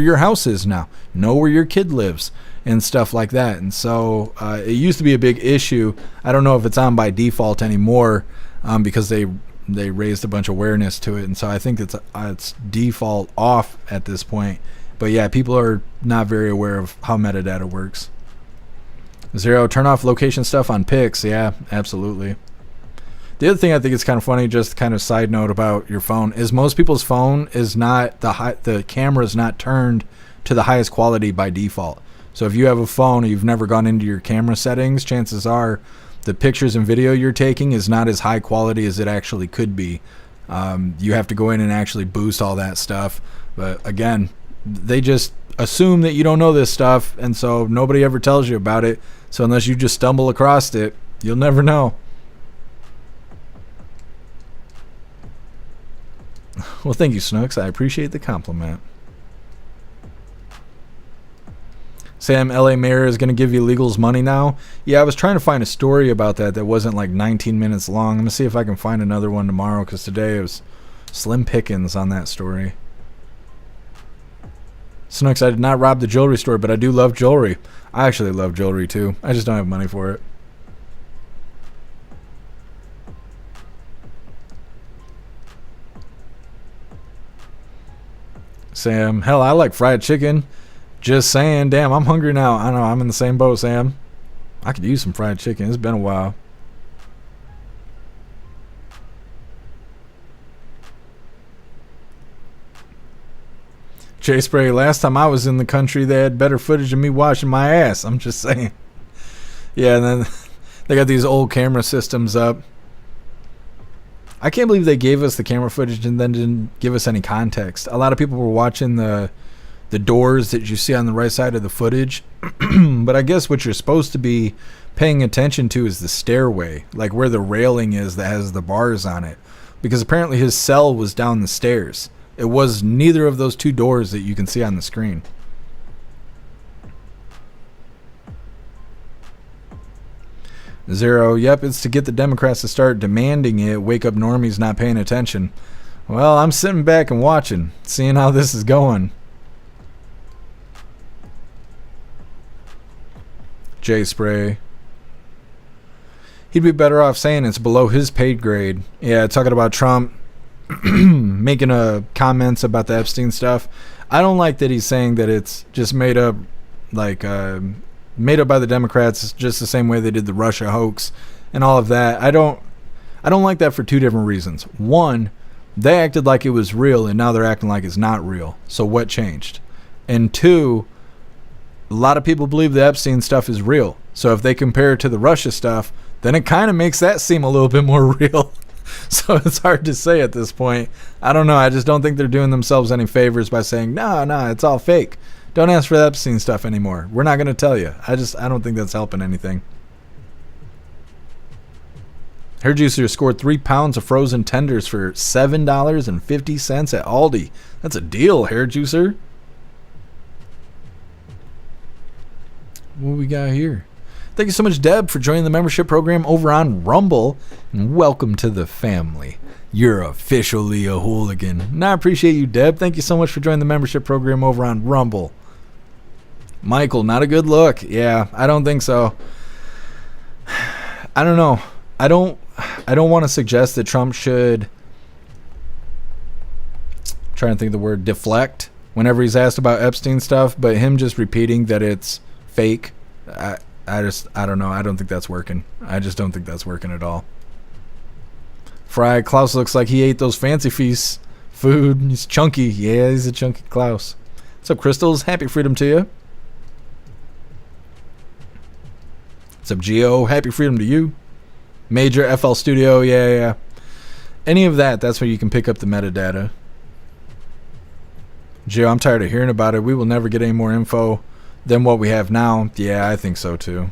Speaker 2: your house is now, know where your kid lives, and stuff like that. And so it used to be a big issue. I don't know if it's on by default anymore because they raised a bunch of awareness to it, and so I think it's default off at this point. But yeah, people are not very aware of how metadata works. Zero, turn off location stuff on pics. Yeah, absolutely. The other thing I think is kind of funny, just kind of side note about your phone, is most people's phone is not the camera is not turned to the highest quality by default. So if you have a phone and you've never gone into your camera settings, chances are the pictures and video you're taking is not as high quality as it actually could be. You have to go in and actually boost all that stuff. But again, they just assume that you don't know this stuff, and so nobody ever tells you about it. So unless you just stumble across it, you'll never know. Well, thank you, Snooks. I appreciate the compliment. Sam, LA mayor is going to give illegals money now. Yeah, I was trying to find a story about that wasn't like 19 minutes long. I'm going to see if I can find another one tomorrow, because today it was slim pickings on that story. Snooks, I did not rob the jewelry store, but I do love jewelry. I actually love jewelry too. I just don't have money for it. Sam, hell, I like fried chicken. Just saying. Damn, I'm hungry now. I know, I'm in the same boat, Sam. I could use some fried chicken. It's been a while. Jay Spray, last time I was in the country, they had better footage of me washing my ass. I'm just saying. Yeah, and then they got these old camera systems up. I can't believe they gave us the camera footage and then didn't give us any context. A lot of people were watching the doors that you see on the right side of the footage. But I guess what you're supposed to be paying attention to is the stairway, like where the railing is that has the bars on it. Because apparently his cell was down the stairs. It was neither of those two doors that you can see on the screen. Zero, yep, it's to get the Democrats to start demanding it. Wake up normies not paying attention. Well, I'm sitting back and watching, seeing how this is going. Jay Spray. He'd be better off saying it's below his paid grade. Yeah, talking about Trump making comments about the Epstein stuff. I don't like that he's saying that it's just made up, like made up by the Democrats, just the same way they did the Russia hoax and all of that. I don't like that for two different reasons. One, they acted like it was real, and now they're acting like it's not real. So what changed? And two, a lot of people believe the Epstein stuff is real. So if they compare it to the Russia stuff, then it kind of makes that seem a little bit more real. So it's hard to say at this point. I don't know. I just don't think they're doing themselves any favors by saying, no, it's all fake. Don't ask for the Epstein stuff anymore. We're not going to tell you. I don't think that's helping anything. Hair Juicer scored 3 pounds of frozen tenders for $7.50 at Aldi. That's a deal, Hair Juicer. What we got here? Thank you so much, Deb, for joining the membership program over on Rumble. And welcome to the family. You're officially a hooligan. And I appreciate you, Deb. Thank you so much for joining the membership program over on Rumble. Michael, not a good look. Yeah, I don't think so. I don't know. I don't want to suggest that Trump should, I'm trying to think of the word, deflect whenever he's asked about Epstein stuff, but him just repeating that it's fake, I don't know. I don't think that's working. I just don't think that's working at all. Fry Klaus looks like he ate those fancy feast food. He's chunky. Yeah, he's a chunky Klaus. What's up, Crystals? Happy freedom to you. What's up, Geo? Happy freedom to you. Major FL Studio. Yeah. Any of that, that's where you can pick up the metadata. Geo, I'm tired of hearing about it. We will never get any more info than what we have now. Yeah, I think so too.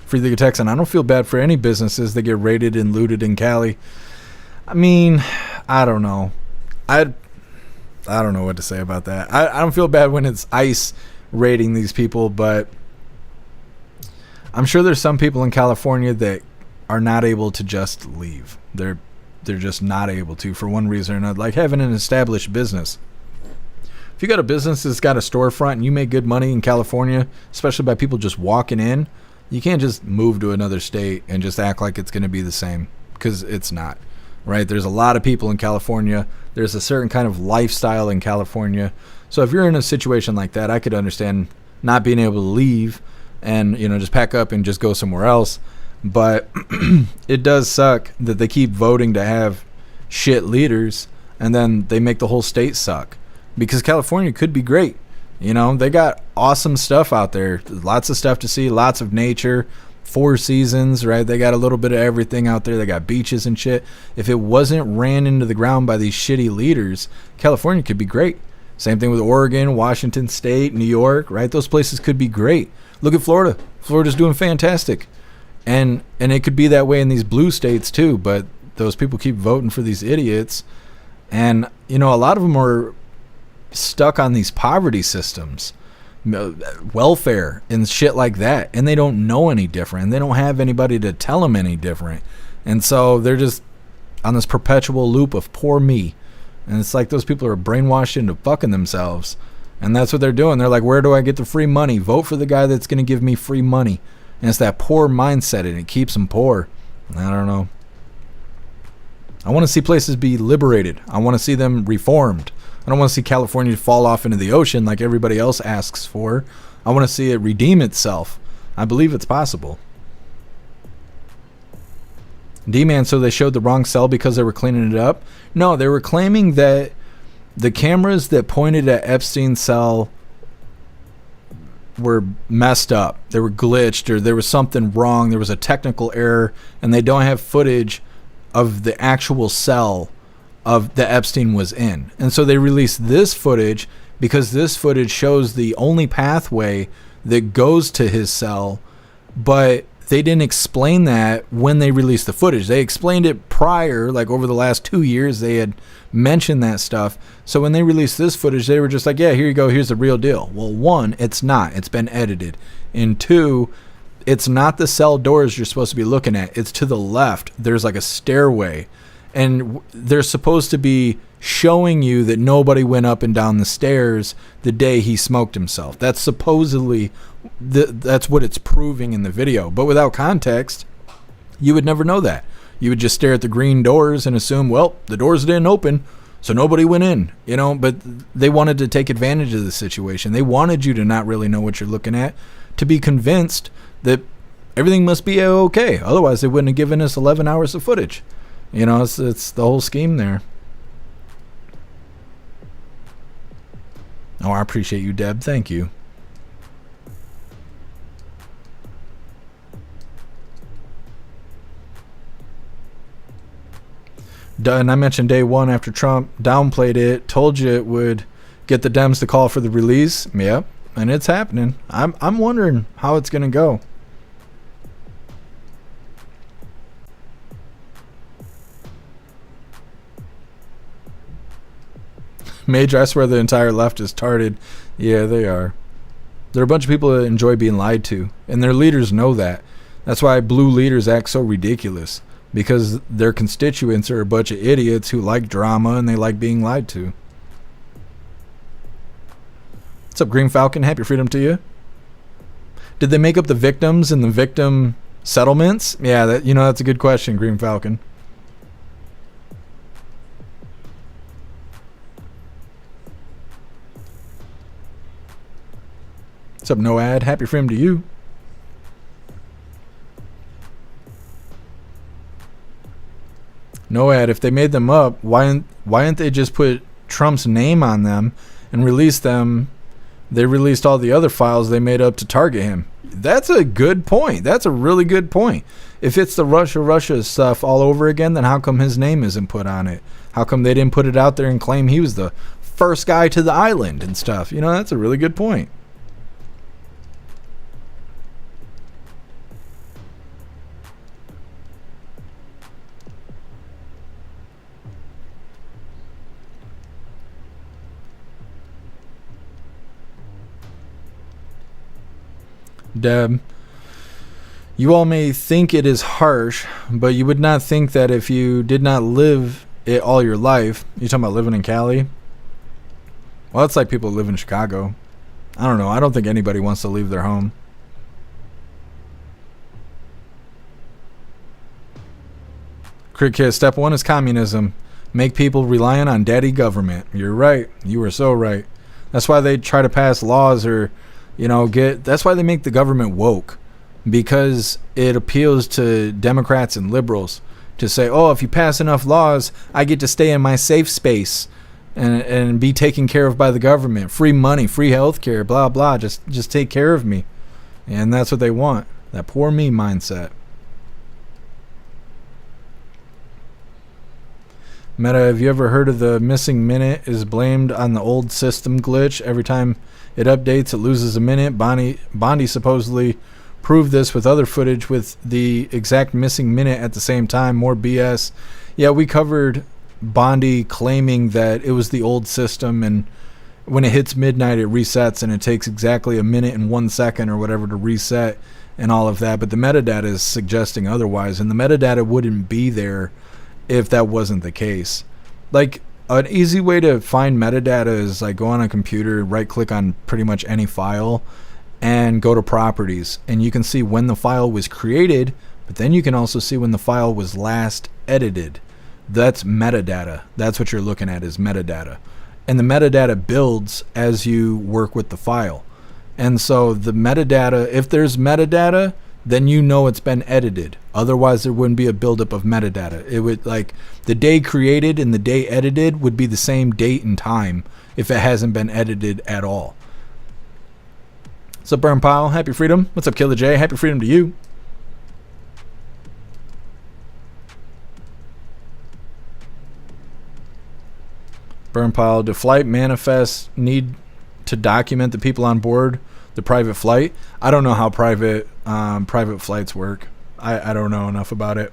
Speaker 2: Free League of Texan, I don't feel bad for any businesses that get raided and looted in Cali. I mean, I don't know. I don't know what to say about that. I don't feel bad when it's ICE raiding these people, but I'm sure there's some people in California that are not able to just leave. They're just not able to for one reason or another, like having an established business. If you got a business that's got a storefront and you make good money in California, especially by people just walking in, you can't just move to another state and just act like it's going to be the same, because it's not, right? There's a lot of people in California. There's a certain kind of lifestyle in California. So if you're in a situation like that, I could understand not being able to leave and, just pack up and just go somewhere else. But it does suck that they keep voting to have shit leaders and then they make the whole state suck. Because California could be great. They got awesome stuff out there. Lots of stuff to see, lots of nature, 4 seasons, right? They got a little bit of everything out there. They got beaches and shit. If it wasn't ran into the ground by these shitty leaders, California could be great. Same thing with Oregon, Washington State, New York, right? Those places could be great. Look at Florida. Florida's doing fantastic. And it could be that way in these blue states too, but those people keep voting for these idiots. And, a lot of them are stuck on these poverty systems, welfare and shit like that, and they don't know any different, and they don't have anybody to tell them any different, and so they're just on this perpetual loop of poor me. And it's like those people are brainwashed into fucking themselves, and that's what they're doing. They're like, where do I get the free money? Vote for the guy that's going to give me free money. And it's that poor mindset, and it keeps them poor. I don't know. I want to see places be liberated. I want to see them reformed. I don't want to see California fall off into the ocean like everybody else asks for. I want to see it redeem itself. I believe it's possible. D-Man, so they showed the wrong cell because they were cleaning it up? No, they were claiming that the cameras that pointed at Epstein's cell were messed up. They were glitched, or there was something wrong. There was a technical error, and they don't have footage of the actual cell of that Epstein was in. And so they released this footage because this footage shows the only pathway that goes to his cell, but they didn't explain that when they released the footage. They explained it prior, like over the last 2 years, they had mentioned that stuff. So when they released this footage, they were just like, yeah, here you go, here's the real deal. Well, one, it's not. It's been edited. And two, it's not the cell doors you're supposed to be looking at. It's to the left. There's like a stairway. And they're supposed to be showing you that nobody went up and down the stairs the day he smoked himself. That's supposedly, that's what it's proving in the video. But without context, you would never know that. You would just stare at the green doors and assume, well, the doors didn't open, so nobody went in, you know. But they wanted to take advantage of the situation. They wanted you to not really know what you're looking at, to be convinced that everything must be okay. Otherwise, they wouldn't have given us 11 hours of footage. You know, it's the whole scheme there. Oh, I appreciate you, Deb. Thank you. And I mentioned day one after Trump downplayed it, told you it would get the Dems to call for the release. Yep, and it's happening. I'm wondering how it's going to go. Major, I swear the entire left is tarded. Yeah, they are. There are a bunch of people that enjoy being lied to, and their leaders know that. That's why blue leaders act so ridiculous, because their constituents are a bunch of idiots who like drama and they like being lied to. What's up, Green Falcon? Happy freedom to you. Did they make up the victims and the victim settlements? Yeah, that's a good question, Green Falcon. What's up, Noad? Happy freedom to you. Noad, if they made them up, why didn't they just put Trump's name on them and release them? They released all the other files they made up to target him. That's a good point. That's a really good point. If it's the Russia stuff all over again, then how come his name isn't put on it? How come they didn't put it out there and claim he was the first guy to the island and stuff? You know, that's a really good point. Deb, you all may think it is harsh, but you would not think that if you did not live it all your life. You talking about living in Cali? Well, it's like people who live in Chicago. I don't know. I don't think anybody wants to leave their home. Crit Kid, step one is communism. Make people reliant on daddy government. You're right. You are so right. That's why they try to pass laws or that's why they make the government woke, because it appeals to Democrats and liberals to say, oh, if you pass enough laws, I get to stay in my safe space and be taken care of by the government. Free money, free health care, blah, blah. Just take care of me. And that's what they want. That poor me mindset. Meta, have you ever heard of the missing minute is blamed on the old system glitch? Every time it updates, it loses a minute. Bondi supposedly proved this with other footage with the exact missing minute at the same time. More BS. Yeah, we covered Bondi claiming that it was the old system, and when it hits midnight, it resets, and it takes exactly a minute and 1 second or whatever to reset and all of that. But the metadata is suggesting otherwise, and the metadata wouldn't be there if that wasn't the case. Like, an easy way to find metadata is like go on a computer, right click on pretty much any file and go to properties, and you can see when the file was created, but then you can also see when the file was last edited. That's metadata. That's what you're looking at, is metadata. and the metadata builds as you work with the file. And so the metadata, if there's metadata, then you know it's been edited. Otherwise, there wouldn't be a buildup of metadata. It would, like, the day created and the day edited would be the same date and time if it hasn't been edited at all. What's up, Burn Pile? Happy Freedom. What's up, Killer J? Happy Freedom to you. Burn Pile, do flight manifests need to document the people on board the private flight? I don't know how private flights work. I don't know enough about it.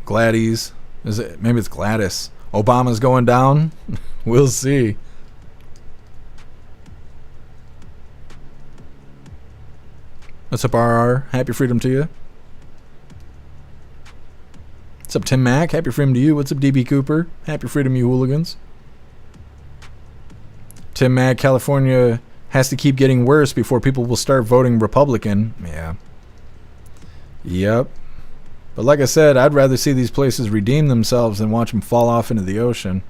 Speaker 2: Gladys. Is it? Maybe it's Gladys. Obama's going down. We'll see. What's up, RR? Happy Freedom to you. What's up, Tim Mack? Happy Freedom to you. What's up, DB Cooper? Happy Freedom, you hooligans. Tim Mack, California has to keep getting worse before people will start voting Republican. Yeah. Yep. But like I said, I'd rather see these places redeem themselves than watch them fall off into the ocean.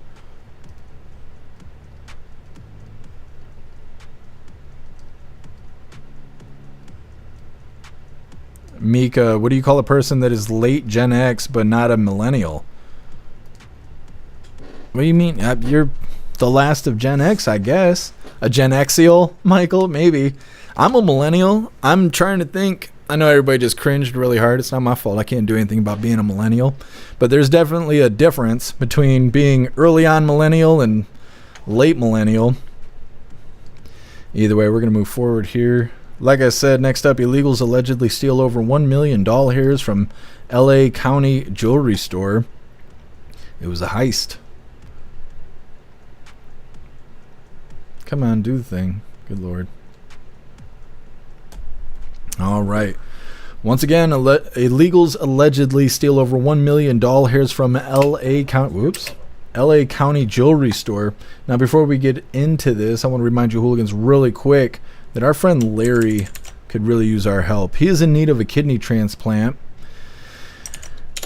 Speaker 2: Mika, what do you call a person that is late Gen X but not a millennial? What do you mean? You're the last of Gen X, I guess. A Gen Xial, Michael? Maybe. I'm a millennial. I'm trying to think. I know everybody just cringed really hard. It's not my fault. I can't do anything about being a millennial. But there's definitely a difference between being early on millennial and late millennial. Either way, we're going to move forward here. Like I said, next up, illegals allegedly steal over 1 million doll hairs from LA County jewelry store. It was a heist. Come on, do the thing. Good Lord. All right. Once again, illegals allegedly steal over 1 million doll hairs from LA County jewelry store. Now, before we get into this, I want to remind you hooligans really quick that our friend Larry could really use our help. He is in need of a kidney transplant.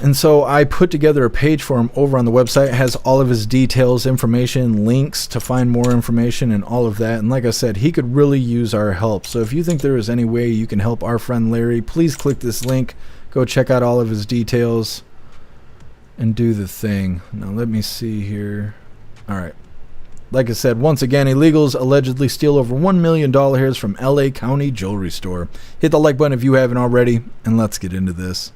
Speaker 2: And so I put together a page for him over on the website. It has all of his details, information, links to find more information and all of that. And like I said, he could really use our help. So if you think there is any way you can help our friend Larry, please click this link. Go check out all of his details and do the thing. Now let me see here. All right. Like I said, once again, illegals allegedly steal over 1 million doll hairs from LA County jewelry store. Hit the like button if you haven't already, and let's get into this.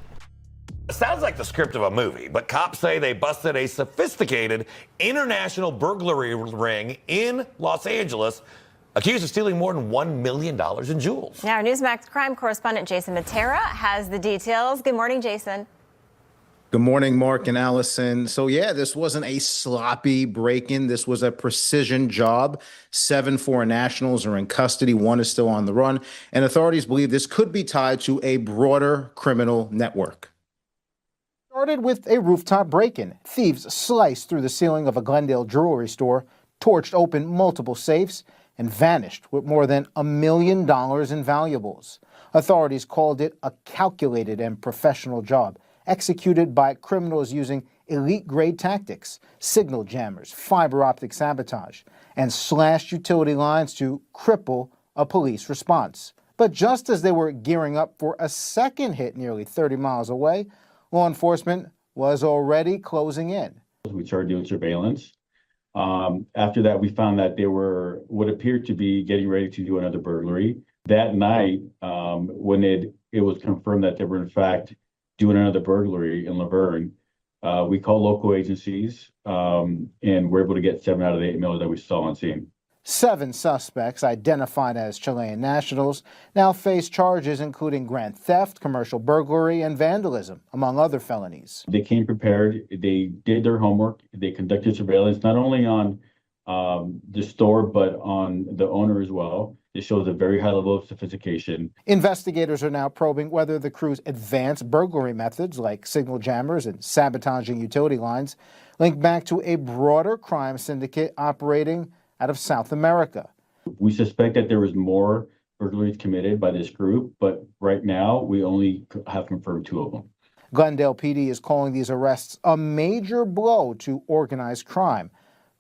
Speaker 1: It sounds like the script of a movie, but cops say they busted a sophisticated international burglary ring in Los Angeles, accused of stealing more than $1 million in jewels.
Speaker 6: Now, our Newsmax crime correspondent Jason Matera has the details. Good morning, Jason.
Speaker 23: Good morning, Mark and Allison. So yeah, this wasn't a sloppy break-in. This was a precision job. 7 foreign nationals are in custody. 1 is still on the run. And authorities believe this could be tied to a broader criminal network.
Speaker 16: Started with a rooftop break-in. Thieves sliced through the ceiling of a Glendale jewelry store, torched open multiple safes, and vanished with more than $1 million in valuables. Authorities called it a calculated and professional job, executed by criminals using elite-grade tactics, signal jammers, fiber optic sabotage, and slashed utility lines to cripple a police response. But just as they were gearing up for a second hit nearly 30 miles away, law enforcement was already closing in.
Speaker 24: We started doing surveillance. After that, we found that they were what appeared to be getting ready to do another burglary. That night, when it was confirmed that they were in fact doing another burglary in Laverne, we called local agencies and were able to get 7 out of the 8 million that we saw on scene.
Speaker 16: 7 suspects, identified as Chilean nationals, now face charges including grand theft, commercial burglary, and vandalism, among other felonies.
Speaker 24: They came prepared. They did their homework. They conducted surveillance, not only on the store, but on the owner as well. It shows a very high level of sophistication.
Speaker 16: Investigators are now probing whether the crew's advanced burglary methods, like signal jammers and sabotaging utility lines, link back to a broader crime syndicate operating out of South America.
Speaker 24: We suspect that there was more burglaries committed by this group, but right now we only have confirmed 2 of them.
Speaker 16: Glendale PD is calling these arrests a major blow to organized crime.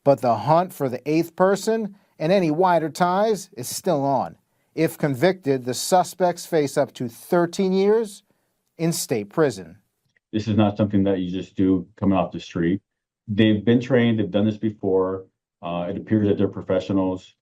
Speaker 16: But the hunt for the 8th person and any wider ties is still on. If convicted, the suspects face up to 13 years in state prison.
Speaker 24: This is not something that you just do coming off the street. They've been trained, they've done this before. It appears that they're professionals.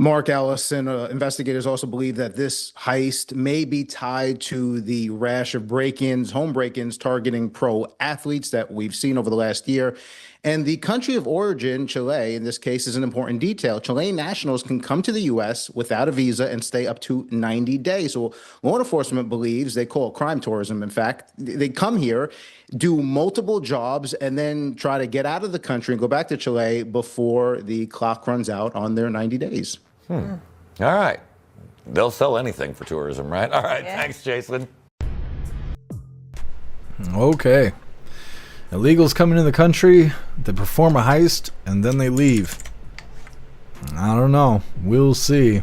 Speaker 16: Mark Allison, investigators also believe that this heist may be tied to the rash of break-ins, home break-ins targeting pro athletes that we've seen over the last year. And the country of origin, Chile, in this case, is an important detail. Chilean nationals can come to the U.S. without a visa and stay up to 90 days. So law enforcement believes, they call it crime tourism, in fact. They come here, do multiple jobs, and then try to get out of the country and go back to Chile before the clock runs out on their 90 days.
Speaker 1: All right. They'll sell anything for tourism, right? All right.
Speaker 6: Yeah.
Speaker 1: Thanks, Jason.
Speaker 2: Okay. Illegals come into the country, they perform a heist, and then they leave. I don't know. We'll see.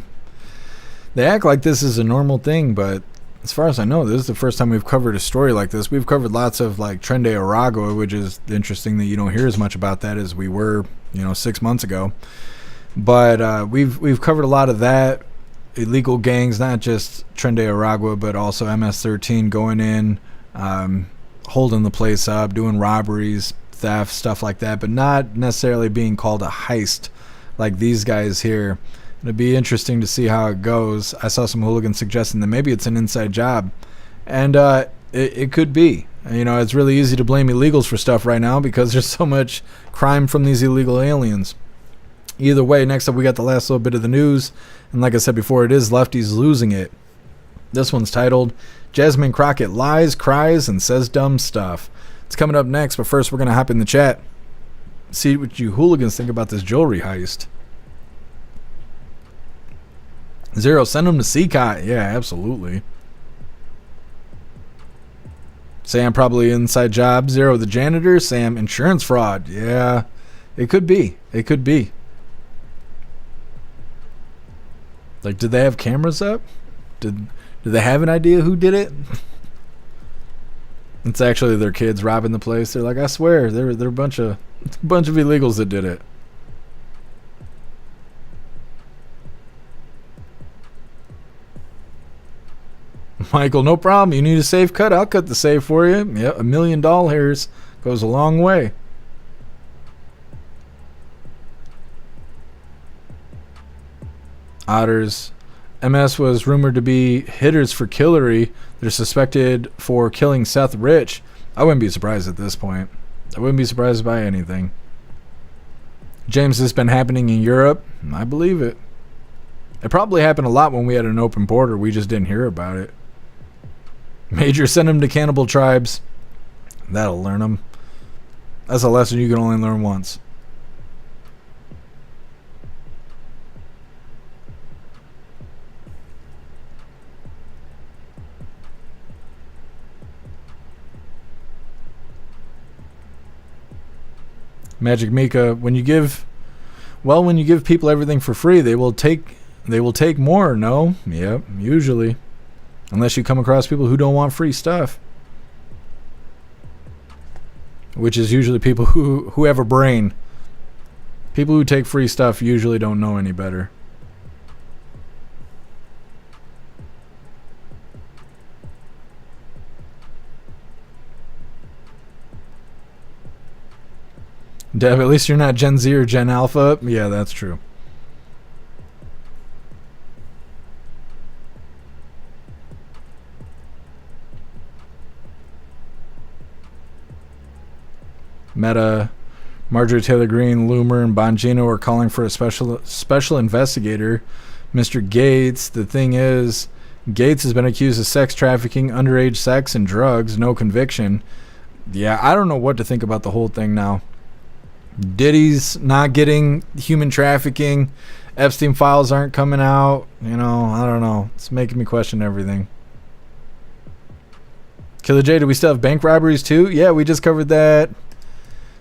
Speaker 2: They act like this is a normal thing, but as far as I know, this is the first time we've covered a story like this. We've covered lots of like Tren de Aragua, which is interesting that you don't hear as much about that as we were, 6 months ago. But we've covered a lot of that. Illegal gangs, not just Tren de Aragua, but also MS-13 going in, holding the place up, doing robberies, theft, stuff like that, but not necessarily being called a heist like these guys here. It'd be interesting to see how it goes. I saw some hooligans suggesting that maybe it's an inside job, and it could be. It's really easy to blame illegals for stuff right now because there's so much crime from these illegal aliens. Either way, next up we got the last little bit of the news, and like I said before, it is Lefties losing it. This one's titled, Jasmine Crockett Lies, Cries, and Says Dumb Stuff. It's coming up next, but first we're going to hop in the chat. See what you hooligans think about this jewelry heist. Zero, send them to CCOT. Yeah, absolutely. Sam, probably inside job. Zero, the janitor. Sam, insurance fraud. Yeah, it could be. It could be. Like, did they have cameras up? Did they have an idea who did it? It's actually their kids robbing the place. They're like, I swear, they're a bunch of illegals that did it. Michael, no problem. You need a safe cut? I'll cut the safe for you. Yeah, $1 million hairs goes a long way. Otters. MS was rumored to be hitters for Killery. They're suspected for killing Seth Rich. I wouldn't be surprised at this point. I wouldn't be surprised by anything. James, this has been happening in Europe. I believe it. It probably happened a lot when we had an open border. We just didn't hear about it. Major, send them to cannibal tribes. That'll learn them. That's a lesson you can only learn once. Magic Mika, when you give people everything for free, they will take more. No, yep, usually, unless you come across people who don't want free stuff, which is usually people who have a brain. People who take free stuff usually don't know any better. Dev, at least you're not Gen Z or Gen Alpha. Yeah, that's true. Meta, Marjorie Taylor Greene, Loomer, and Bongino are calling for a special investigator. Mr. Gates, the thing is, Gates has been accused of sex trafficking, underage sex, and drugs. No conviction. Yeah, I don't know what to think about the whole thing now. Diddy's not getting human trafficking. Epstein files aren't coming out. I don't know. It's making me question everything. Killer J, do we still have bank robberies too? Yeah, we just covered that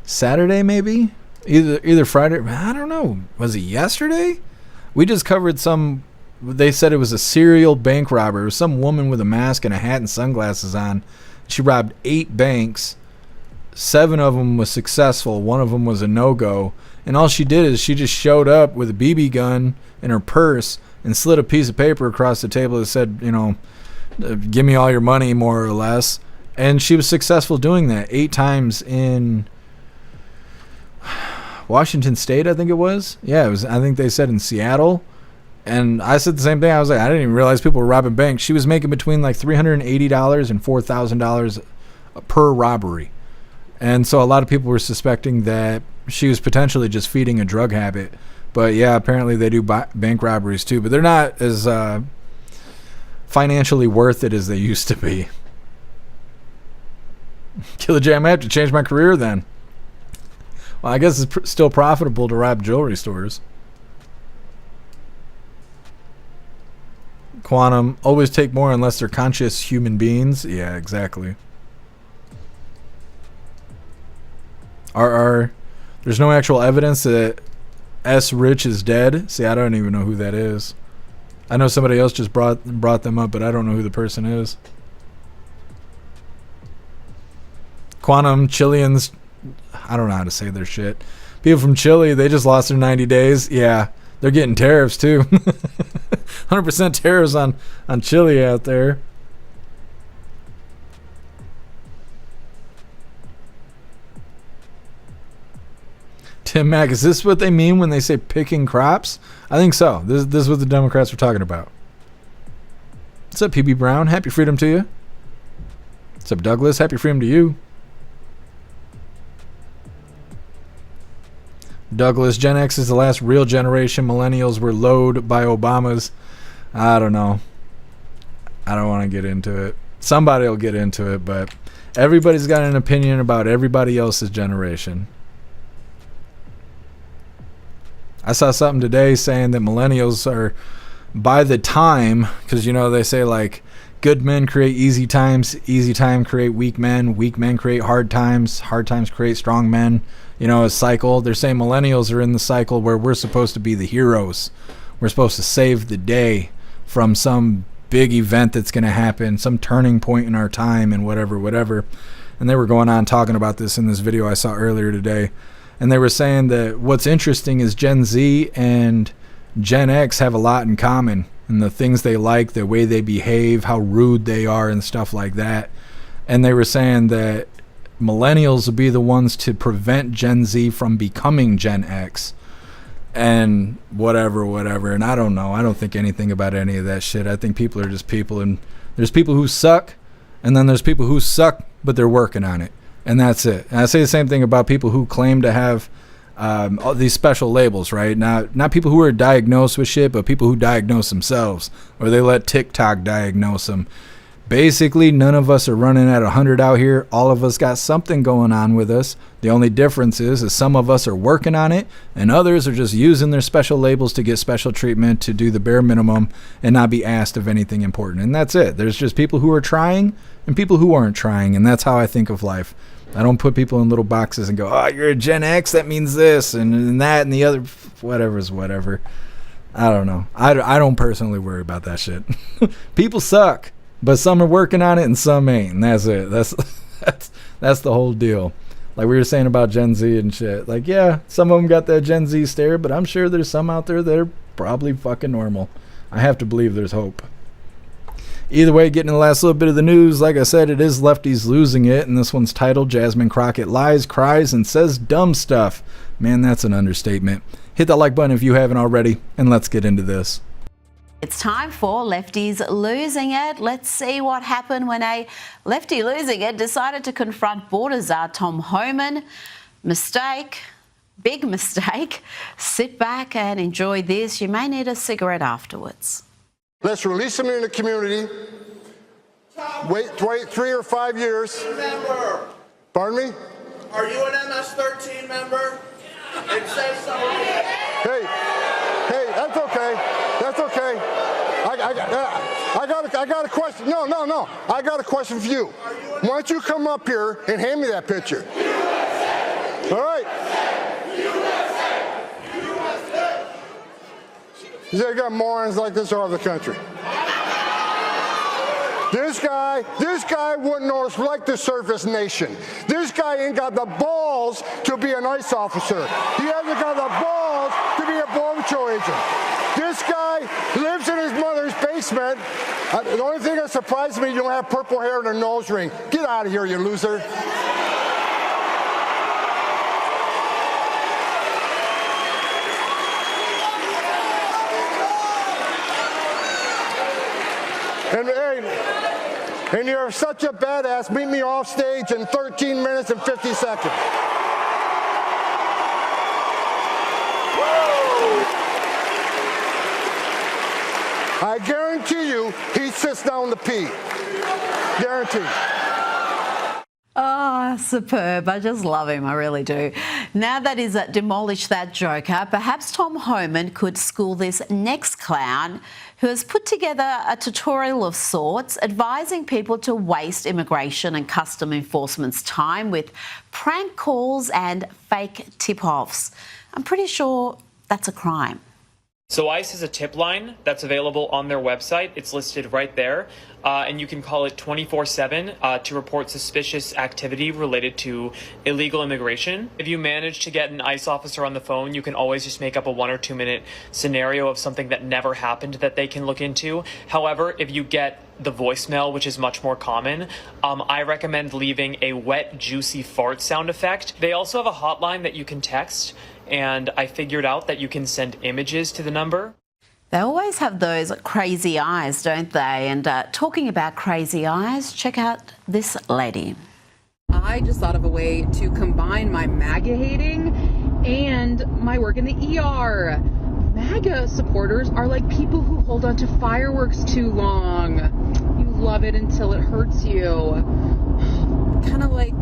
Speaker 2: Saturday maybe? Either Friday. I don't know. Was it yesterday? We just covered some. They said it was a serial bank robber. It was some woman with a mask and a hat and sunglasses on. She robbed 8 banks. 7 of them was successful. 1 of them was a no-go. And all she did is she just showed up with a BB gun in her purse and slid a piece of paper across the table that said, you know, give me all your money, more or less. And she was successful doing that 8 times in Washington State, I think it was. Yeah, it was. I think they said in Seattle. And I said the same thing. I was like, I didn't even realize people were robbing banks. She was making between like $380 and $4,000 per robbery. And so a lot of people were suspecting that she was potentially just feeding a drug habit. But yeah, apparently they do bank robberies too. But they're not as financially worth it as they used to be. Killer J, I might have to change my career then. Well, I guess it's still profitable to rob jewelry stores. Quantum, always take more unless they're conscious human beings. Yeah, exactly. There's no actual evidence that S. Rich is dead. See, I don't even know who that is. I know somebody else just brought them up, but I don't know who the person is. Quantum, Chileans, I don't know how to say their shit. People from Chile, they just lost their 90 days. Yeah, they're getting tariffs too. 100% tariffs on Chile out there. Tim Mack, is this what they mean when they say picking crops? I think so. This is what the Democrats are talking about. What's up, PB Brown? Happy freedom to you. What's up, Douglas? Happy freedom to you. Douglas, Gen X is the last real generation. Millennials were loaded by Obama's. I don't know. I don't want to get into it. Somebody will get into it, but everybody's got an opinion about everybody else's generation. I saw something today saying that millennials are, by the time, because, you know, they say, like, good men create easy times create weak men create hard times create strong men. You know, a cycle. They're saying millennials are in the cycle where we're supposed to be the heroes. We're supposed to save the day from some big event that's going to happen, some turning point in our time and whatever. And they were going on talking about this in this video I saw earlier today. And they were saying that what's interesting is Gen Z and Gen X have a lot in common. And the things they like, the way they behave, how rude they are and stuff like that. And they were saying that millennials will be the ones to prevent Gen Z from becoming Gen X. And whatever. And I don't know. I don't think anything about any of that shit. I think people are just people. And there's people who suck. And then there's people who suck, but they're working on it. And that's it. And I say the same thing about people who claim to have all these special labels, right? Not people who are diagnosed with shit, but people who diagnose themselves, or they let TikTok diagnose them. Basically, none of us are running at 100 out here. All of us got something going on with us. The only difference is some of us are working on it, and others are just using their special labels to get special treatment, to do the bare minimum, and not be asked of anything important. And that's it. There's just people who are trying and people who aren't trying, and that's how I think of life. I don't put people in little boxes and go, oh, you're a Gen X, that means this, and that, and the other, whatever's whatever. I don't know. I don't personally worry about that shit. People suck, but some are working on it and some ain't, and that's it. That's the whole deal. Like we were saying about Gen Z and shit. Like, yeah, some of them got that Gen Z stare, but I'm sure there's some out there that are probably fucking normal. I have to believe there's hope. Either way, getting to the last little bit of the news, like I said, it is Lefties losing it, and this one's titled Jasmine Crockett Lies, Cries, and Says Dumb Stuff. Man, that's an understatement. Hit that like button if you haven't already, and let's get into this.
Speaker 3: It's time for Lefties Losing It. Let's see what happened when a lefty losing it decided to confront border czar Tom Homan. Mistake. Big mistake. Sit back and enjoy this. You may need a cigarette afterwards.
Speaker 4: Let's release them in the community. Wait 3 or 5 years.
Speaker 5: Member.
Speaker 4: Pardon me?
Speaker 5: Are you an MS-13 member? It says so.
Speaker 4: Hey, that's okay. That's okay. I got a question. No. I got a question for you. Why don't you come up here and hand me that picture? All right. They got morons like this all over the country. This guy wouldn't like the surface nation. This guy ain't got the balls to be an ICE officer. He hasn't got the balls to be a Border Patrol agent. This guy lives in his mother's basement. The only thing that surprises me, you don't have purple hair and a nose ring. Get out of here, you loser. And you're such a badass. Meet me off stage in 13 minutes and 50 seconds. I guarantee you he sits down to pee. Guaranteed.
Speaker 3: Oh, superb. I just love him. I really do. Now that he's demolished that joker, perhaps Tom Homan could school this next clown who has put together a tutorial of sorts advising people to waste immigration and custom enforcement's time with prank calls and fake tip-offs. I'm pretty sure that's a crime.
Speaker 7: So ICE is a tip line that's available on their website. It's listed right there. And you can call it 24/7 to report suspicious activity related to illegal immigration. If you manage to get an ICE officer on the phone, you can always just make up a 1 or 2 minute scenario of something that never happened that they can look into. However, if you get the voicemail, which is much more common, I recommend leaving a wet, juicy fart sound effect. They also have a hotline that you can text, and I figured out that you can send images to the number.
Speaker 3: They always have those crazy eyes, don't they? And talking about crazy eyes, check out this lady.
Speaker 8: I just thought of a way to combine my MAGA hating and my work in the ER. MAGA supporters are like people who hold on to fireworks too long. You love it until it hurts you. Kind of like,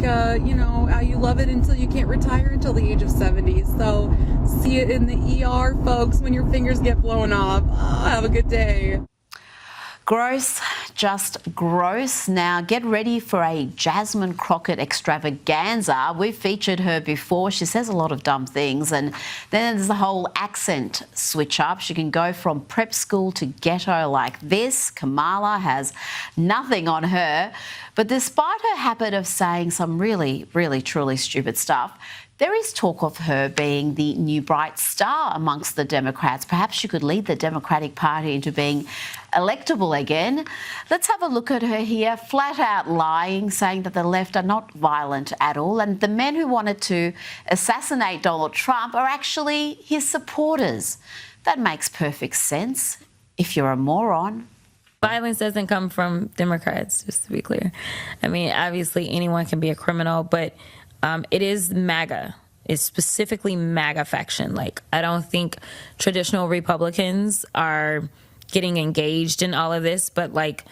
Speaker 8: you love it until you can't retire until the age of 70. So see it in the ER, folks, when your fingers get blown off. Oh, have a good day.
Speaker 3: Gross, just gross. Now get ready for a Jasmine Crockett extravaganza. We've featured her before. She says a lot of dumb things. And then there's the whole accent switch up. She can go from prep school to ghetto like this. Kamala has nothing on her. But despite her habit of saying some really, really, truly stupid stuff, there is talk of her being the new bright star amongst the Democrats. Perhaps she could lead the Democratic Party into being electable again. Let's have a look at her here, flat out lying, saying that the left are not violent at all, and the men who wanted to assassinate Donald Trump are actually his supporters. That makes perfect sense if you're a moron.
Speaker 9: Violence doesn't come from Democrats, just to be clear. I mean, obviously anyone can be a criminal, but it is MAGA. It's specifically MAGA faction. Like, I don't think traditional Republicans are getting engaged in all of this, but like,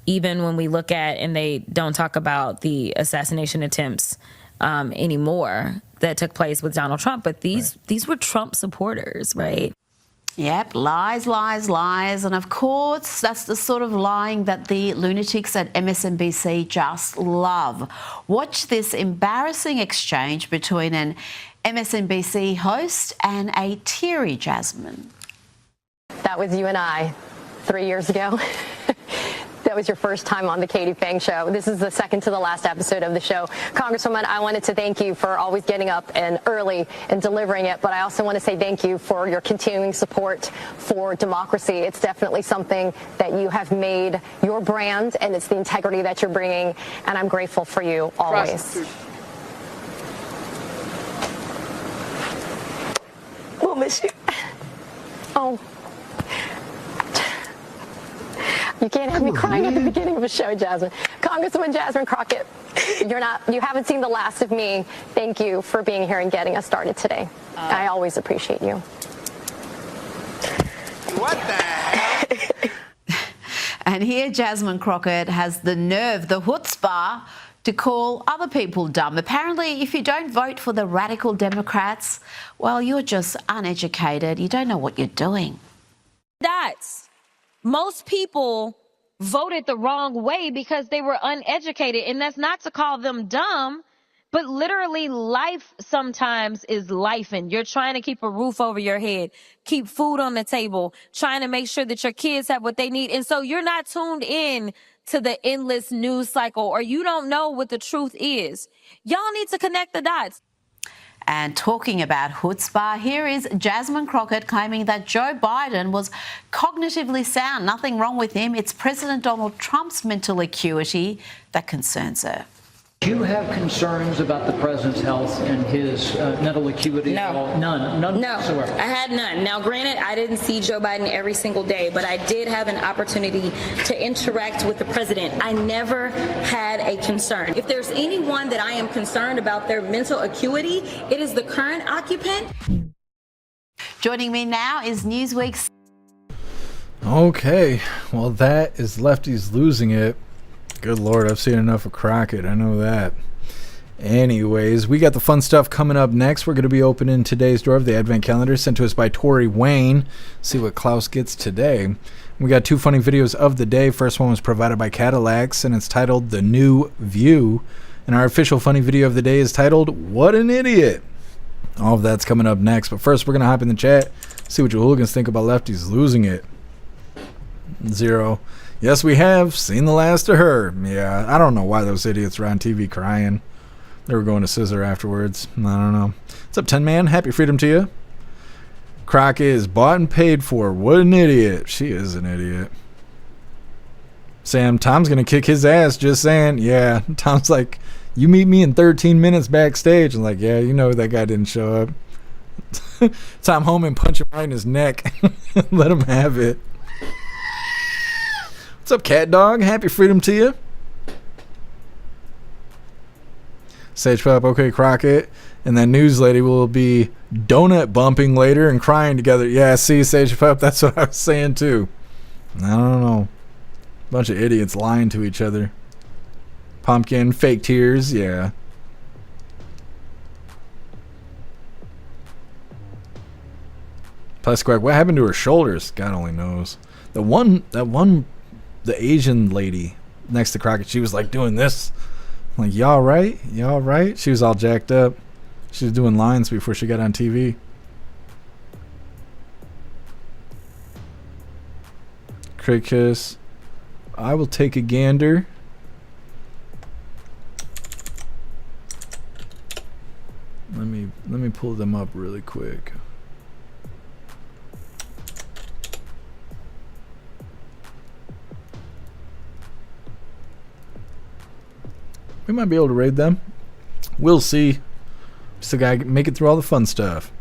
Speaker 9: even when we look at, and they don't talk about the assassination attempts anymore that took place with Donald Trump, but these were Trump supporters, right?
Speaker 3: Yep, lies, lies, lies. And of course, that's the sort of lying that the lunatics at MSNBC just love. Watch this embarrassing exchange between an MSNBC host and a teary Jasmine.
Speaker 10: That was you and I 3 years ago. That was your first time on the Katie Fang Show. This is the second to the last episode of the show. Congresswoman, I wanted to thank you for always getting up and early and delivering it, but I also want to say thank you for your continuing support for democracy. It's definitely something that you have made your brand, and it's the integrity that you're bringing, and I'm grateful for you always. We'll miss you. Oh. You can't have me crying at the beginning of a show, Jasmine. Congresswoman Jasmine Crockett, you haven't seen the last of me. Thank you for being here and getting us started today. I always appreciate you. What the hell?
Speaker 3: And here Jasmine Crockett has the nerve, the chutzpah, to call other people dumb. Apparently, if you don't vote for the radical Democrats, well, you're just uneducated. You don't know what you're doing.
Speaker 25: Most people voted the wrong way because they were uneducated, and that's not to call them dumb.
Speaker 9: But literally life sometimes is life, and you're trying to keep a roof over your head, keep food on the table, trying to make sure that your kids have what they need. And so you're not tuned in to the endless news cycle, or you don't know what the truth is. Y'all need to connect the dots.
Speaker 3: And talking about chutzpah, here is Jasmine Crockett claiming that Joe Biden was cognitively sound. Nothing wrong with him. It's President Donald Trump's mental acuity that concerns her.
Speaker 11: Do you have concerns about the president's health and his mental acuity?
Speaker 9: No.
Speaker 11: None whatsoever.
Speaker 9: I had none. Now, granted, I didn't see Joe Biden every single day, but I did have an opportunity to interact with the president. I never had a concern. If there's anyone that I am concerned about their mental acuity, it is the current occupant.
Speaker 3: Joining me now is Newsweek's.
Speaker 2: Okay, well, that is Lefties losing it. Good Lord, I've seen enough of Crockett. I know that. Anyways, we got the fun stuff coming up next. We're going to be opening today's door of the Advent Calendar sent to us by Tori Wayne. See what Klaus gets today. We got 2 funny videos of the day. First one was provided by Cadillacs, and it's titled The New View. And our official funny video of the day is titled What an Idiot. All of that's coming up next. But first, we're going to hop in the chat, see what you hooligans think about Lefties losing it. 0. Yes, we have seen the last of her. Yeah, I don't know why those idiots were on TV crying. They were going to scissor afterwards. I don't know. What's up, 10 Man? Happy freedom to you. Crockett is bought and paid for. What an idiot. She is an idiot. Sam, Tom's going to kick his ass, just saying. Yeah, Tom's like, you meet me in 13 minutes backstage. I'm like, yeah, you know that guy didn't show up. Tom home and punch him right in his neck. Let him have it. What's up, Cat Dog? Happy freedom to you. Sage Pup, okay, Crockett. And that news lady will be donut bumping later and crying together. Yeah, see, Sage Pup, that's what I was saying too. I don't know. Bunch of idiots lying to each other. Pumpkin, fake tears, yeah. Plus, Quack, what happened to her shoulders? God only knows. The Asian lady next to Crockett, she was like doing this. I'm like, y'all right? Y'all right? She was all jacked up. She was doing lines before she got on TV. Craig Kiss. I will take a gander. Let me pull them up really quick. We might be able to raid them. We'll see. Still gotta make it through all the fun stuff.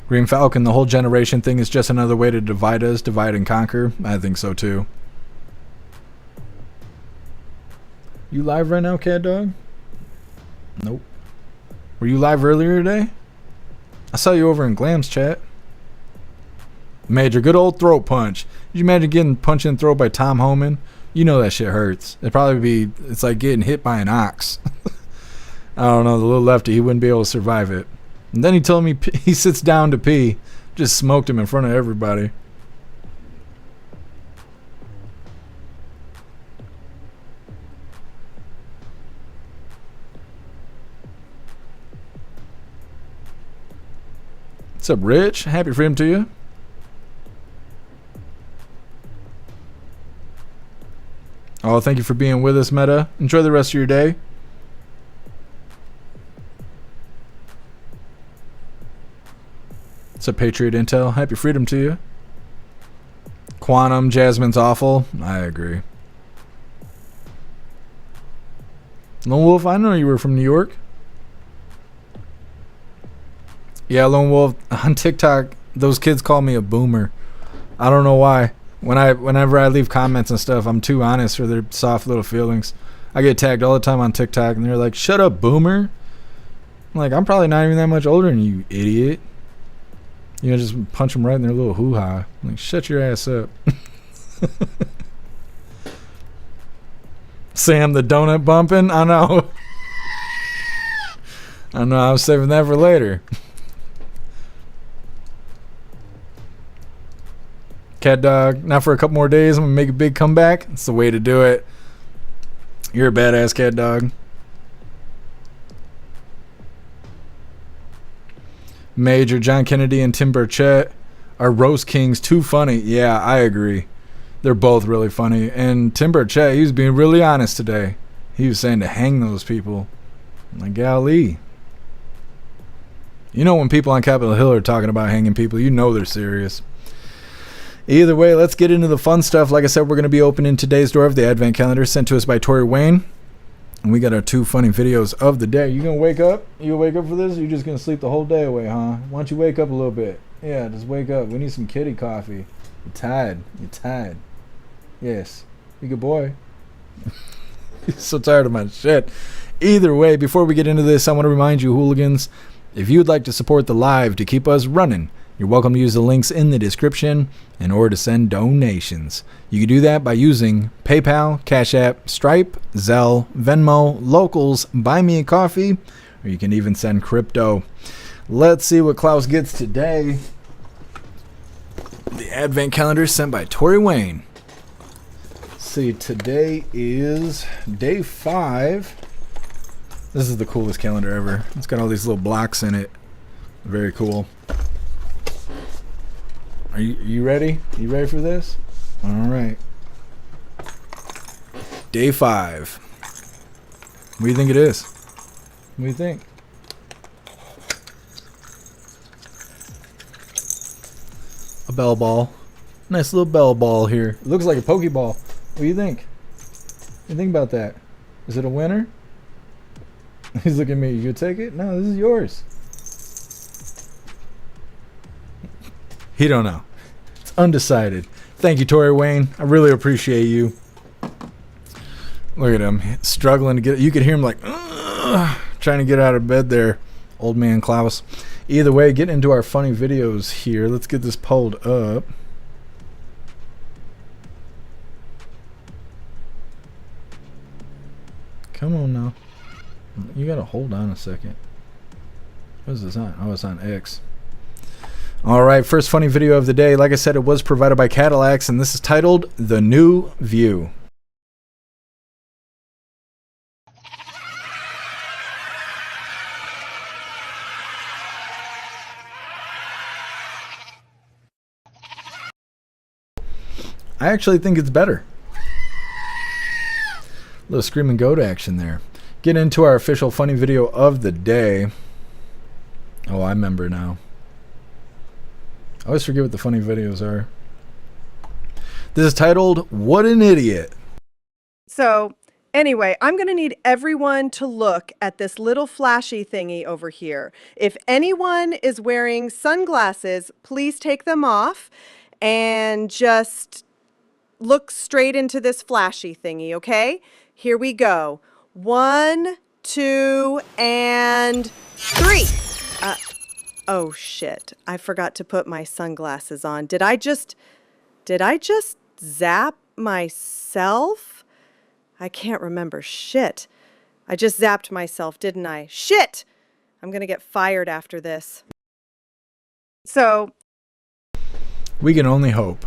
Speaker 2: Green Falcon, the whole generation thing is just another way to divide us, divide and conquer. I think so too. You live right now, Cat Dog? Nope. Were you live earlier today? I saw you over in Glam's chat. Major, good old throat punch. Did you imagine getting punched in the throat by Tom Homan? You know that shit hurts. It's like getting hit by an ox. I don't know, the little lefty, he wouldn't be able to survive it. And then he told me he sits down to pee. Just smoked him in front of everybody. What's up, Rich? Happy freedom to you. Oh, thank you for being with us, Meta. Enjoy the rest of your day. What's up, Patriot Intel? Happy freedom to you. Quantum, Jasmine's awful. I agree. Lone Wolf, I know you were from New York. Yeah, Lone Wolf, on TikTok, those kids call me a boomer. I don't know why. Whenever I leave comments and stuff, I'm too honest for their soft little feelings. I get tagged all the time on TikTok, and they're like, shut up, boomer. I'm like, I'm probably not even that much older than you, idiot. You know, just punch them right in their little hoo-ha. I'm like, shut your ass up. Sam the donut bumping? I know. I was saving that for later. Cat Dog, not for a couple more days. I'm going to make a big comeback. It's the way to do it. You're a badass, Cat Dog. Major, John Kennedy, and Tim Burchett are roast kings. Too funny. Yeah, I agree. They're both really funny. And Tim Burchett, he was being really honest today. He was saying to hang those people. I'm like, golly. You know when people on Capitol Hill are talking about hanging people, you know they're serious. Either way, let's get into the fun stuff. Like I said, we're going to be opening today's door of the Advent Calendar sent to us by Tori Wayne. And we got our 2 funny videos of the day. You going to wake up? You going to wake up for this? Or you just going to sleep the whole day away, huh? Why don't you wake up a little bit? Yeah, just wake up. We need some kitty coffee. You're tired. You're tired. Yes. You good boy. He's so tired of my shit. Either way, before we get into this, I want to remind you, hooligans, if you would like to support the live to keep us running, you're welcome to use the links in the description in order to send donations. You can do that by using PayPal, Cash App, Stripe, Zelle, Venmo, Locals, Buy Me a Coffee, or you can even send crypto. Let's see what Klaus gets today. The Advent Calendar sent by Tori Wayne. Let's see, today is day 5. This is the coolest calendar ever. It's got all these little blocks in it. Very cool. Are you ready? You ready for this? All right. Day 5. What do you think it is? What do you think? A bell ball. Nice little bell ball here. It looks like a Pokeball. What do you think? What do you think about that? Is it a winner? He's looking at me. You gonna take it? No, this is yours. He don't know. It's undecided. Thank you, Tori Wayne. I really appreciate you. Look at him struggling to get. You could hear him like trying to get out of bed there, old man Klaus. Either way, getting into our funny videos here. Let's get this pulled up. Come on now. You gotta hold on a second. What is this on? Oh, it's on X. Alright, first funny video of the day. Like I said, it was provided by Cadillacs, and this is titled The New View. I actually think it's better. A little scream and goat action there. Get into our official funny video of the day. Oh, I remember now. I always forget what the funny videos are. This is titled, What an Idiot.
Speaker 13: So, anyway, I'm going to need everyone to look at this little flashy thingy over here. If anyone is wearing sunglasses, please take them off and just look straight into this flashy thingy, okay? Here we go. 1, 2, and 3. Oh shit. I forgot to put my sunglasses on. Did I just zap myself? I can't remember. Shit. I just zapped myself, didn't I? Shit! I'm gonna get fired after this. So,
Speaker 2: we can only hope.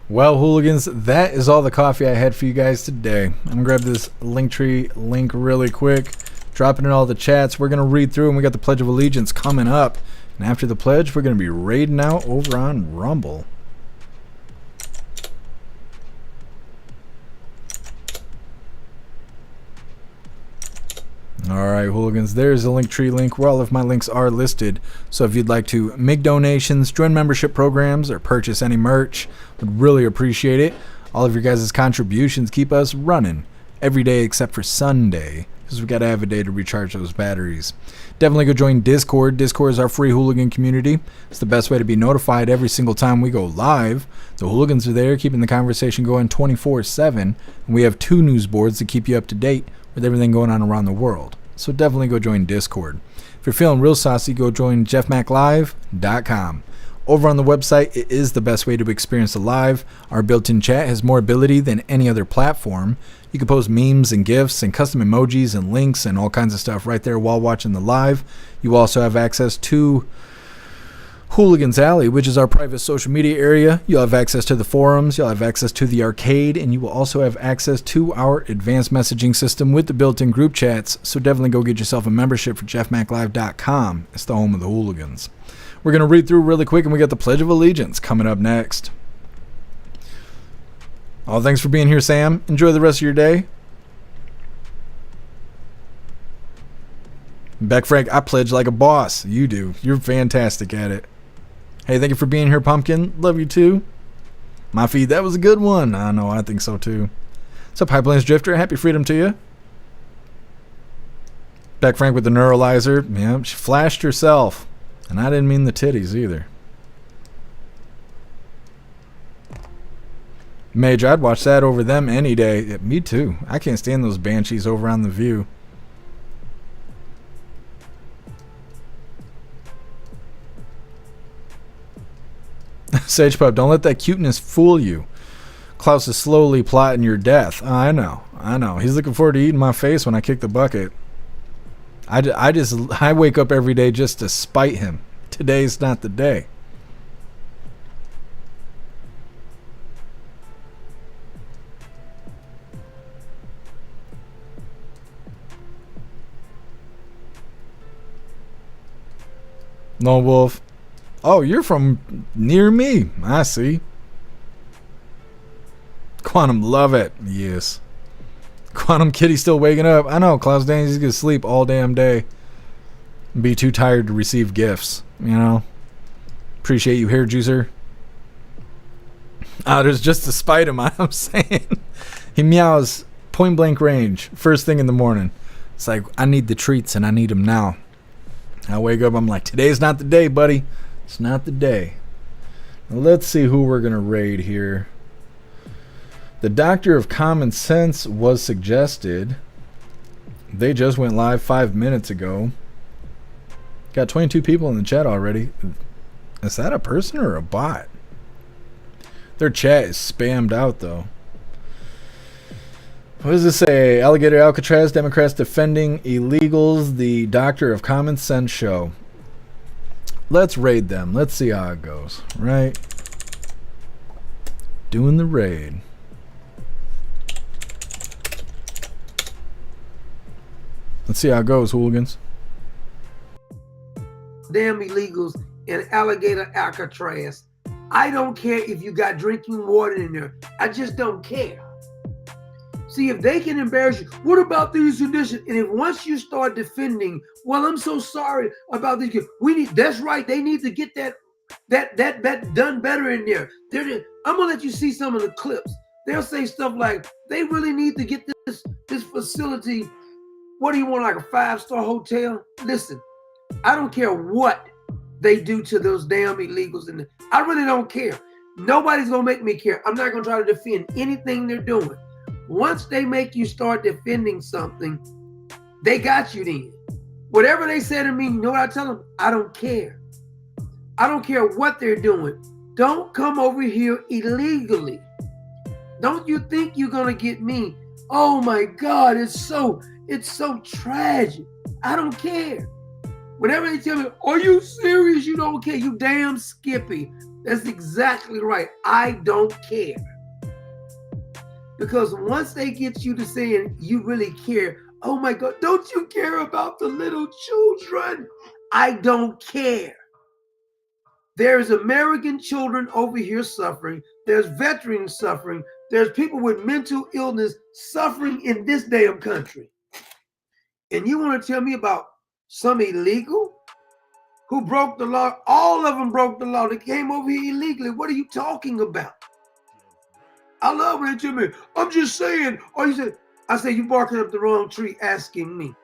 Speaker 2: Well, hooligans, that is all the coffee I had for you guys today. I'm going to grab this Linktree link really quick, drop it in all the chats. We're going to read through, and we got the Pledge of Allegiance coming up. And after the pledge, we're going to be raiding out over on Rumble. Alright, hooligans, there's the Linktree link where all of my links are listed. So if you'd like to make donations, join membership programs, or purchase any merch, would really appreciate it. All of your guys' contributions keep us running every day except for Sunday, because we got to have a day to recharge those batteries. Definitely go join Discord. Discord is our free hooligan community. It's the best way to be notified every single time we go live. The hooligans are there keeping the conversation going 24/7. And we have 2 news boards to keep you up to date with everything going on around the world. So definitely go join Discord. If you're feeling real saucy, go join jeffmaclive.com. Over on the website, it is the best way to experience the live. Our built-in chat has more ability than any other platform. You can post memes and GIFs and custom emojis and links and all kinds of stuff right there while watching the live. You also have access to Hooligans Alley, which is our private social media area. You'll have access to the forums, you'll have access to the arcade, and you will also have access to our advanced messaging system with the built-in group chats. So definitely go get yourself a membership for jeffmaclive.com. It's the home of the Hooligans. We're going to read through really quick, and we got the Pledge of Allegiance coming up next. Oh, thanks for being here, Sam. Enjoy the rest of your day. Beck Frank, I pledge like a boss. You do. You're fantastic at it. Hey, thank you for being here, Pumpkin. Love you too. My feed, that was a good one. I know, I think so too. What's up, Pipelines Drifter? Happy freedom to you. Beck Frank with the neuralizer. Yeah, she flashed herself. And I didn't mean the titties either. Major, I'd watch that over them any day. Yeah, me too. I can't stand those banshees over on The View. Sage Pup, don't let that cuteness fool you. Klaus is slowly plotting your death. I know. He's looking forward to eating my face when I kick the bucket. I wake up every day just to spite him. Today's not the day. Lone Wolf. Oh, you're from near me. I see. Quantum, love it. Yes. Quantum Kitty still waking up. I know, Klaus Danny's gonna sleep all damn day. Be too tired to receive gifts, you know. Appreciate you, hair juicer. There's just to spite him, I'm saying. He meows point blank range, first thing in the morning. It's like, I need the treats and I need them now. I wake up, I'm like, today's not the day, buddy. It's not the day. Now let's see who we're going to raid here. The Doctor of Common Sense was suggested. They just went live 5 minutes ago. Got 22 people in the chat already. Is that a person or a bot? Their chat is spammed out, though. What does this say? Alligator Alcatraz, Democrats defending illegals, the Doctor of Common Sense show. Let's raid them. Let's see how it goes, right? Doing the raid. Let's see how it goes, hooligans.
Speaker 12: Damn illegals in Alligator Alcatraz. I don't care if you got drinking water in there. I just don't care. See, if they can embarrass you, what about these conditions? And if once you start defending, well, I'm so sorry about these kids. That's right. They need to get that done better in there. I'm gonna let you see some of the clips. They'll say stuff like, they really need to get this facility. What do you want, like a 5-star hotel? Listen, I don't care what they do to those damn illegals in there. I really don't care. Nobody's gonna make me care. I'm not gonna try to defend anything they're doing. Once they make you start defending something, they got you then. Whatever they say to me, you know what I tell them? I don't care. I don't care what they're doing. Don't come over here illegally. Don't you think you're gonna get me? Oh my God, it's so tragic. I don't care. Whenever they tell me, are you serious? You don't care. You damn Skippy. That's exactly right. I don't care. Because once they get you to saying you really care, oh my God, don't you care about the little children? I don't care. There's American children over here suffering. There's veterans suffering. There's people with mental illness suffering in this damn country. And you want to tell me about some illegal who broke the law? All of them broke the law. They came over here illegally. What are you talking about? I love when they tell me, I'm just saying. Or you say, I say, you barking up the wrong tree asking me.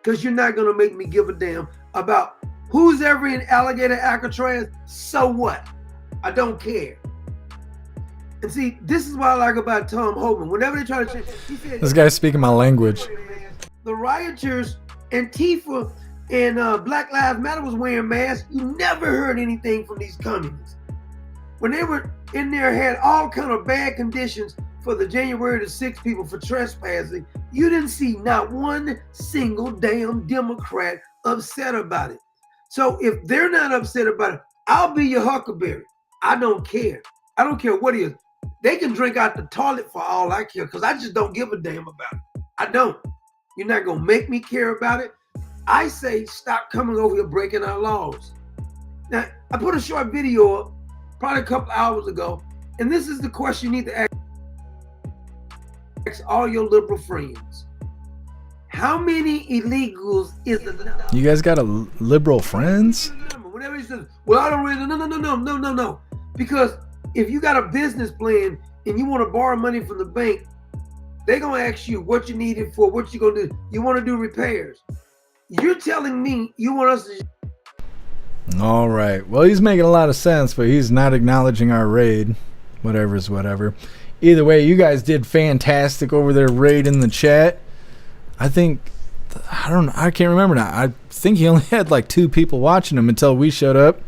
Speaker 12: Because you're not going to make me give a damn about who's ever in Alligator Alcatraz. So what? I don't care. And see, this is what I like about Tom Homan. Whenever they try to change, he said,
Speaker 2: this guy's speaking my language.
Speaker 12: The rioters, Antifa, and Black Lives Matter was wearing masks. You never heard anything from these communists. When they were in there, had all kind of bad conditions for the January the 6th people for trespassing. You didn't see not one single damn Democrat upset about it. So if they're not upset about it, I'll be your huckleberry. I don't care. I don't care what it is. They can drink out the toilet for all I care because I just don't give a damn about it. I don't. You're not going to make me care about it. I say stop coming over here breaking our laws. Now, I put a short video up probably a couple hours ago, and this is the question you need to ask all your liberal friends. How many illegals is the
Speaker 2: You guys got a liberal friends?
Speaker 12: Whenever he says, well, I don't really, no. Because if you got a business plan and you want to borrow money from the bank, they're going to ask you what you need it for, what you going to do. You want to do repairs. You're telling me you want us to...
Speaker 2: All right. Well, he's making a lot of sense, but he's not acknowledging our raid. Whatever's whatever. Either way, you guys did fantastic over there, raid in the chat. I think, I don't know, I can't remember now. I think he only had like 2 people watching him until we showed up.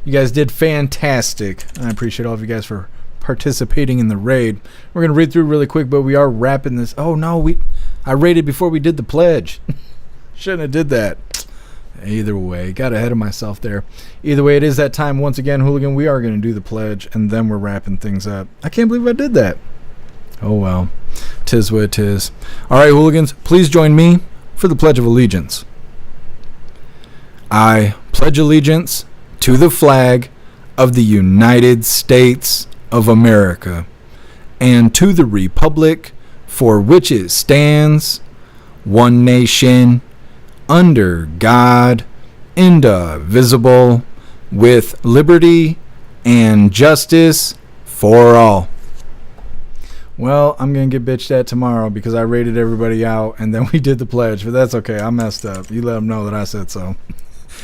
Speaker 2: You guys did fantastic. I appreciate all of you guys for participating in the raid. We're going to read through really quick, but we are wrapping this. Oh, no, I raided before we did the pledge. Shouldn't have did that. Either way, got ahead of myself there. Either way, it is that time once again, Hooligan. We are going to do the pledge, and then we're wrapping things up. I can't believe I did that. Oh, well. 'Tis what 'tis. All right, Hooligans, please join me for the Pledge of Allegiance. I pledge allegiance to the flag of the United States of America and to the republic for which it stands, one nation, under God, indivisible, with liberty and justice for all. Well, I'm going to get bitched at tomorrow because I rated everybody out and then we did the pledge, but that's okay. I messed up. You let them know that I said so.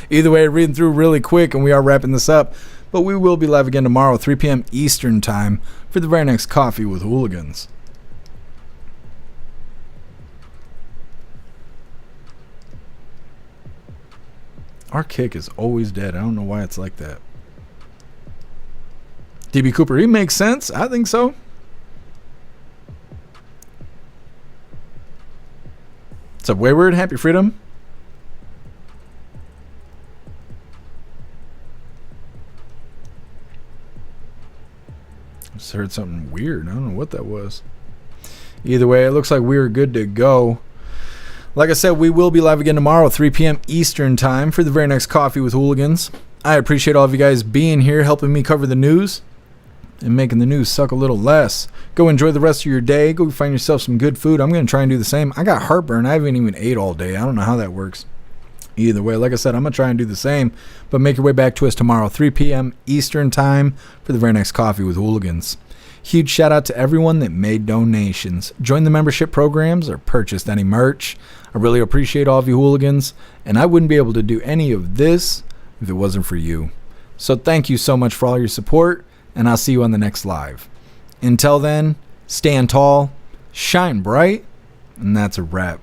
Speaker 2: Either way, reading through really quick and we are wrapping this up, but we will be live again tomorrow, 3 p.m. Eastern time for the very next Coffee with Hooligans. Our kick is always dead. I don't know why it's like that. DB Cooper, he makes sense. I think so. What's up, Wayward? Happy Freedom. Just heard something weird. I don't know what that was. Either way, it looks like we are good to go. Like I said, we will be live again tomorrow, 3 p.m. Eastern time for the very next Coffee with Hooligans. I appreciate all of you guys being here, helping me cover the news and making the news suck a little less. Go enjoy the rest of your day. Go find yourself some good food. I'm going to try and do the same. I got heartburn. I haven't even ate all day. I don't know how that works. Either way, like I said, I'm going to try and do the same. But make your way back to us tomorrow, 3 p.m. Eastern time for the very next Coffee with Hooligans. Huge shout out to everyone that made donations, joined the membership programs, or purchased any merch. I really appreciate all of you Hooligans, and I wouldn't be able to do any of this if it wasn't for you. So thank you so much for all your support, and I'll see you on the next live. Until then, stand tall, shine bright, and that's a wrap.